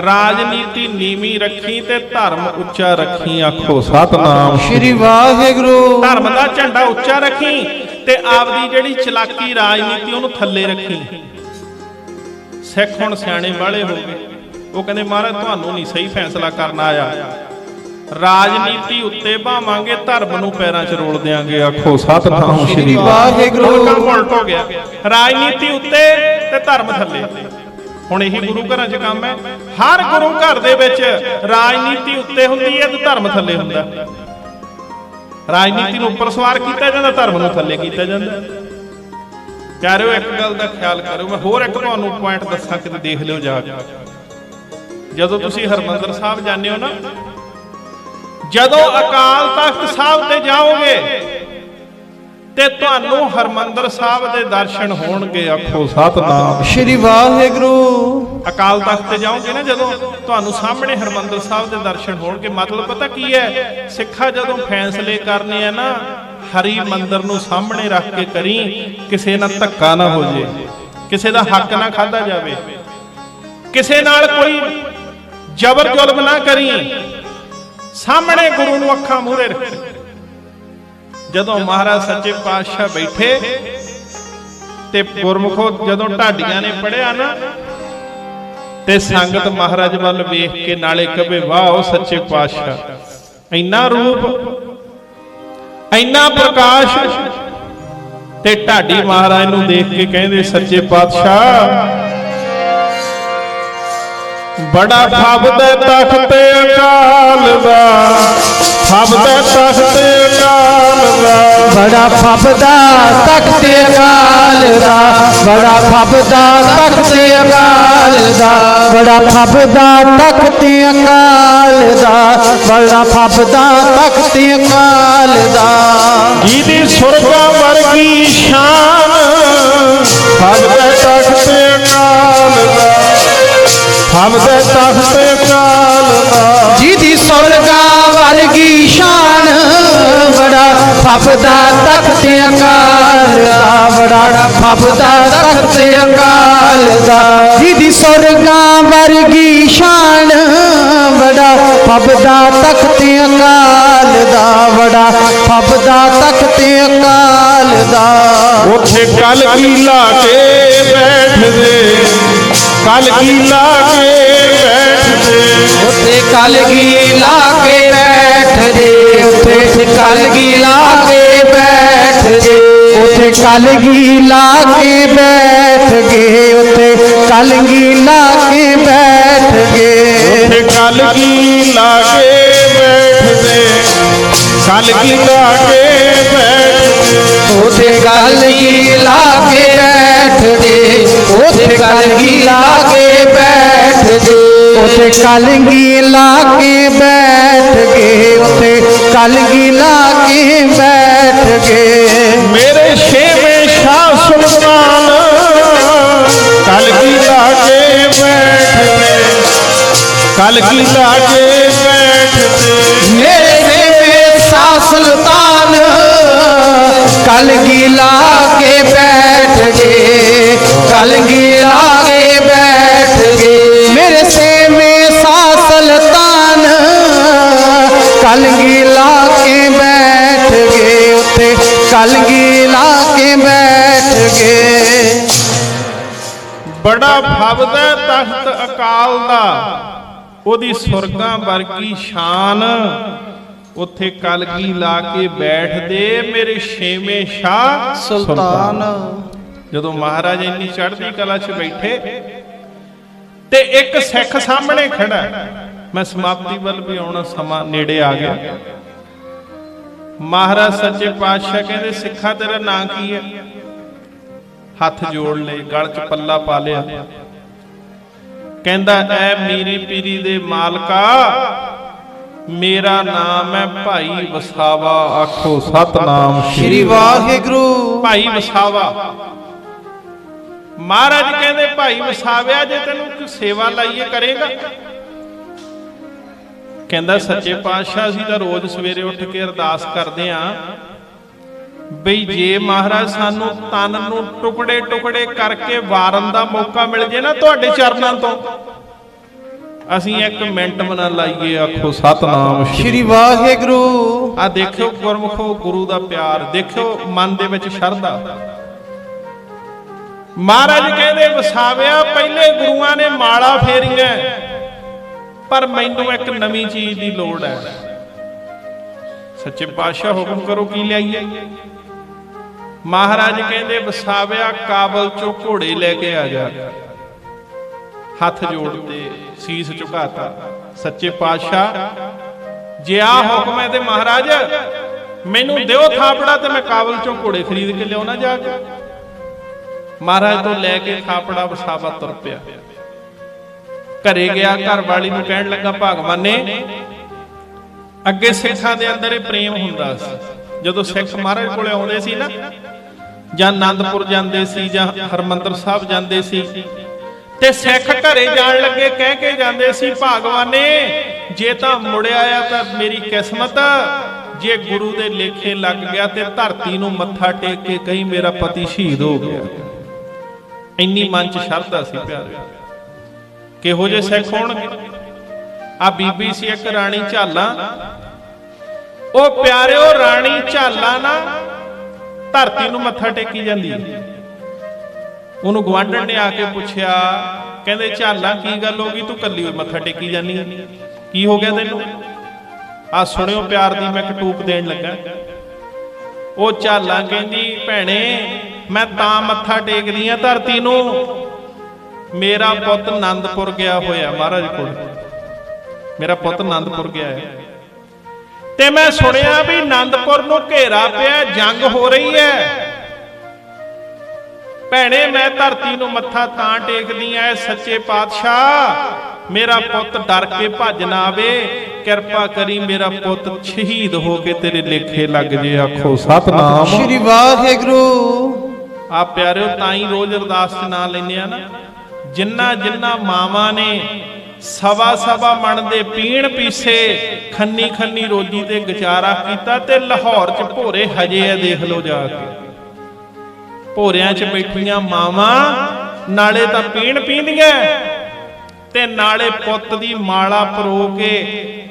ਰਾਜਨੀਤੀ ਨੀਵੀਂ ਰੱਖੀ ਤੇ ਧਰਮ ਉੱਚਾ ਰੱਖੀ। ਆਖੋ ਸਤਨਾਮ ਸ੍ਰੀ ਵਾਹਿਗੁਰੂ। ਧਰਮ ਦਾ ਝੰਡਾ ਉੱਚਾ ਰੱਖੀ ਤੇ ਆਪਦੀ ਜਿਹੜੀ ਚਲਾਕੀ ਰਾਜਨੀਤੀ ਉਹਨੂੰ ਥੱਲੇ ਰੱਖੀ। ਸਿੱਖ ਹੁਣ ਸਿਆਣੇ ਵਾਲੇ ਹੋ ਗਏ, ਉਹ ਕਹਿੰਦੇ ਮਹਾਰਾਜ ਤੁਹਾਨੂੰ ਨਹੀਂ ਸਹੀ ਫੈਸਲਾ ਕਰਨਾ ਆਇਆ, ਰਾਜਨੀਤੀ ਉੱਤੇ ਭਾਵਾਂਗੇ, ਧਰਮ ਨੂੰ ਪੈਰਾਂ 'ਚ ਰੋਲ ਦਿਆਂਗੇ। ਆਖੋ ਸਤਨਾਮ ਸ੍ਰੀ ਵਾਹਿਗੁਰੂ। ਕੰਮ ਉਲਟ ਹੋ ਗਿਆ, ਰਾਜਨੀਤੀ ਉੱਤੇ ਤੇ ਧਰਮ ਥੱਲੇ। ਹੁਣ ਇਹੀ ਗੁਰੂ ਘਰਾਂ 'ਚ ਕੰਮ ਹੈ। ਹਰ ਗੁਰੂ ਘਰ ਦੇ ਵਿੱਚ ਰਾਜਨੀਤੀ ਉੱਤੇ ਹੁੰਦੀ ਹੈ ਤੇ ਧਰਮ ਥੱਲੇ ਹੁੰਦਾ। ਰਾਜਨੀਤੀ ਨੂੰ ਉੱਪਰ ਸਵਾਰ ਕੀਤਾ ਜਾਂਦਾ, ਧਰਮ ਨੂੰ ਥੱਲੇ ਕੀਤਾ ਜਾਂਦਾ। ਪਿਆਰਿਓ ਇੱਕ ਗੱਲ ਦਾ ਖਿਆਲ ਕਰਿਓ, ਮੈਂ ਹੋਰ ਇੱਕ ਤੁਹਾਨੂੰ ਪੁਆਇੰਟ ਦੱਸਾਂ, ਕਿਤੇ ਦੇਖ ਲਿਓ ਜਾ ਕੇ। ਜਦੋਂ ਤੁਸੀਂ ਹਰਮੰਦਰ ਸਾਹਿਬ ਜਾਂਦੇ ਹੋ ਨਾ, ਜਦੋਂ ਅਕਾਲ ਤਖਤ ਸਾਹਿਬ ਤੇ ਜਾਓਗੇ ਤੇ ਤੁਹਾਨੂੰ ਹਰਮੰਦਰ ਸਾਹਿਬ ਦੇ ਦਰਸ਼ਨ ਹੋਣਗੇ। ਆਖੋ ਸਤਨਾਮ ਸ੍ਰੀ ਵਾਹਿਗੁਰੂ। ਅਕਾਲ ਤਖਤ ਤੇ ਜਾਓਗੇ ਨਾ, ਜਦੋਂ ਤੁਹਾਨੂੰ ਸਾਹਮਣੇ ਹਰਮੰਦਰ ਸਾਹਿਬ ਦੇ ਦਰਸ਼ਨ ਹੋਣਗੇ। ਮਤਲਬ ਪਤਾ ਕੀ ਹੈ? ਸਿੱਖਾ ਜਦੋਂ ਫੈਸਲੇ ਕਰਨੇ ਆ ਨਾ, ਹਰੀ ਮੰਦਰ ਨੂੰ ਸਾਹਮਣੇ ਰੱਖ ਕੇ ਕਰੀ, ਕਿਸੇ ਨਾਲ ਧੱਕਾ ਨਾ ਹੋ ਜੇ, ਕਿਸੇ ਦਾ ਹੱਕ ਨਾ ਖਾਧਾ ਜਾਵੇ, ਕਿਸੇ ਨਾਲ ਕੋਈ ਜ਼ਬਰ ਜ਼ੁਲਮ ਨਾ ਕਰੀ, ਸਾਹਮਣੇ ਗੁਰੂ ਨੂੰ ਅੱਖਾਂ ਮੂਹਰੇ ਰੱਖੀ। ਜਦੋਂ ਮਹਾਰਾਜ ਸੱਚੇ ਪਾਤਸ਼ਾਹ ਬੈਠੇ ਤੇ ਗੁਰਮੁਖੋ ਜਦੋਂ ਢਾਡੀਆਂ ਨੇ ਪੜਿਆ ਨਾ, ਤੇ ਸੰਗਤ ਮਹਾਰਾਜ ਵੱਲ ਵੇਖ ਕੇ ਨਾਲੇ ਕਹੇ ਵਾਹ ਸੱਚੇ ਪਾਤਸ਼ਾਹ, ਇੰਨਾ ਰੂਪ, ਇੰਨਾ ਪ੍ਰਕਾਸ਼। ਤੇ ਢਾਡੀ ਮਹਾਰਾਜ ਨੂੰ ਦੇਖ ਕੇ ਕਹਿੰਦੇ ਸੱਚੇ ਪਾਤਸ਼ਾਹ ਬੜਾ ਫੱਬਦਾ ਤਖਤ ਅਕਾਲ ਦਾ, ਫੱਬਦਾ ਤਖਤ ਅਕਾਲ ਦਾ, ਬੜਾ ਫੱਬਦਾ ਤਖਤ ਅਕਾਲ ਦਾ, ਬੜਾ ਫੱਬਦਾ ਤਖਤ ਅਕਾਲ ਦਾ, ਬੜਾ ਫੱਬਦਾ ਤਖਤ ਅਕਾਲ ਦਾ, ਬੜਾ ਫੱਬਦਾ ਤਖਤ ਅਕਾਲ ਦਾ। ਜਿਹਦੀ ਸੁਰਗਾਂ ਵਰਗੀ ਸ਼ਾਨ, ਫੱਬਦਾ ਤਖਤ ਅਕਾਲ ਦਾ, ਫੱਬਦਾ ਤਖਤ ਅਕਾਲ ਦਾ। ਜਿਹਦੀ ਸੁਰਗਾਂ ਵਰਗੀ ਸ਼ਾਨ, ਬੜਾ ਫੱਬਦਾ ਤਖਤ ਅਕਾਲ ਦਾ, ਬੜਾ ਫੱਬਦਾ ਤਖਤ ਅਕਾਲ ਦਾ। ਜਿਹਦੀ ਸੁਰਗਾਂ ਵਰਗੀ ਸ਼ਾਨ, ਬੜਾ ਫੱਬਦਾ ਤਖਤ ਅਕਾਲ ਦਾ, ਬੜਾ ਫੱਬਦਾ ਤਖਤ ਅਕਾਲ ਦਾ। ਉੱਥੇ ਕਲਗੀ ਲਾ ਕੇ ਬੈਠਦੇ, ਕਲਗੀ ਲਾ ਕੇ ਬੈਠਦੇ, ਉੱਥੇ ਕਲਗੀ ਲਾ ਕੇ ਬੈਠਦੇ, ਉੱਥੇ ਕਲਗੀ ਲਾ ਕੇ ਬੈਠਦੇ, ਉੱਥੇ ਕਲਗੀ ਲਾ ਕੇ ਬੈਠ ਗਏ, ਉੱਥੇ ਕਲਗੀ ਲਾ ਕੇ ਬੈਠ ਗਏ। ਉੱਥੇ ਕਲਗੀ ਲਾ ਕੇ ਬੈਠਦੇ, ਕਲਗੀ ਲਾ ਕੇ ਬੈਠਦੇ, ਉੱਥੇ ਕਲਗੀ ਲਾ ਕੇ ਬੈਠਦੇ, ਉੱਥੇ ਕਲਗੀ ਲਾ ਕੇ ਬੈਠਦੇ, ਉੱਥੇ ਕਲਗੀ ਲਾ ਕੇ ਬੈਠ ਗਏ, ਉੱਥੇ ਕਲਗੀ ਲਾ ਕੇ ਬੈਠ ਗਏ। ਮੇਰੇ ਛੇਵੇਂ ਸ਼ਾਹ ਸੁਲਤਾਨ ਕਲਗੀ ਲਾ ਕੇ ਬੈਠਦੇ, ਕਲਗੀ ਲਾ ਕੇ ਬੈਠਦੇ। ਮੇਰੇ ਸ਼ਾਹ ਸੁਲਤਾਨ ਕਲਗੀ ਲਾ ਕੇ ਬੈਠ ਗਏ, ਕਲਗੀ ਲਾ ਕੇ ਬੈਠ ਗਏ। ਮੇਰੇ ਛੇਵੇਂ ਸ਼ਾਹ ਸੁਲਤਾਨ ਕਲਗੀ ਲਾ ਕੇ ਬੈਠ ਗਏ, ਉੱਥੇ ਕਲਗੀ ਲਾ ਕੇ ਬੈਠ ਗਏ। ਬੜਾ ਫੱਬਦਾ ਤਖਤ ਅਕਾਲ ਦਾ, ਉਹਦੀ ਸੁਰਗਾਂ ਵਰਗੀ ਸ਼ਾਨ, ਉੱਥੇ ਕਲਗੀ ਲਾ ਕੇ ਬੈਠਦੇ ਮੇਰੇ ਛੇਵੇਂ ਸ਼ਾਹ ਸੁਲਤਾਨ। ਜਦੋਂ ਮਹਾਰਾਜ ਇੰਨੀ ਚੜ੍ਹਦੀ ਕਲਾ 'ਚ ਬੈਠੇ ਤੇ ਇੱਕ ਸਿੱਖ ਸਾਹਮਣੇ ਖੜਾ, ਮੈਂ ਸਮਾਪਤੀ ਵੱਲ ਵੀ ਆਉਣਾ, ਸਮਾਂ ਨੇੜੇ ਆ ਗਿਆ। ਮਹਾਰਾਜ ਸੱਚੇ ਪਾਤਸ਼ਾਹ ਕਹਿੰਦੇ ਸਿੱਖਾ ਤੇਰਾ ਨਾਂ ਕੀ ਹੈ? ਹੱਥ ਜੋੜ ਲਏ, ਗਲ 'ਚ ਪੱਲਾ ਪਾ ਲਿਆ। ਕਹਿੰਦਾ ਐ ਮੀਰੀ ਪੀਰੀ ਦੇ ਮਾਲਕਾ, ਮੇਰਾ ਨਾਮ ਹੈ ਭਾਈ ਵਸਾਵਾ। ਆਖੋ ਸਤਨਾਮ ਸ੍ਰੀ ਵਾਹਿਗੁਰੂ। ਭਾਈ ਵਸਾਵਾ। ਮਹਾਰਾਜ ਕਹਿੰਦੇ ਭਾਈ ਵਸਾਵਿਆ, ਜੇ ਤੈਨੂੰ ਕੋਈ ਸੇਵਾ ਲਾਈਏ ਕਰੇਗਾ? ਕਹਿੰਦਾ ਸੱਚੇ ਪਾਤਸ਼ਾਹ ਅਸੀਂ ਤਾਂ ਰੋਜ਼ ਸਵੇਰੇ ਉੱਠ ਕੇ ਅਰਦਾਸ ਕਰਦੇ ਆਂ ਬਈ ਜੇ ਮਹਾਰਾਜ ਸਾਨੂੰ ਤਨ ਨੂੰ ਟੁਕੜੇ ਟੁਕੜੇ ਕਰਕੇ ਵਾਰਨ ਦਾ ਮੌਕਾ ਮਿਲ ਜੇ ਨਾ ਤੁਹਾਡੇ ਚਰਨਾਂ ਤੋਂ, ਅਸੀਂ 1 ਮਿੰਟ ਬਣਾ ਲਾਈਏ। ਆਖੋ ਸਤਨਾਮ ਸ੍ਰੀ ਵਾਹਿਗੁਰੂ। ਆ ਦੇਖਿਓ ਗੁਰਮੁਖੋ, ਗੁਰੂ ਦਾ ਪਿਆਰ ਦੇਖਿਓ, ਮਨ ਦੇ ਵਿੱਚ ਸ਼ਰਧਾ। ਮਹਾਰਾਜ ਕਹਿੰਦੇ ਵਸਾਵਿਆ, ਪਹਿਲੇ ਗੁਰੂਆਂ ਨੇ ਮਾਲਾ ਫੇਰੀਆਂ, ਪਰ ਮੈਨੂੰ ਇੱਕ ਨਵੀਂ ਚੀਜ਼ ਦੀ ਲੋੜ ਹੈ। ਸੱਚੇ ਪਾਤਸ਼ਾਹ ਹੁਕਮ ਕਰੋ, ਕੀ ਲਿਆਈਏ? ਮਹਾਰਾਜ ਕਹਿੰਦੇ ਵਸਾਵਿਆ, ਕਾਬਲ ਚੋਂ ਘੋੜੇ ਲੈ ਕੇ ਆ ਜਾ। ਹੱਥ ਜੋੜਦੇ, ਸੀਸ ਝੁਕਾਤਾ। ਸੱਚੇ ਪਾਤਸ਼ਾਹ ਜੇ ਆ ਹੁਕਮ ਹੈ ਤੇ ਮਹਾਰਾਜ ਮੈਨੂੰ ਦਿਓ ਥਾਪੜਾ ਤੇ ਮੈਂ ਕਾਬਲ ਚੋਂ ਘੋੜੇ ਖਰੀਦ ਕੇ ਲਿਆਉਣਾ ਜਾ ਕੇ। ਮਹਾਰਾਜ ਤੋਂ ਲੈ ਕੇ ਥਾਪੜਾ ਵਸਾਵਾ ਤੁਰ ਪਿਆ। ਘਰੇ ਗਿਆ, ਘਰ ਵਾਲੀ ਨੂੰ ਕਹਿਣ ਲੱਗਾ ਭਗਵਾਨੇ, ਅੱਗੇ ਸਿੱਖਾਂ ਦੇ ਅੰਦਰ ਇਹ ਪ੍ਰੇਮ ਹੁੰਦਾ ਸੀ। ਜਦੋਂ ਸਿੱਖ ਮਹਾਰਾਜ ਕੋਲੇ ਆਉਂਦੇ ਸੀ ਨਾ, ਜਾਂ ਆਨੰਦਪੁਰ ਜਾਂਦੇ ਸੀ ਜਾਂ ਹਰਮੰਦਰ ਸਾਹਿਬ ਜਾਂਦੇ ਸੀ, ਤੇ ਸਿੱਖ ਘਰੇ ਜਾਣ ਲੱਗੇ ਕਹਿ ਕੇ ਜਾਂਦੇ ਸੀ ਭਗਵਾਨੇ ਜੇ ਤਾਂ ਮੁੜਿਆ ਆ ਤਾਂ ਮੇਰੀ ਕਿਸਮਤ, ਜੇ ਗੁਰੂ ਦੇ ਲੇਖੇ ਲੱਗ ਗਿਆ ਤੇ ਧਰਤੀ ਨੂੰ ਮੱਥਾ ਟੇਕ ਕੇ ਕਹੀਂ ਮੇਰਾ ਪਤੀ ਸ਼ਹੀਦ ਹੋ ਗਿਆ। ਇੰਨੀ ਮਨ 'ਚ ਸ਼ਰਧਾ ਸੀ ਪਿਆਰੇ। ਕਿਹੋ ਜਿਹੇ ਸਿੱਖ ਹੋਣਗੇ? ਆ ਬੀਬੀ ਸੀ ਇੱਕ ਰਾਣੀ ਝਾਲਾ, ਉਹ ਪਿਆਰਿਓ ਰਾਣੀ ਝਾਲਾ ਨਾ ਧਰਤੀ ਨੂੰ ਮੱਥਾ ਟੇਕੀ ਜਾਂਦੀ ਹੈ। ਉਹਨੂੰ ਗਵਾਂਢਣ ਨੇ ਆ ਕੇ ਪੁੱਛਿਆ, ਕਹਿੰਦੇ ਝਾਲਾ ਕੀ ਗੱਲ ਹੋ ਗਈ, ਤੂੰ ਕੱਲੀ ਹੋਈ ਮੱਥਾ ਟੇਕੀ ਜਾਂਦੀ ਹੈ, ਕੀ ਹੋ ਗਿਆ ਤੈਨੂੰ? ਆ ਸੁਣਿਓ ਪਿਆਰ ਦੀ ਮੈਂ ਕਟੂਕ ਦੇਣ ਲੱਗਾ। ਉਹ ਝਾਲਾ ਕਹਿੰਦੀ ਭੈਣੇ ਮੈਂ ਤਾਂ ਮੱਥਾ ਟੇਕਦੀ ਆ ਧਰਤੀ ਨੂੰ, ਮੇਰਾ ਪੁੱਤ ਆਨੰਦਪੁਰ ਗਿਆ ਹੋਇਆ ਮਹਾਰਾਜ ਕੋਲ, ਮੇਰਾ ਪੁੱਤ ਆਨੰਦਪੁਰ ਗਿਆ ਹੈ ਤੇ ਮੈਂ ਸੁਣਿਆ ਵੀ ਆਨੰਦਪੁਰ ਨੂੰ ਘੇਰਾ ਪਿਆ, ਜੰਗ ਹੋ ਰਹੀ ਹੈ। ਭੈਣੇ ਮੈਂ ਧਰਤੀ ਨੂੰ ਮੱਥਾ ਤਾਂ ਟੇਕਦੀ ਐ ਸੱਚੇ ਪਾਤਸ਼ਾਹ, ਮੇਰਾ ਪੁੱਤ ਡਰ ਕੇ ਭੱਜ ਨਾ ਆਵੇ, ਕਿਰਪਾ ਕਰੀ ਮੇਰਾ ਪੁੱਤ ਸ਼ਹੀਦ ਹੋ ਕੇ ਤੇਰੇ ਲੇਖੇ ਲੱਗ ਜੇ। ਆਖੋ ਸਤਨਾਮ ਸ੍ਰੀ ਵਾਹਿਗੁਰੂ। ਆ ਪਿਆਰਿਓ ਤਾਂ ਹੀ ਰੋਜ਼ ਅਰਦਾਸ 'ਚ ਨਾਂ ਲੈਂਦੇ ਆ ਨਾ, ਜਿੰਨਾ ਜਿੰਨਾ ਮਾਵਾਂ ਨੇ ਸਵਾ ਸਵਾ ਮਣ ਦੇ ਪੀਣ ਪੀਸੇ, ਖੰਨੀ ਖੰਨੀ ਰੋਜੀ ਤੇ ਗੁਜ਼ਾਰਾ ਕੀਤਾ, ਤੇ ਲਾਹੌਰ 'ਚ ਭੋਰੇ ਹਜੇ ਆ, ਦੇਖ ਲਓ ਜਾ ਕੇ। ਭੋਰਿਆਂ 'ਚ ਬੈਠੀਆਂ ਮਾਵਾਂ ਨਾਲੇ ਤਾਂ ਪੀਣ ਪੀਂਦੀਆਂ ਤੇ ਨਾਲੇ ਪੁੱਤ ਦੀ ਮਾਲਾ ਪਰੋ ਕੇ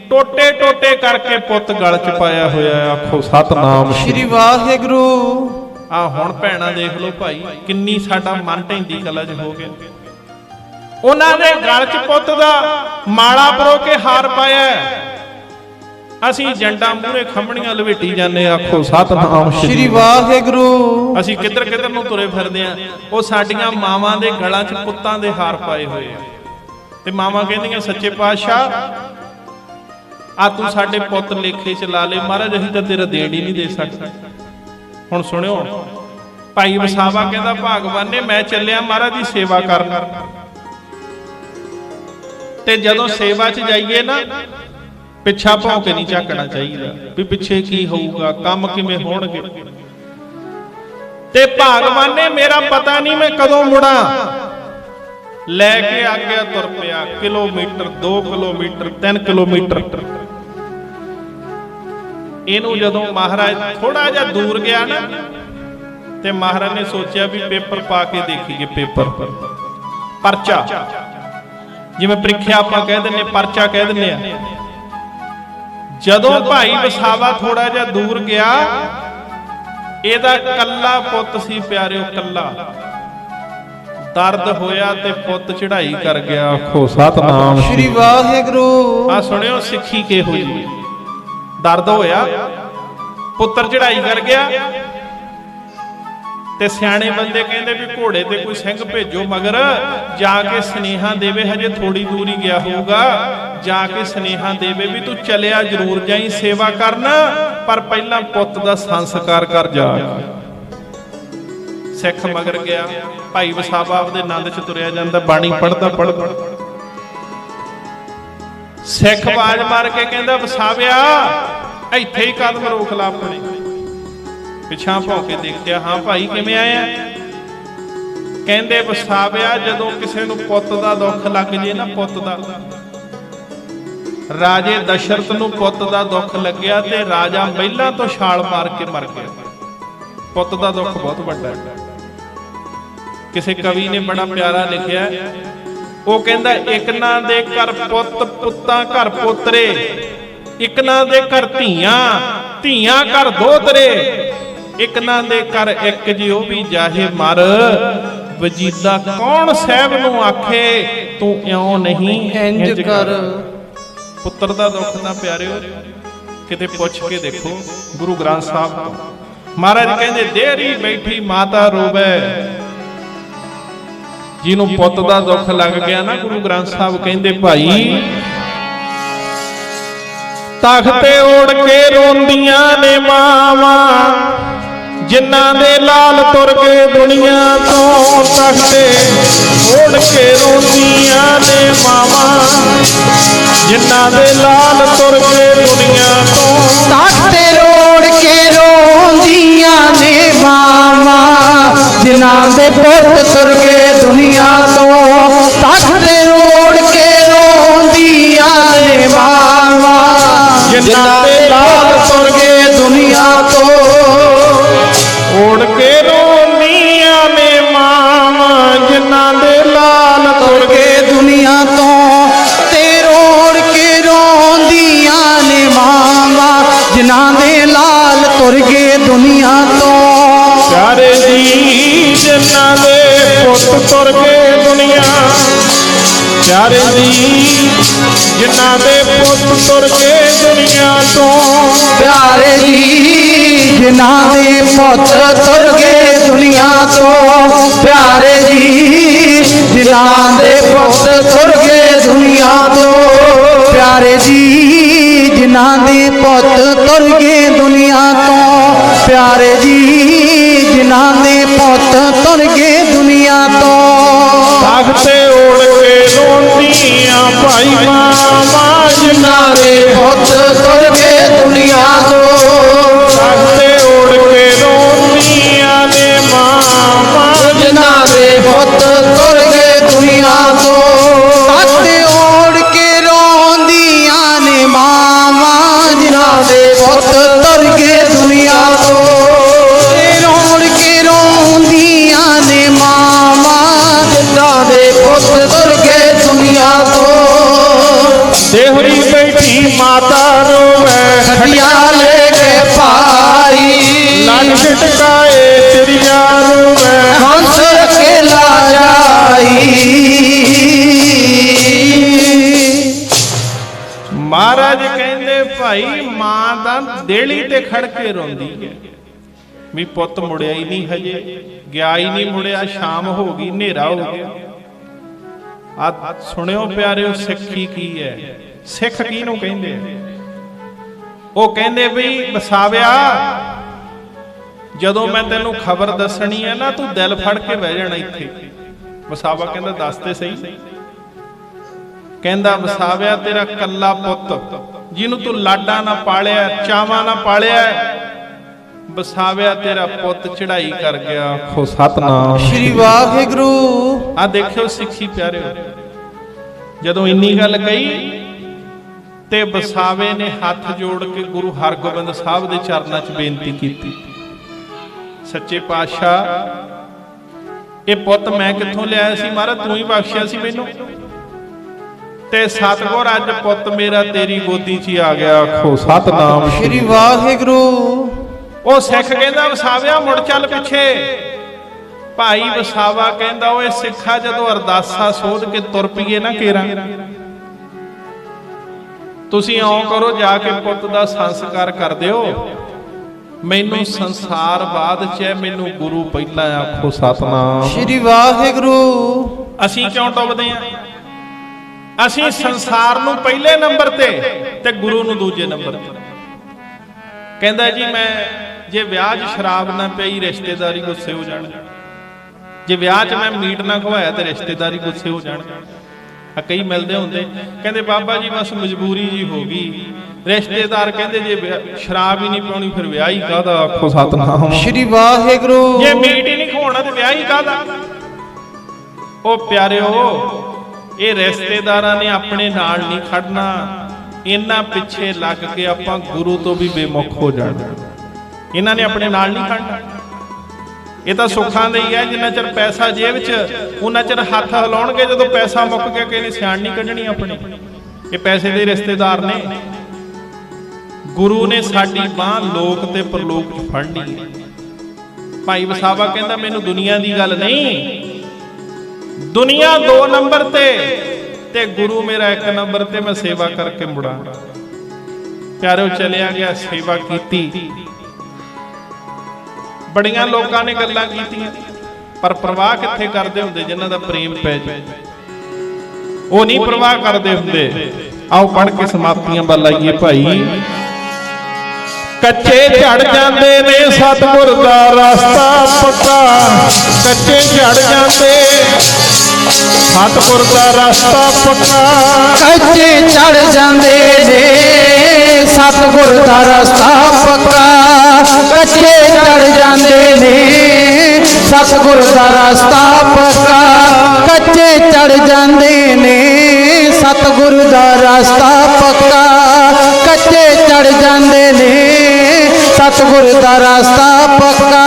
ਟੋਟੇ ਟੋਟੇ ਕਰਕੇ ਪੁੱਤ ਗਲ 'ਚ ਪਾਇਆ ਹੋਇਆ। ਆਖੋ ਸਤਨਾਮ ਸ੍ਰੀ ਵਾਹਿਗੁਰੂ। ਆ ਹੁਣ ਭੈਣਾਂ ਦੇਖ ਲਓ ਭਾਈ, ਕਿੰਨੀ ਸਾਡਾ ਮਨ ਢੈਂਦੀ ਕਲਾ 'ਚ ਹੋ ਗਿਆ। ਉਹਨਾਂ ਦੇ ਗਲ 'ਚ ਪੁੱਤ ਦਾ ਮਾਲਾ ਪਰੋ ਕੇ ਹਾਰ ਪਾਇਆ, ਅਸੀਂ ਜੰਡਾਂ ਮੂਹਰੇ ਖੰਮਣੀਆਂ ਲਵੇਟੀ ਜਾਂਦੇ। ਆਖੋ ਸਤਨਾਮ ਸ੍ਰੀ ਵਾਹਿਗੁਰੂ। ਅਸੀਂ ਕਿੱਧਰ ਕਿੱਧਰ ਨੂੰ ਤੁਰੇ ਫਿਰਦੇ ਆ, ਉਹ ਸਾਡੀਆਂ ਮਾਵਾਂ ਦੇ ਗਲਾਂ 'ਚ ਪੁੱਤਾਂ ਦੇ ਹਾਰ ਪਾਏ ਹੋਏ ਆ, ਤੇ ਮਾਵਾਂ ਕਹਿੰਦੀਆਂ ਸੱਚੇ ਪਾਤਸ਼ਾਹ ਆ ਤੂੰ ਸਾਡੇ ਪੁੱਤ ਲੇਖੇ 'ਚ ਲਾ ਲੈ। ਮਹਾਰਾਜ ਅਸੀਂ ਤਾਂ ਤੇਰਾ ਦੇਣ ਹੀ ਨਹੀਂ ਦੇ ਸਕਦੇ। ਹੁਣ ਸੁਣਿਓ, ਭਾਈ ਵਸਾਵਾ ਕਹਿੰਦਾ ਭਗਵਾਨ ਨੇ ਮੈਂ ਚੱਲਿਆ ਮਹਾਰਾਜ ਦੀ ਸੇਵਾ ਕਰਨ, ਤੇ ਜਦੋਂ ਸੇਵਾ 'ਚ ਜਾਈਏ ਨਾ ਪਿੱਛਾ ਭੌਂ ਕੇ ਨਹੀਂ ਝਾਕਣਾ ਚਾਹੀਦਾ ਵੀ ਪਿੱਛੇ ਕੀ ਹੋਊਗਾ, ਕੰਮ ਕਿਵੇਂ ਹੋਣਗੇ। ਤੇ ਭਗਵਾਨ ਨੇ ਮੇਰਾ ਪਤਾ ਨਹੀਂ ਮੈਂ ਕਦੋਂ ਮੁੜਾਂ, ਲੈ ਕੇ ਆਗਿਆ ਤੁਰ ਪਿਆ। Kilometre 2 kilometre 3 kilometre. ਇਹਨੂੰ ਜਦੋਂ ਮਹਾਰਾਜ ਥੋੜਾ ਜਿਹਾ ਦੂਰ ਗਿਆ ਨਾ, ਤੇ ਮਹਾਰਾਜ ਨੇ ਸੋਚਿਆ ਵੀ ਪੇਪਰ ਪਾ ਕੇ ਦੇਖੀਏ, ਪੇਪਰ ਪਰਚਾ, ਜਿਵੇਂ ਪ੍ਰੀਖਿਆ ਆਪਾਂ ਕਹਿ ਦਿੰਨੇ, ਪਰਚਾ ਕਹਿ ਦਿੰਨੇ ਆ। ਜਦੋਂ ਭਾਈ ਵਸਾਵਾ ਥੋੜਾ ਜਿਹਾ ਦੂਰ ਗਿਆ, ਇਹਦਾ ਕੱਲਾ ਪੁੱਤ ਸੀ ਪਿਆਰਿਓ, ਕੱਲਾ। ਦਰਦ ਹੋਇਆ ਤੇ ਪੁੱਤ ਚੜ੍ਹਾਈ ਕਰ ਗਿਆ। ਆਖੋ ਸਤਨਾਮ ਸ੍ਰੀ ਵਾਹਿਗੁਰੂ। ਆ ਸੁਣਿਓ ਸਿੱਖੀ ਕਿਹੋ ਜੀ। ਦਰਦ ਹੋਇਆ, ਪੁੱਤਰ ਚੜ੍ਹਾਈ ਕਰ ਗਿਆ, ਤੇ ਸਿਆਣੇ ਬੰਦੇ ਕਹਿੰਦੇ ਵੀ ਘੋੜੇ ਤੇ ਕੋਈ ਸਿੰਘ ਭੇਜੋ ਮਗਰ, ਜਾ ਕੇ ਸੁਨੇਹਾ ਦੇਵੇ, ਹਜੇ ਥੋੜੀ ਦੂਰ ਹੀ ਗਿਆ ਹੋਊਗਾ, ਜਾ ਕੇ ਸੁਨੇਹਾ ਦੇਵੇ ਵੀ ਤੂੰ ਚਲਿਆ ਜ਼ਰੂਰ ਜਾਈਂ, ਸੇਵਾ ਕਰਨ ਪਰ ਪਹਿਲਾਂ ਪੁੱਤ ਦਾ ਸੰਸਕਾਰ ਕਰ ਜਾ। ਸਿੱਖ ਮਗਰ ਗਿਆ। ਭਾਈ ਵਸਾਵਾ ਆਪਦੇ ਆਨੰਦ ਚ ਤੁਰਿਆ ਜਾਂਦਾ, ਬਾਣੀ ਪੜ੍ਹਦਾ ਪੜ੍ਹਦਾ ਸਿੱਖ ਆਵਾਜ਼ ਮਾਰ ਕੇ ਕਹਿੰਦਾ, ਵਸਾਵਿਆ ਇੱਥੇ ਹੀ ਕਦਮ ਰੋਕ ਲਾ ਆਪਣੇ। ਪਿਛਾਂ ਭੌਂ ਕੇ ਦੇਖਿਆ, ਹਾਂ ਭਾਈ ਕਿਵੇਂ ਆਇਆ? ਕਹਿੰਦੇ, ਵਸਾਵਿਆ ਜਦੋਂ ਕਿਸੇ ਨੂੰ ਪੁੱਤ ਦਾ ਦੁੱਖ ਲੱਗ ਜੇ ਨਾ, ਪੁੱਤ ਦਾ, ਰਾਜੇ ਦਸ਼ਰਥ ਨੂੰ ਪੁੱਤ ਦਾ ਦੁੱਖ ਲੱਗਿਆ ਤੇ ਰਾਜਾ ਮਹਿਲਾਂ ਤੋਂ ਛਾਲ ਮਾਰ ਕੇ ਮਰ ਗਿਆ। ਪੁੱਤ ਦਾ ਦੁੱਖ ਬਹੁਤ ਵੱਡਾ ਹੈ। ਕਿਸੇ ਕਵੀ ਨੇ ਬੜਾ ਪਿਆਰਾ ਲਿਖਿਆ, ਉਹ ਕਹਿੰਦਾ, ਇਕਨਾਂ ਦੇ ਘਰ ਪੁੱਤ, ਪੁੱਤਾਂ ਘਰ ਪੋਤਰੇ, ਇਕਨਾਂ ਦੇ ਘਰ ਧੀਆਂ, ਧੀਆਂ ਘਰ ਦੋਤਰੇ, ਇਕਨਾਂ ਦੇ ਘਰ ਇੱਕ ਜਿਉ ਵੀ ਜਾਹੇ ਮਰ, ਵਜੀਦਾ ਕੌਣ ਸਾਹਿਬ ਨੂੰ ਆਖੇ ਤੂੰ ਇਉਂ ਨਹੀਂ ਇੰਜ ਕਰ। ਪੁੱਤਰ ਦਾ ਦੁੱਖ ਤਾਂ ਪਿਆਰਿਓ ਕਿਤੇ ਪੁੱਛ ਕੇ ਦੇਖੋ ਗੁਰੂ ਗ੍ਰੰਥ ਸਾਹਿਬ ਤੋਂ। ਮਹਾਰਾਜ ਕਹਿੰਦੇ, ਦੇਰੀ ਬੈਠੀ ਮਾਤਾ ਰੋਵੇ। ਜਿਹਨੂੰ ਪੁੱਤ ਦਾ ਦੁੱਖ ਲੱਗ ਗਿਆ ਨਾ, ਗੁਰੂ ਗ੍ਰੰਥ ਸਾਹਿਬ ਕਹਿੰਦੇ, ਭਾਈ ਤਖਤੇ ਓੜ ਕੇ ਰੋਂਦੀਆਂ ਨੇ ਮਾਵਾਂ, ਜਿਨ੍ਹਾਂ ਦੇ ਲਾਲ ਤੁਰ ਗਏ ਦੁਨੀਆ ਤੋਂ। ਤਖਤੇ ਓੜ ਕੇ ਰੋਂਦੀਆਂ ਨੇ ਮਾਵਾਂ, ਜਿਨ੍ਹਾਂ ਦੇ ਲਾਲ ਤੁਰ ਗਏ ਦੁਨੀਆ ਤੋਂ। ਤਖਤੇ ਰੋੜ ਕੇ ਰੋਂਦੀਆਂ ਨੇ ਮਾਵਾਂ, ਜਿਨ੍ਹਾਂ ਦੇ ਪੁੱਤ ਤੁਰ ਗਏ ਦੁਨੀਆ ਤੋਂ। ਤਖਤੇ ਰੋੜ ਕੇ ਰੋਂਦੀਆਂ ਨੇ ਮਾਵਾਂ, ਜਿਨ੍ਹਾਂ ਦੇ ਲਾਲ ਤੁਰ ਗਏ ਦੁਨੀਆ ਤੋਂ। ਓੜ ਕੇ ਰੋਂਦੀਆਂ ਨੇ ਮਾਵਾਂ, ਜਿਨ੍ਹਾਂ ਦੇ ਲਾਲ ਤੁਰ ਗਏ ਦੁਨੀਆ ਤੋਂ। ਤੇ ਰੋੜ ਕੇ ਰੋਂਦੀਆਂ ਨੇ ਮਾਵਾਂ, ਜਿਨ੍ਹਾਂ ਦੇ ਲਾਲ ਤੁਰ ਗਏ ਦੁਨੀਆ ਤੋਂ। ਪਿਆਰੇ ਜੀ ਜਿਨ੍ਹਾਂ ਦੇ ਪੁੱਤ ਤੁਰ ਗਏ ਦੁਨੀਆ, ਪਿਆਰੇ ਜੀ ਜਿਨ੍ਹਾਂ ਦੇ ਪੁੱਤ ਤੁਰ ਗਏ ਦੁਨੀਆ ਤੋਂ। ਪਿਆਰੇ ਜੀ ਜਿਨ੍ਹਾਂ ਦੇ ਪੁੱਤ ਤੁਰ ਗਏ ਦੁਨੀਆ ਤੋਂ। ਪਿਆਰੇ ਜੀ ਜਿਨ੍ਹਾਂ ਦੇ ਪੁੱਤ ਤੁਰ ਗਏ ਦੁਨੀਆ ਤੋਂ। ਪਿਆਰੇ ਜੀ ਜਿਨ੍ਹਾਂ ਦੇ ਪੁੱਤ ਤੁਰ ਗਏ ਦੁਨੀਆ ਤੋਂ। ਪਿਆਰੇ ਜੀ ਜਿਨ੍ਹਾਂ ਦੇ ਪੁੱਤ ਤੁਰ ਗਏ ਦੁਨੀਆ ਤੋਂ। ਤਖਤੇ ਓੜ ਕੇ ਰੋਂਦੀਆਂ ਭਾਈ ਮਾਵਾਂ, ਜਿਨ੍ਹਾਂ ਦੇ ਪੁੱਤ ਤੁਰ ਗਏ ਦੁਨੀਆ ਤੋਂ। ਤਖਤੇ ਓੜ ਕੇ ਰੋਂਦੀਆਂ ਨੇ ਮਾਵਾਂ, ਜਿਨ੍ਹਾਂ ਦੇ ਪੁੱਤ ਤੁਰ ਗਏ ਦੁਨੀਆ ਤੋਂ। ਤਖਤੇ ਓੜ ਕੇ ਰੋਂਦੀਆਂ ਨੇ ਮਾਵਾਂ, ਜਿਨ੍ਹਾਂ ਦੇ ਪੁੱਤ ਤੁਰ ਗਏ ਦੁਨੀਆ ਤੋਂ। ਰੋੜ ਕੇ ਰੋਂਦੀਆਂ ਨੇ ਮਾਵਾਂ, ਜਿਨ੍ਹਾਂ ਦੇ ਪੁੱਤ ਤੁਰ ਗਏ ਦੁਨੀਆ ਤੋਂ। ਦੇਹਰੀ ਬੈਠੀ ਮਾਤਾ ਰੋਵੇ, ਖੜੀਆਂ ਲੈ ਕੇ ਭਾਈ, ਲੱਗ ਟਕਾਏ ਤੇਰੀਆਂ ਰੋਵੇ, ਹੰਸ ਅਕੇਲਾ ਜਾਈ। ਮਹਾਰਾਜ ਕਹਿੰਦੇ, ਭਾਈ ਮਾਂ ਦਾ ਦੇਲੀ ਤੇ ਖੜ ਕੇ ਰੋਂਦੀ ਹੈ ਵੀ ਪੁੱਤ ਮੁੜਿਆ ਹੀ ਨਹੀਂ, ਹਜੇ ਗਿਆ ਹੀ ਨਹੀਂ, ਮੁੜਿਆ, ਸ਼ਾਮ ਹੋ ਗਈ, ਹਨੇਰਾ ਹੋ ਗਿਆ। ਆ ਸੁਣਿਓ ਪਿਆਰਿਓ, ਸਿੱਖੀ ਕੀ ਹੈ? ਸਿੱਖ ਕਿਹਨੂੰ ਕਹਿੰਦੇ ਆ? ਉਹ ਕਹਿੰਦੇ ਵੀ ਵਸਾਵਿਆ, ਜਦੋਂ ਮੈਂ ਤੈਨੂੰ ਖਬਰ ਦੱਸਣੀ ਹੈ ਨਾ, ਤੂੰ ਦਿਲ ਫੜ ਕੇ ਬਹਿ ਜਾਣਾ ਇੱਥੇ। ਵਸਾਵਾ ਕਹਿੰਦਾ, ਦੱਸ ਤੇ ਸਹੀ। ਕਹਿੰਦਾ, ਵਸਾਵਿਆ ਤੇਰਾ ਕੱਲਾ ਪੁੱਤ, ਜਿਹਨੂੰ ਤੂੰ ਲਾਡਾਂ ਨਾਲ ਪਾਲਿਆ, ਚਾਵਾਂ ਨਾਲ ਪਾਲਿਆ, ਵਸਾਵਿਆ ਤੇਰਾ ਪੁੱਤ ਚੜਾਈ ਕਰ ਗਿਆ। ਆਖੋ ਸਤਨਾਮ ਸ਼੍ਰੀ ਵਾਹਿਗੁਰੂ। ਆ ਦੇਖਿਓ ਸਿੱਖੀ ਪਿਆਰਿਓ, ਜਦੋਂ ਇੰਨੀ ਗੱਲ ਕਹੀ ਤੇ ਵਸਾਵੇ ਨੇ ਹੱਥ ਜੋੜ ਕੇ ਗੁਰੂ ਹਰਗੋਬਿੰਦ ਸਾਹਿਬ ਦੇ ਚਰਨਾਂ 'ਚ ਬੇਨਤੀ ਕੀਤੀ, ਸੱਚੇ ਪਾਤਸ਼ਾਹ ਇਹ ਪੁੱਤ ਮੈਂ ਕਿੱਥੋਂ ਲਿਆਇਆ ਸੀ? ਮਹਾਰਾਜ ਤੂੰ ਹੀ ਬਖਸ਼ਿਆ ਸੀ ਮੈਨੂੰ, ਤੇ ਸਤਿਗੁਰ ਅੱਜ ਪੁੱਤ ਮੇਰਾ ਤੇਰੀ ਗੋਦੀ 'ਚ ਹੀ ਆ ਗਿਆ। ਆਖੋ ਸਤਨਾਮ ਸ਼੍ਰੀ ਵਾਹਿਗੁਰੂ। ਉਹ ਸਿੱਖ ਕਹਿੰਦਾ, ਵਸਾਵਿਆ ਮੁੜ ਚੱਲ ਪਿੱਛੇ। ਭਾਈ ਵਸਾਵਾ ਕਹਿੰਦਾ, ਓਏ ਸਿੱਖਾ ਜਦੋਂ ਅਰਦਾਸਾ ਸੋਧ ਕੇ ਤੁਰ ਪਈਏ ਨਾ ਕੇਰਾ, ਤੁਸੀਂ ਇਉਂ ਕਰੋ, ਜਾ ਕੇ ਪੁੱਤ ਦਾ ਸੰਸਕਾਰ ਕਰ ਦਿਓ, ਮੈਨੂੰ ਸੰਸਾਰ ਬਾਅਦ 'ਚ ਹੈ, ਮੈਨੂੰ ਗੁਰੂ ਪਹਿਲਾਂ। ਆਖੋ ਸਤਨਾਮ ਸ਼੍ਰੀ ਵਾਹਿਗੁਰੂ। ਅਸੀਂ ਕਿਉਂ ਟੁੱਟਦੇ ਆਂ? ਅਸੀਂ ਸੰਸਾਰ ਨੂੰ ਪਹਿਲੇ ਨੰਬਰ ਤੇ ਗੁਰੂ ਨੂੰ ਦੂਜੇ ਨੰਬਰ ਤੇ। ਕਹਿੰਦਾ ਜੀ ਮੈਂ ਜੇ ਵਿਆਹ 'ਚ ਸ਼ਰਾਬ ਨਾ ਪਈ ਰਿਸ਼ਤੇਦਾਰੀ ਗੁੱਸੇ ਹੋ ਜਾਣ, ਜੇ ਵਿਆਹ 'ਚ ਮੈਂ ਮੀਟ ਨਾ ਖਵਾਇਆ ਤੇ ਰਿਸ਼ਤੇਦਾਰੀ ਗੁੱਸੇ ਹੋ ਜਾਣ। ਆ ਕਈ ਮਿਲਦੇ ਹੁੰਦੇ, ਕਹਿੰਦੇ ਬਾਬਾ ਜੀ ਬਸ ਮਜਬੂਰੀ ਜੀ ਹੋ ਗਈ। ਰਿਸ਼ਤੇਦਾਰ ਕਹਿੰਦੇ ਜੇ ਸ਼ਰਾਬ ਹੀ ਨਹੀਂ ਪਾਉਣੀ ਫਿਰ ਵਿਆਹ ਹੀ ਕਾਹਦਾ, ਆਖੋ ਸਤਨਾਮ ਸ਼੍ਰੀ ਵਾਹਿਗੁਰੂ। ਜੇ ਮੀਟ ਹੀ ਨਹੀਂ ਖਵਾਉਣਾ ਤੇ ਵਿਆਹ ਹੀ ਕਾਹਦਾ। ਉਹ ਪਿਆਰਿਓ, ਇਹ ਰਿਸ਼ਤੇਦਾਰਾਂ ਨੇ ਆਪਣੇ ਨਾਲ ਨਹੀਂ ਖੜਨਾ, ਇਹਨਾਂ ਪਿੱਛੇ ਲੱਗ ਕੇ ਆਪਾਂ ਗੁਰੂ ਤੋਂ ਵੀ ਬੇਮੁਖ ਹੋ ਜਾਣਾ। ਇਹਨਾਂ ਨੇ ਆਪਣੇ ਨਾਲ ਨਹੀਂ ਖੜਨਾ। ਇਹ ਤਾਂ ਸੁੱਖਾਂ ਦੇ ਹੀ ਹੈ, ਜਿੰਨਾ ਚਿਰ ਪੈਸਾ ਜੇਬ 'ਚ ਉਹਨਾਂ ਚਿਰ ਹੱਥ ਹਿਲਾਉਣਗੇ, ਜਦੋਂ ਪੈਸਾ ਮੁੱਕ ਗਿਆ ਕਿਸੇ ਨੇ ਸਿਆਣ ਨਹੀਂ ਕੱਢਣੀ ਆਪਣੀ। ਇਹ ਪੈਸੇ ਦੇ ਰਿਸ਼ਤੇਦਾਰ ਨੇ। ਗੁਰੂ ਨੇ ਸਾਡੀ ਬਾਂਹ ਲੋਕ ਤੇ ਪਰਲੋਕ 'ਚ ਫੜਨੀ। ਭਾਈ ਵਸਾਵਾ ਕਹਿੰਦਾ ਮੈਨੂੰ ਦੁਨੀਆ ਦੀ ਗੱਲ ਨਹੀਂ, ਦੁਨੀਆ 2 ਨੰਬਰ ਤੇ ਗੁਰੂ ਮੇਰਾ 1 ਨੰਬਰ ਤੇ, ਮੈਂ ਸੇਵਾ ਕਰਕੇ ਮੁੜਾਂ। ਪਿਆਰਿਓ ਚਲਿਆ ਗਿਆ, ਸੇਵਾ ਕੀਤੀ। ਬੜੀਆਂ ਲੋਕਾਂ ਨੇ ਗੱਲਾਂ ਕੀਤੀਆਂ, ਪਰ ਪ੍ਰਵਾਹ ਕਿੱਥੇ ਕਰਦੇ ਹੁੰਦੇ ਜਿਨ੍ਹਾਂ ਦਾ ਪ੍ਰੇਮ ਪੈ ਜਾਏ। ਉਹ ਨਹੀਂ ਪ੍ਰਵਾਹ ਕਰਦੇ ਹੁੰਦੇ। ਆਓ ਪੜ੍ਹ ਕੇ ਸਮਾਪਤੀਆਂ ਵੱਲ ਆਈਏ ਭਾਈ। ਕੱਚੇ ਝੜ ਜਾਂਦੇ ਨੇ ਸਤਿਗੁਰ ਦਾ ਰਸਤਾ ਪੱਕਾ, ਕੱਚੇ ਝੜ ਜਾਂਦੇ ਸਤਿਗੁਰ ਦਾ ਰਸਤਾ ਪੱਕਾ, ਕੱਚੇ ਝੜ ਜਾਂਦੇ ਨੇ ਸਤਿਗੁਰ ਦਾ ਰਸਤਾ ਪੱਕਾ, ਕੱਚੇ ਝੜ ਜਾਂਦੇ ਨੇ ਸਤਿਗੁਰ ਦਾ ਰਸਤਾ ਪੱਕਾ, ਕੱਚੇ ਝੜ ਜਾਂਦੇ ਨੇ ਸਤਿਗੁਰ ਦਾ ਰਸਤਾ ਪੱਕਾ, ਕੱਚੇ ਝੜ ਜਾਂਦੇ ਨੇ ਸਤਿਗੁਰ ਦਾ ਰਸਤਾ ਪੱਕਾ,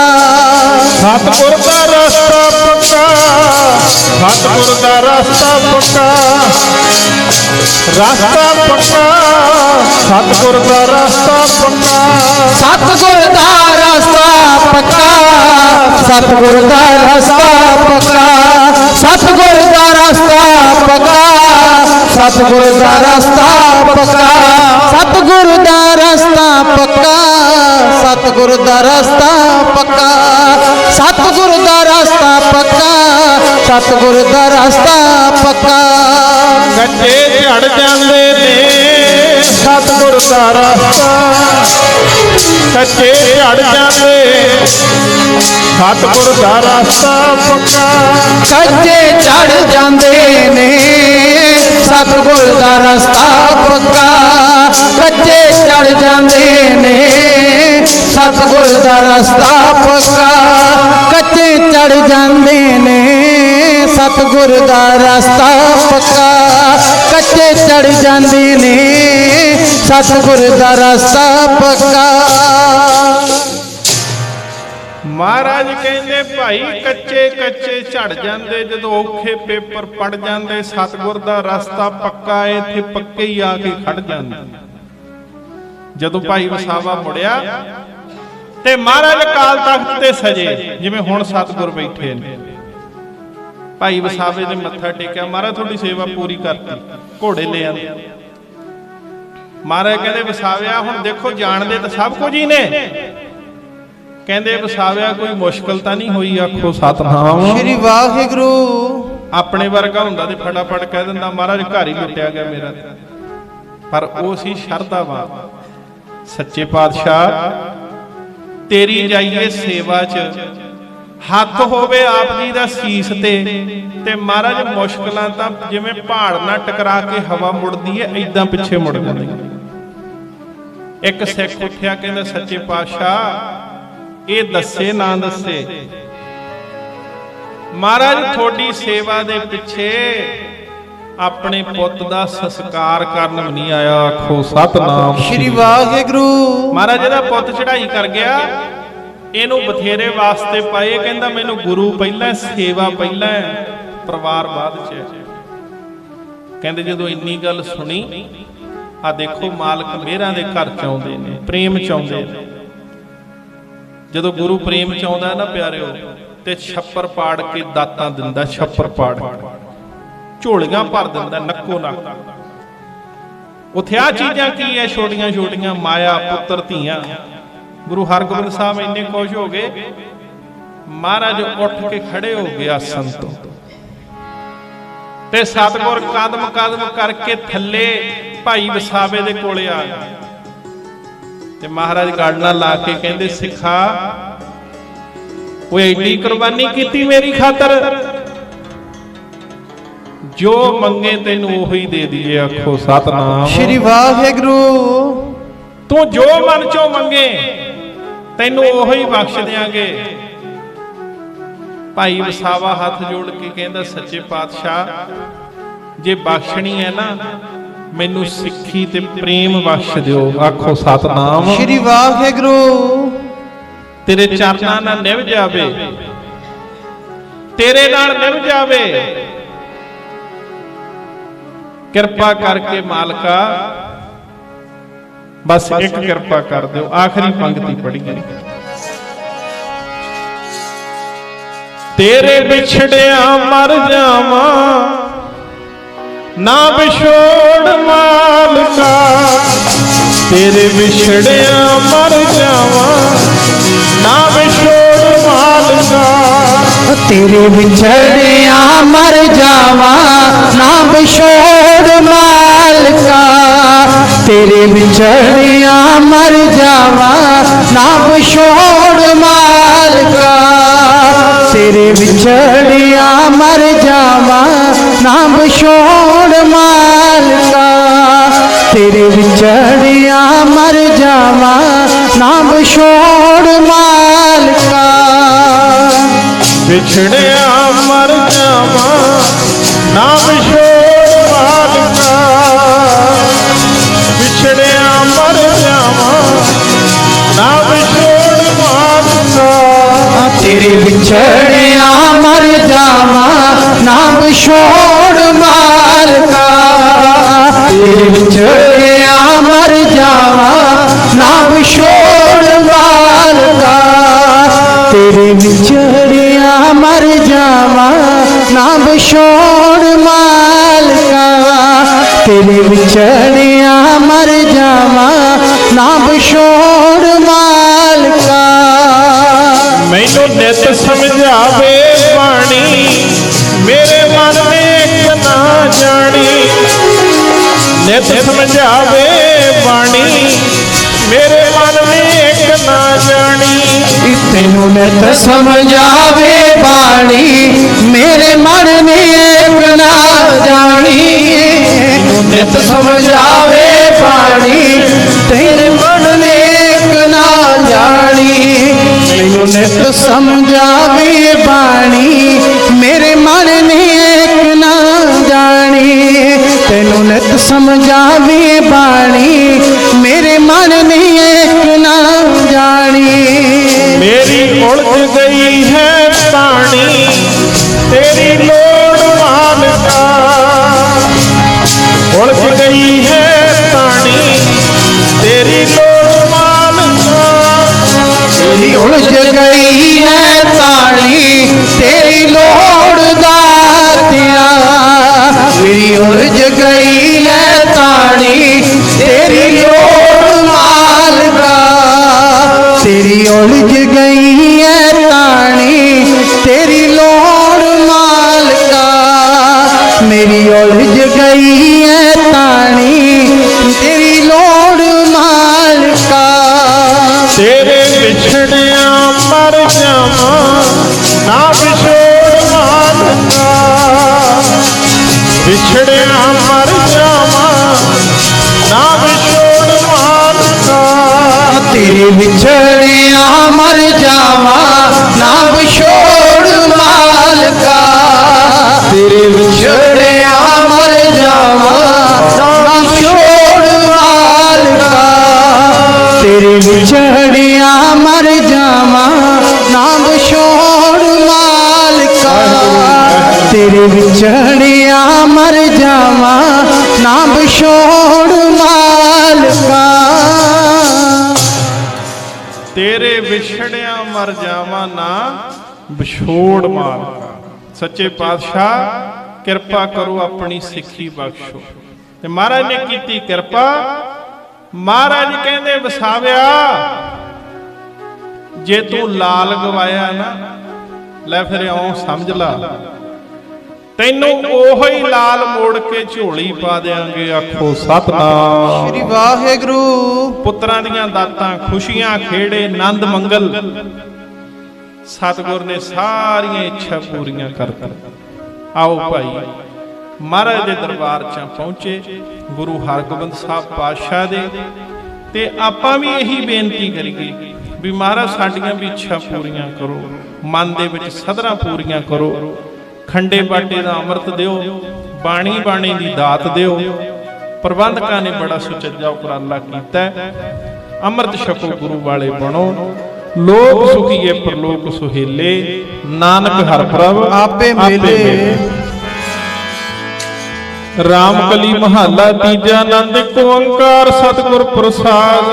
ਸਤਿਗੁਰ ਦਾ ਰਸਤਾ ਪੱਕਾ, ਸਤਿਗੁਰ ਦਾ ਰਸਤਾ ਪੱਕਾ, ਰਸਤਾ ਪੱਕਾ, ਸਤਿਗੁਰ ਦਾ ਰਸਤਾ ਪੱਕਾ, ਸਤਿਗੁਰ ਦਾ ਰਸਤਾ ਪੱਕਾ, ਸਤਿਗੁਰ ਦਾ ਰਸਤਾ ਪੱਕਾ, ਸਤਿਗੁਰ ਦਾ ਰਸਤਾ ਪੱਕਾ, ਸਤਿਗੁਰ ਦਾ ਰਸਤਾ ਪੱਕਾ, ਸਤਿਗੁਰ ਦਾ ਰਸਤਾ ਪੱਕਾ, ਸਤਿਗੁਰ ਦਾ ਰਸਤਾ ਪੱਕਾ, ਸਤਿਗੁਰ ਦਾ ਰਸਤਾ ਪੱਕਾ, ਸਤਿਗੁਰ ਦਾ ਰਸਤਾ ਪੱਕਾ। ਕੱਚੇ ਝੜ ਜਾਂਦੇ ਨੇ ਸਤਿਗੁਰ ਦਾ ਰਸਤਾ, ਕੱਚੇ ਝੜ ਜਾਂਦੇ ਸਤਿਗੁਰ ਦਾ ਰਸਤਾ ਪੱਕਾ, ਕੱਚੇ ਝੜ ਜਾਂਦੇ ਨੇ ਸਤਿਗੁਰ ਦਾ ਰਸਤਾ ਪੱਕਾ, ਕੱਚੇ ਝੜ ਜਾਂਦੇ ਨੇ ਸਤਿਗੁਰ ਦਾ ਰਸਤਾ ਪੱਕਾ, ਕੱਚੇ ਝੜ ਜਾਂਦੇ ਨੇ ਸਤਿਗੁਰ ਦਾ ਰਸਤਾ ਪੱਕਾ, ਕੱਚੇ ਝੜ ਜਾਂਦੇ ਨੇ ਸਤਿਗੁਰ ਦਾ ਰਸਤਾ ਪੱਕਾ। ਮਹਾਰਾਜ ਕਹਿੰਦੇ ਭਾਈ ਕੱਚੇ ਕੱਚੇ ਝੜ ਜਾਂਦੇ, ਜਦੋਂ ਔਖੇ ਪੇਪਰ ਪੜ ਜਾਂਦੇ, ਸਤਿਗੁਰ ਦਾ ਰਸਤਾ ਪੱਕਾ, ਇੱਥੇ ਪੱਕੇ ਹੀ ਆ ਕੇ ਖੜ ਜਾਂਦੇ। ਜਦੋਂ ਭਾਈ ਵਸਾਵਾ ਮੁੜਿਆ ਤੇ ਮਹਾਰਾਜ ਅਕਾਲ ਤਖਤ ਤੇ ਸਜੇ, ਜਿਵੇਂ ਹੁਣ ਸਤਿਗੁਰ ਬੈਠੇ ਨੇ। ਭਾਈ ਵਸਾਵੇ ਨੇ ਮੱਥਾ ਟੇਕਿਆ, ਮਹਾਰਾਜ ਤੁਹਾਡੀ ਸੇਵਾ ਪੂਰੀ ਕਰਤੀ। ਘੋੜੇ ਲੈ ਆਂਦੇ। ਮਹਾਰਾਜ ਕਹਿੰਦੇ ਵਸਾਵਿਆ ਹੁਣ ਦੇਖੋ ਜਾਣਦੇ ਤਾਂ ਸਭ ਕੁਝ ਹੀ ਨੇ। ਕਹਿੰਦੇ ਵਸਾਵਿਆ ਕੋਈ ਮੁਸ਼ਕਲ ਤਾਂ ਨਹੀਂ ਹੋਈ, ਆਖੋ ਸਤਨਾਮ ਸ਼੍ਰੀ ਵਾਹਿਗੁਰੂ। ਆਪਣੇ ਵਰਗਾ ਹੁੰਦਾ ਤੇ ਫਟਾਫਟ ਕਹਿ ਦਿੰਦਾ ਮਹਾਰਾਜ ਘਰ ਹੀ ਲੁੱਟਿਆ ਗਿਆ ਮੇਰਾ, ਪਰ ਉਹ ਸੀ ਸ਼ਰਧਾਵਾਨ। ਸੱਚੇ ਪਾਤਸ਼ਾਹ ਤੇਰੀ ਜਾਈਏ ਸੇਵਾ 'ਚ, ਹੱਥ ਹੋਵੇ ਆਪ ਜੀ ਦਾ ਸੀਸ ਤੇ ਮਹਾਰਾਜ ਮੁਸ਼ਕਲਾਂ ਤਾਂ ਜਿਵੇਂ ਪਹਾੜ ਨਾਲ ਟਕਰਾ ਕੇ ਹਵਾ ਮੁੜਦੀ ਹੈ, ਏਦਾਂ ਪਿੱਛੇ ਮੁੜ ਜਾਂਦੀ। ਇੱਕ ਸਿੱਖ ਉੱਠਿਆ, ਕਹਿੰਦਾ ਸੱਚੇ ਪਾਤਸ਼ਾਹ ਇਹ ਦੱਸੇ ਨਾ ਦੱਸੇ, ਮਹਾਰਾਜ ਤੁਹਾਡੀ ਸੇਵਾ ਦੇ ਪਿੱਛੇ ਆਪਣੇ ਪੁੱਤ ਦਾ ਸੰਸਕਾਰ ਕਰਨ ਵੀ ਨਹੀਂ ਆਇਆ, ਆਖੋ ਸਤਨਾਮ ਸ਼੍ਰੀ ਵਾਹਿਗੁਰੂ। ਮਹਾਰਾਜ ਇਹਦਾ ਪੁੱਤ ਚੜ੍ਹਾਈ ਕਰ ਗਿਆ, ਇਹਨੂੰ ਬਥੇਰੇ ਵਾਸਤੇ ਪਾਏ। ਕਹਿੰਦਾ ਮੈਨੂੰ ਗੁਰੂ ਪਹਿਲਾਂ, ਸੇਵਾ ਪਹਿਲਾਂ, ਪਰਿਵਾਰ ਬਾਅਦ 'ਚ। ਕਹਿੰਦੇ ਜਦੋਂ ਇੰਨੀ ਗੱਲ ਸੁਣੀ, ਆ ਦੇਖੋ ਮਾਲਕ ਮਿਹਰਾਂ ਦੇ ਘਰ 'ਚ ਆਉਂਦੇ ਨੇ, ਪ੍ਰੇਮ 'ਚ ਆਉਂਦੇ ਨੇ। ਜਦੋਂ ਗੁਰੂ ਪ੍ਰੇਮ 'ਚ ਆਉਂਦਾ ਨਾ ਪਿਆਰਿਓ, ਤੇ ਛੱਪਰ ਪਾੜ ਕੇ ਦਾਤਾਂ ਦਿੰਦਾ, ਛੱਪਰ ਪਾੜ ਝੋਲੀਆਂ ਭਰ ਦਿੰਦਾ ਨੱਕੋ ਨੱਕ। ਉੱਥੇ ਆ ਚੀਜ਼ਾਂ ਕੀ ਐ, ਛੋਟੀਆਂ ਛੋਟੀਆਂ ਮਾਇਆ, ਪੁੱਤਰ, ਧੀਆਂ। ਗੁਰੂ ਹਰਗੋਬਿੰਦ ਸਾਹਿਬ ਇੰਨੇ ਖੁਸ਼ ਹੋ ਗਏ, ਮਹਾਰਾਜ ਉੱਠ ਕੇ ਖੜੇ ਹੋ ਗਏ ਆਸਣ ਤੋਂ, ਤੇ ਸਤਿਗੁਰ ਕਦਮ ਕਦਮ ਕਰਕੇ ਥੱਲੇ ਭਾਈ ਵਸਾਵੇ ਦੇ ਕੋਲੇ ਆ ਗਏ। ਤੇ ਮਹਾਰਾਜ ਗਲ ਨਾਲ ਲਾ ਕੇ ਕਹਿੰਦੇ ਸਿੱਖਾ ਉਹ ਐਡੀ ਕੁਰਬਾਨੀ ਕੀਤੀ ਮੇਰੀ ਖਾਤਰ, ਜੋ ਮੰਗੇ ਤੈਨੂੰ ਉਹੀ ਦੇ ਦਈਏ। ਆਖੋ ਸਤਨਾਮ ਸ਼੍ਰੀ ਵਾਹਿਗੁਰੂ। ਤੂੰ ਜੋ ਮਨ ਚੋਂ ਮੰਗੇ ਤੈਨੂੰ ਉਹੀ ਬਖਸ਼ ਦਿਆਂਗੇ। ਭਾਈ ਵਸਾਵਾ ਹੱਥ ਜੋੜ ਕੇ ਕਹਿੰਦਾ ਸੱਚੇ ਪਾਤਸ਼ਾਹ ਜੇ ਬਖਸ਼ਣੀ ਹੈ ਨਾ ਮੈਨੂੰ ਸਿੱਖੀ ਤੇ ਪ੍ਰੇਮ ਬਖਸ਼ ਦਿਓ। ਆਖੋ ਸਤਨਾਮ ਸ਼੍ਰੀ ਵਾਹਿਗੁਰੂ। ਤੇਰੇ ਚਰਨਾਂ ਨਾਲ ਨਿਭ ਜਾਵੇ, ਤੇਰੇ ਨਾਲ ਨਿਭ ਜਾਵੇ। ਕਿਰਪਾ ਕਰਕੇ ਮਾਲਕਾ ਬਸ ਇੱਕ ਕਿਰਪਾ ਕਰ ਦਿਓ। ਆਖਰੀ ਪੰਕਤੀ ਪੜ੍ਹੀਏ। ਤੇਰੇ ਵਿਛੜਿਆ ਮਰ ਜਾਵਾਂ ਨਾ ਵਿਛੋੜ ਮਾਲਕਾ, ਤੇਰੇ ਵਿਛੜਿਆ ਮਰ ਜਾਵਾਂ ਨਾ ਵਿਛੋੜ ਮਾਲਕਾ, ਤੇਰੇ ਵਿਛੜਿਆ ਮਰ ਜਾਵਾਂ ਨਾ ਵਿਛੋੜ ਮਾਲਕਾ, ਤੇਰੇ ਵਿਛੜਿਆ ਮਰ ਜਾਵਾਂ ਨਾ ਵਿਛੋੜ ਮਾਲਕਾ, ਤੇਰੇ ਵਿਛੜਿਆ ਮਰ ਜਾਵਾਂ ਨਾ ਵਿਛੋੜ ਮਾਲਕਾ, ਤੇਰੇ ਵਿਛੜਿਆ ਮਰ ਜਾਵਾਂ ਨਾ ਵਿਛੋੜ ਮਾਲਕਾ, ਵਿਛੜਿਆ ਮਰ ਜਾਵਾਂ ਨਾ ਵਿਛੋੜ ਮਾਲਕਾ, ਵਿਛੜਿਆ ਮਰ ਜਾਵਾਂ ਨਾ ਵਿਛੋੜ ਮਾਲਕਾ, ਤੇਰੇ ਵਿਛੜਿਆ ਮਰ ਜਾਵਾਂ ਨਾ ਵਿਛੋੜ ਮਾਲਕਾ, ਤੇਰੇ ਵਿਛੜਿਆ ਮਰ ਜਾਵਾਂ ਨਾ ਵਿਛੋੜ ਮਾਲਕਾ, ਤੇਰੇ ਵਿਛੜਿਆ ਮਰ ਜਾਵਾਂ ਨਾ ਵਿਛੋੜ ਮਾਲਕਾ, ਤੇਰੇ ਵਿਛੜਿਆ ਮਰ ਜਾਵਾਂ ਨਾ ਵਿਛੋੜ ਮਾਲਕਾ। ਮੈਨੂੰ ਨਿਤ ਸਮਝਾਵੇ ਬਾਣੀ ਮੇਰੇ ਮਨ ਨੇ ਇੱਕ ਨਾ ਜਾਣੀ, ਨਿਤ ਸਮਝਾਵੇ ਬਾਣੀ ਮੇਰੇ ਮਨ ਨੇ ਇੱਕ ਨਾ ਜਾਣੀ, ਤੈਨੂੰ ਨਿਤ ਸਮਝਾਵੇ ਬਾਣੀ ਮੇਰੇ ਮਨ ਨੇ ਇੱਕ ਨਾ ਜਾਣੀ, ਨਿਤ ਸਮਝਾਵੇ ਬਾਣੀ ਤੇਰੇ ਮਨ ਨੇ ਇੱਕ ਨਾ ਜਾਣੀ, ਮੈਨੂੰ ਨਿਤ ਸਮਝਾਵੇ ਬਾਣੀ ਮੇਰੇ ਮਨ ਨੇ ਇੱਕ ਨਾ ਜਾਣੀ, ਤੈਨੂੰ ਨਿਤ ਸਮਝਾਵੇ ਬਾਣੀ ਮੇਰੇ ਮਨ ਨੇ ਇੱਕ ਨਾ ਜਾਣੀ, ਮੇਰੀ ਉਲਝ ਗਈ ਹੈ ਪਾਣੀ ਤੇਰੀ ਲੋੜ ਮਾਲਕਾ, ਉਲਝ ਗਈ ਹੈ ਪਾਣੀ ਤੇਰੀ ਲੋੜ ਮਾਲਕਾ, ਮੇਰੀ ਉਲਝ ਗਈ ਹੈ ਤਾਣੀ ਤੇਰੀ ਲੋੜ ਦਾਤਿਆ, ਮੇਰੀ ਉਲਝ ਗਈ ਹੈ ਤਾਣੀ ਤੇਰੀ ਲੋੜ ਮਾਲਕਾ, ਤੇਰੀ ਉਲਝ ਗਈ ਹੈ ਤਾਣੀ ਤੇਰੀ ਲੋੜ ਮਾਲਕਾ, ਮੇਰੀ ਉਲਝ ਗਈ ਹੈ ਤਾਣੀ ਤੇਰੀ ਲੋੜ ਮਾਲਕਾ, ਤੇਰੇ ਵਿਛੜਿਆ ਮਰ ਜਾਵਾਂ ਨਾ ਵਿਛੋੜ ਮਾਲਕਾ, ਵਿਛੜਿਆ ਮਰ ਜਾਵਾਂ ਨਾ ਵਿਛੋੜ ਮਾਲਕਾ, ਤੇਰੇ ਵਿਛੜਿਆ ਮਰ ਜਾਵਾਂ ਨਾ ਵਿਛੋੜ ਮਾਲਕਾ, ਤੇਰੇ ਵਿਛੜਿਆ ਮਰ ਜਾਵਾਂ ਨਾ ਵਿਛੋੜ ਮਾਲਕਾ, ਤੇਰੇ ਵਿਛੜਿਆ ਮਰ ਜਾਵਾਂ ਨਾ ਵਿਛੋੜ ਮਾਲਕਾ, ਤੇਰੇ ਵਿਛੜਿਆ ਮਰ ਜਾਵਾਂ ਨਾ ਵਿਛੋੜ ਮਾਲਕਾ, ਤੇਰੇ ਵਿਛੜਿਆ ਮਰ ਜਾਵਾਂ ਨਾ ਵਿਛੋੜ ਮਾਲਕਾ। ਸੱਚੇ ਪਾਤਸ਼ਾਹ ਕਿਰਪਾ ਕਰੋ ਆਪਣੀ ਸਿੱਖੀ ਬਖਸ਼ੋ। ਤੇ ਮਹਾਰਾਜ ਨੇ ਕੀਤੀ ਕਿਰਪਾ। ਮਹਾਰਾਜ ਕਹਿੰਦੇ ਵਸਾਵਿਆ ਜੇ ਤੂੰ ਲਾਲ ਗਵਾਇਆ ਨਾ ਲੈ ਫਿਰ ਇਉਂ ਸਮਝ ਲਾ ਤੈਨੂੰ ਉਹੋ ਹੀ ਲਾਲ ਮੋੜ ਕੇ ਝੋਲੀ ਪਾ ਦਿਆਂਗੇ। ਆਖੋ ਸਤਨਾਮ। ਸ੍ਰੀ ਵਾਹਿਗੁਰੂ। ਪੁੱਤਰਾਂ ਦੀਆਂ ਦਾਤਾਂ, ਖੁਸ਼ੀਆਂ, ਖੇੜੇ, ਆਨੰਦ ਮੰਗਲ ਸਤਿਗੁਰ ਨੇ ਸਾਰੀਆਂ ਇੱਛਾ ਪੂਰੀਆਂ ਕਰਤੀਆਂ। ਆਓ ਭਾਈ ਮਹਾਰਾਜ ਦੇ ਦਰਬਾਰ 'ਚ ਪਹੁੰਚੇ ਗੁਰੂ ਹਰਗੋਬਿੰਦ ਸਾਹਿਬ ਪਾਤਸ਼ਾਹ ਦੇ, ਤੇ ਆਪਾਂ ਵੀ ਇਹੀ ਬੇਨਤੀ ਕਰੀਏ ਵੀ ਮਹਾਰਾਜ ਸਾਡੀਆਂ ਵੀ ਇੱਛਾ ਪੂਰੀਆਂ ਕਰੋ, ਮਨ ਦੇ ਵਿੱਚ ਸਧਰਾਂ ਪੂਰੀਆਂ ਕਰੋ। ਖੰਡੇ ਬਾਟੇ ਦਾ ਅੰਮ੍ਰਿਤ ਦਿਓ, ਬਾਣੀ ਦੀ ਦਾਤ ਦਿਓ। ਪ੍ਰਬੰਧਕਾਂ ਨੇ ਬੜਾ ਸੁਚੱਜਾ ਉਪਰਾਲਾ ਕੀਤਾ। ਅੰਮ੍ਰਿਤ ਛਕੋ, ਗੁਰੂ ਵਾਲੇ ਬਣੋ, ਲੋਕ ਸੁਖੀਏ ਪਰਲੋਕ ਸੁਹੇਲੇ, ਨਾਨਕ ਹਰਿ ਪ੍ਰਭ ਆਪੇ ਮਿਲੇ। ਰਾਮ ਕਲੀ ਮਹੱਲਾ ਤੀਜਾ। ਆਨੰਦ ਇੱਕ ਓੰਕਾਰ ਸਤਿਗੁਰ ਪ੍ਰਸਾਦ।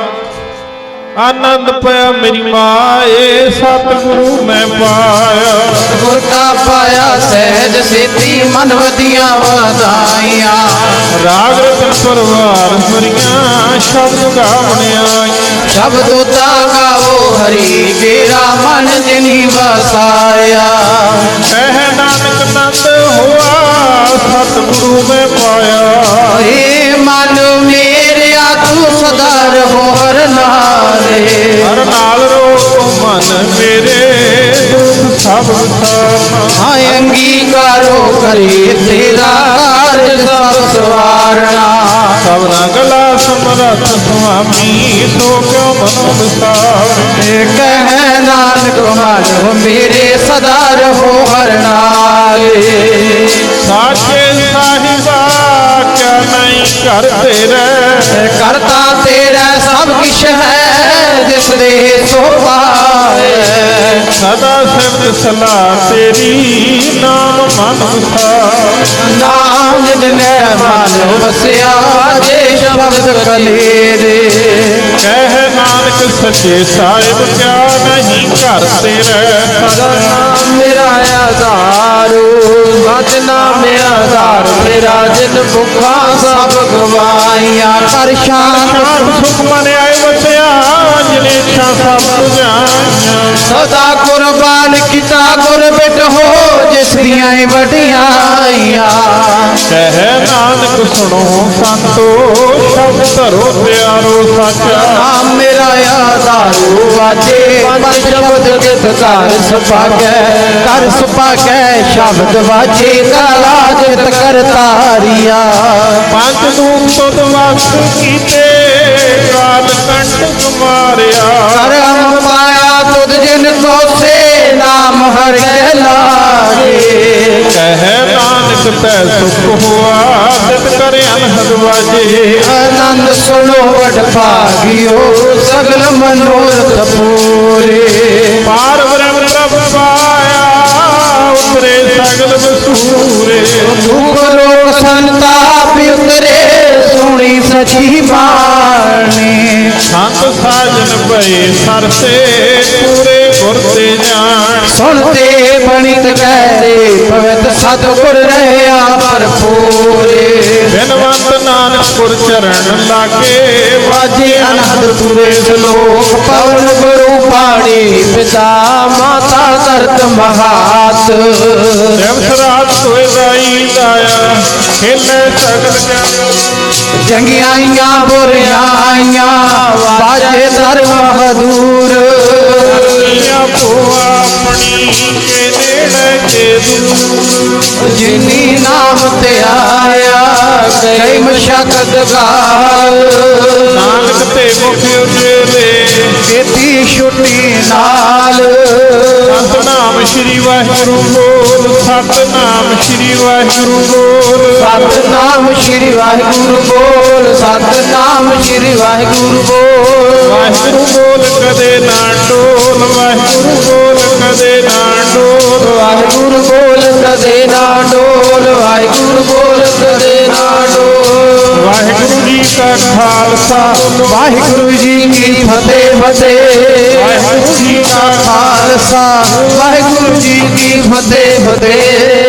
ਆਨੰਦ ਪਿਆ ਮੇਰੀ ਮਾਏ, ਸਤਿਗੁਰੂ ਮੈਂ ਪਾਇਆ। ਗੁਰ ਕਾ ਪਾਇਆ ਸਹਿਜ ਸੇਤੀ, ਮਨ ਵਧੀਆਂ ਵਧਾਈਆਂ। ਰਾਗ ਰਤਨ ਪਰਵਾਰ ਹਰੀਆਂ, ਸ਼ਬਦ ਗਾਵਣਿਆ। ਸ਼ਬਦ ਉਤਾ ਗਾਵੋ ਹਰੀ, ਮੇਰਾ ਮਨ ਜਿਨੀ ਵਸਾਇਆ। ਕਹਿ ਨਾਨਕ ਨੰਦ ਹੋਆ, ਸਤਿਗੁਰੂ ਮੈਂ ਪਾਇਆ। ਏ ਮਨ ਮੇਰਿਆ ਤੂੰ ਸਦਾ ਰਹੋ ਹਰ ਨਾਲੇ। ਹਰ ਨਾਲ ਰੋ ਮਨ ਮੇਰੇ, ਦੁਖ ਸਭ ਵਿਸਾਰਨਾ। ਹਾਂ ਅੰਗੀਕਾਰੋ ਕਰੇ ਤੇਰਾ ਕਾਰਜ ਸਭ ਸਵਾਰਨਾ। ਸਭਨਾ ਗਲਾ ਸਮਰੱਥ ਸੁਆਮੀ, ਸੋ ਕਿਉ ਮਨ ਵਿਸਾਰ। ਕਹਿ ਨਾਨਕ ਮਨ ਮੇਰੇ ਸਦਾ ਰਹੋ ਹਰ ਨਾਲੇ। ਸਾਚੇ ਸਾਹਿਬਾ ਕਿਆ ਨਹੀਂ ਕਰਦੇ ਰਹਿ। ਕਰਤਾ ਤੇਰਾ ਸਭ ਕਿਛ ਹੈ, ਜਿਸ ਦੇ ਸੋ ਪਾਏ। ਸਦਾ ਸਿਫਤ ਸਲਾਹ ਤੇਰੀ, ਨਾਮ ਮਨ ਵਸਾਰ। ਨਾਮ ਜਿਨੇ ਮਨ ਵਸਿਆ, ਜੇ ਸ਼ਬਦ ਕਲੇਰੇ। ਕਹਿ ਨਾਨਕ ਸੱਚੇ ਸਾਹਿਬ ਕਿਆ ਨਹੀਂ ਕਰਦੇ ਰਹਿ। ਸਦਾ ਨਾਮ ਮੇਰਾ ਆਧਾਰੂ, ਸਚ ਨਾਮ ਆਧਾਰ ਮੇਰਾ। ਜਿਨ ਭੁੱਖਾ ਸਭ ਗਵਾਈਆਂ, ਕਰ ਸ਼ਾਂਤ ਸੁਖ ਮਨ ਆਏ ਵਸਿਆ, ਜਿਨੇ ਇੱਛਾ ਸਭ ਪੁਜਾਈਆਂ। ਸਦਾ ਕੁਰਬਾਨ ਕੀਤਾ ਗੁਰ ਬਿਟ ਹੋ, ਜਿਸ ਦੀਆਂ ਵਡਿਆਈਆਂ। ਕਹਿ ਨਾਨਕ ਸੁਣੋ ਸੰਤੋ, ਸ਼ਬਦ ਧਰੋ ਪਿਆਰੋ ਸੱਚਾ। ਨਾਮ ਮੇਰਾ ਆਧਾਰੂ ਵਾਜੇ, ਪੰਜ ਸ਼ਬਦ ਕਿਤ ਘਰ ਸੁਭਾਗੈ। ਕਰ ਸੁਭਾਗੈ ਸ਼ਬਦ ਵਾਜੇ, ਕਾਲਾ ਜਿਤ ਕਰਤਾਰੀਆ। ਪੰਜ ਦੂਤ ਤੁਧ ਵਸ ਕੀਤੇ, ਕਾਲ ਕੰਟਕ ਮਾਰਿਆ। ਕਰਮ ਪਾਇਆ ਤੁਧ ਜਿਨ ਕੋ ਸੇ, ਨਾਮ ਹਰਿ ਕੈ ਲਾਗੇ। ਕਹਿ ਨਾਨਕ ਤੈ ਸੁਖ ਹੋਆ, ਤਿਤ ਕਰ ਅਨਹਦ ਵਾਜੇ। ਆਨੰਦ ਸੁਣੋ ਵਡ ਭਾਗਿਓ, ਸਗਲ ਮਨੋਰਥ ਪੂਰੇ। ਪਾਰ ਬ੍ਰਹਮ ਪ੍ਰਭ ਪਾਇਆ, ਉਤਰੇ ਸਗਲ ਵਸੂਰੇ। ਦੁਖ ਲੋਕ ਸੰਤਾਪ ਉਤਰੇ, ਸੁਣੀ ਸਚੀ ਬਾਣੀ। ਸੰਤ ਸਾਜਨ ਭਏ ਸਰਸੇ, ਪੂਰੇ ਗੁਰ ਤੇ ਜਾਣ। ਸੁਣਤੇ ਬਣਿਤ ਕਹਿ, ਪਵਿੱਤ ਸਤਿਗੁਰ ਰਹਿਆ ਭਰਪੂਰੇ। ਬਿਨਵੰਤ ਨਾਨਕ ਗੁਰ ਚਰਨ ਲਾਗੇ, ਵਾਜੇ ਅਨਹਦ ਪੂਰੇ ਸ਼ਲੋਕ। ਪਵਨ ਗੁਰੂ ਬਾਣੀ, ਪਿਤਾ ਮਾਤਾ ਕਰਤ ਮਹਾਤ। ਦਿਵਸ ਰਾਤ ਸੋਇ ਰਾਈ ਦਾਇਆ, ਖੇਲੇ ਸਗਲ ਜਨ। ਜੰਗਿਆਈਆਂ ਬੁਰਿਆਈਆਂ, ਵਾਜੇ ਦਰ ਮਹਦੂਰ। ਭੂਆ ਆਪਣੀ ਕੇ ਨੇੜੇ ਕੇ ਦੂਰ। ਜਿਨੀ ਨਾਮ ਤੇ ਆਇਆ, ਗਈ ਮਸ਼ਕਤ ਗਾਲ। ਨਾਨਕ ਤੇ ਮੁਖ ਉਜਲੇ, ਕੀਤੀ ਛੁੱਟੀ ਨਾਲ। ਸਤਨਾਮ ਸ਼੍ਰੀ ਵਾਹਿਗੁਰੂ ਬੋਲ, ਸਤਨਾਮ ਸ਼੍ਰੀ ਵਾਹਿਗੁਰੂ ਬੋਲ। ਸਤਨਾਮ ਸ਼੍ਰੀ ਵਾਹਿਗੁਰੂ ਬੋਲ, ਸਤਨਾਮ ਸ਼੍ਰੀ ਵਾਹਿਗੁਰੂ ਬੋਲ। ਵਾਹਿਗੁਰੂ ਬੋਲ ਕਦੇ ਨਾ ਡੋਲ, ਵਾਹਿਗੁਰੂ ਬੋਲ ਕਦੇ ਨਾ ਡੋਲ। ਵਾਹਿਗੁਰੂ ਬੋਲ ਕਦੇ ਨਾ ਡੋਲ, ਵਾਹਿਗੁਰੂ ਬੋਲ ਕਦੇ ਨਾ ਡੋਲ। ਵਾਹਿਗੁਰੂ ਜੀ ਕਾ ਖਾਲਸਾ, ਵਾਹਿਗੁਰੂ ਜੀ ਕੀ ਫਤਿਹ ਫਤਿਹ। ਵਾਹਿਗੁਰੂ ਜੀ ਕਾ ਖਾਲਸਾ, ਵਾਹਿਗੁਰੂ ਜੀ ਕੀ ਫਤਿਹ ਫਤਿਹ।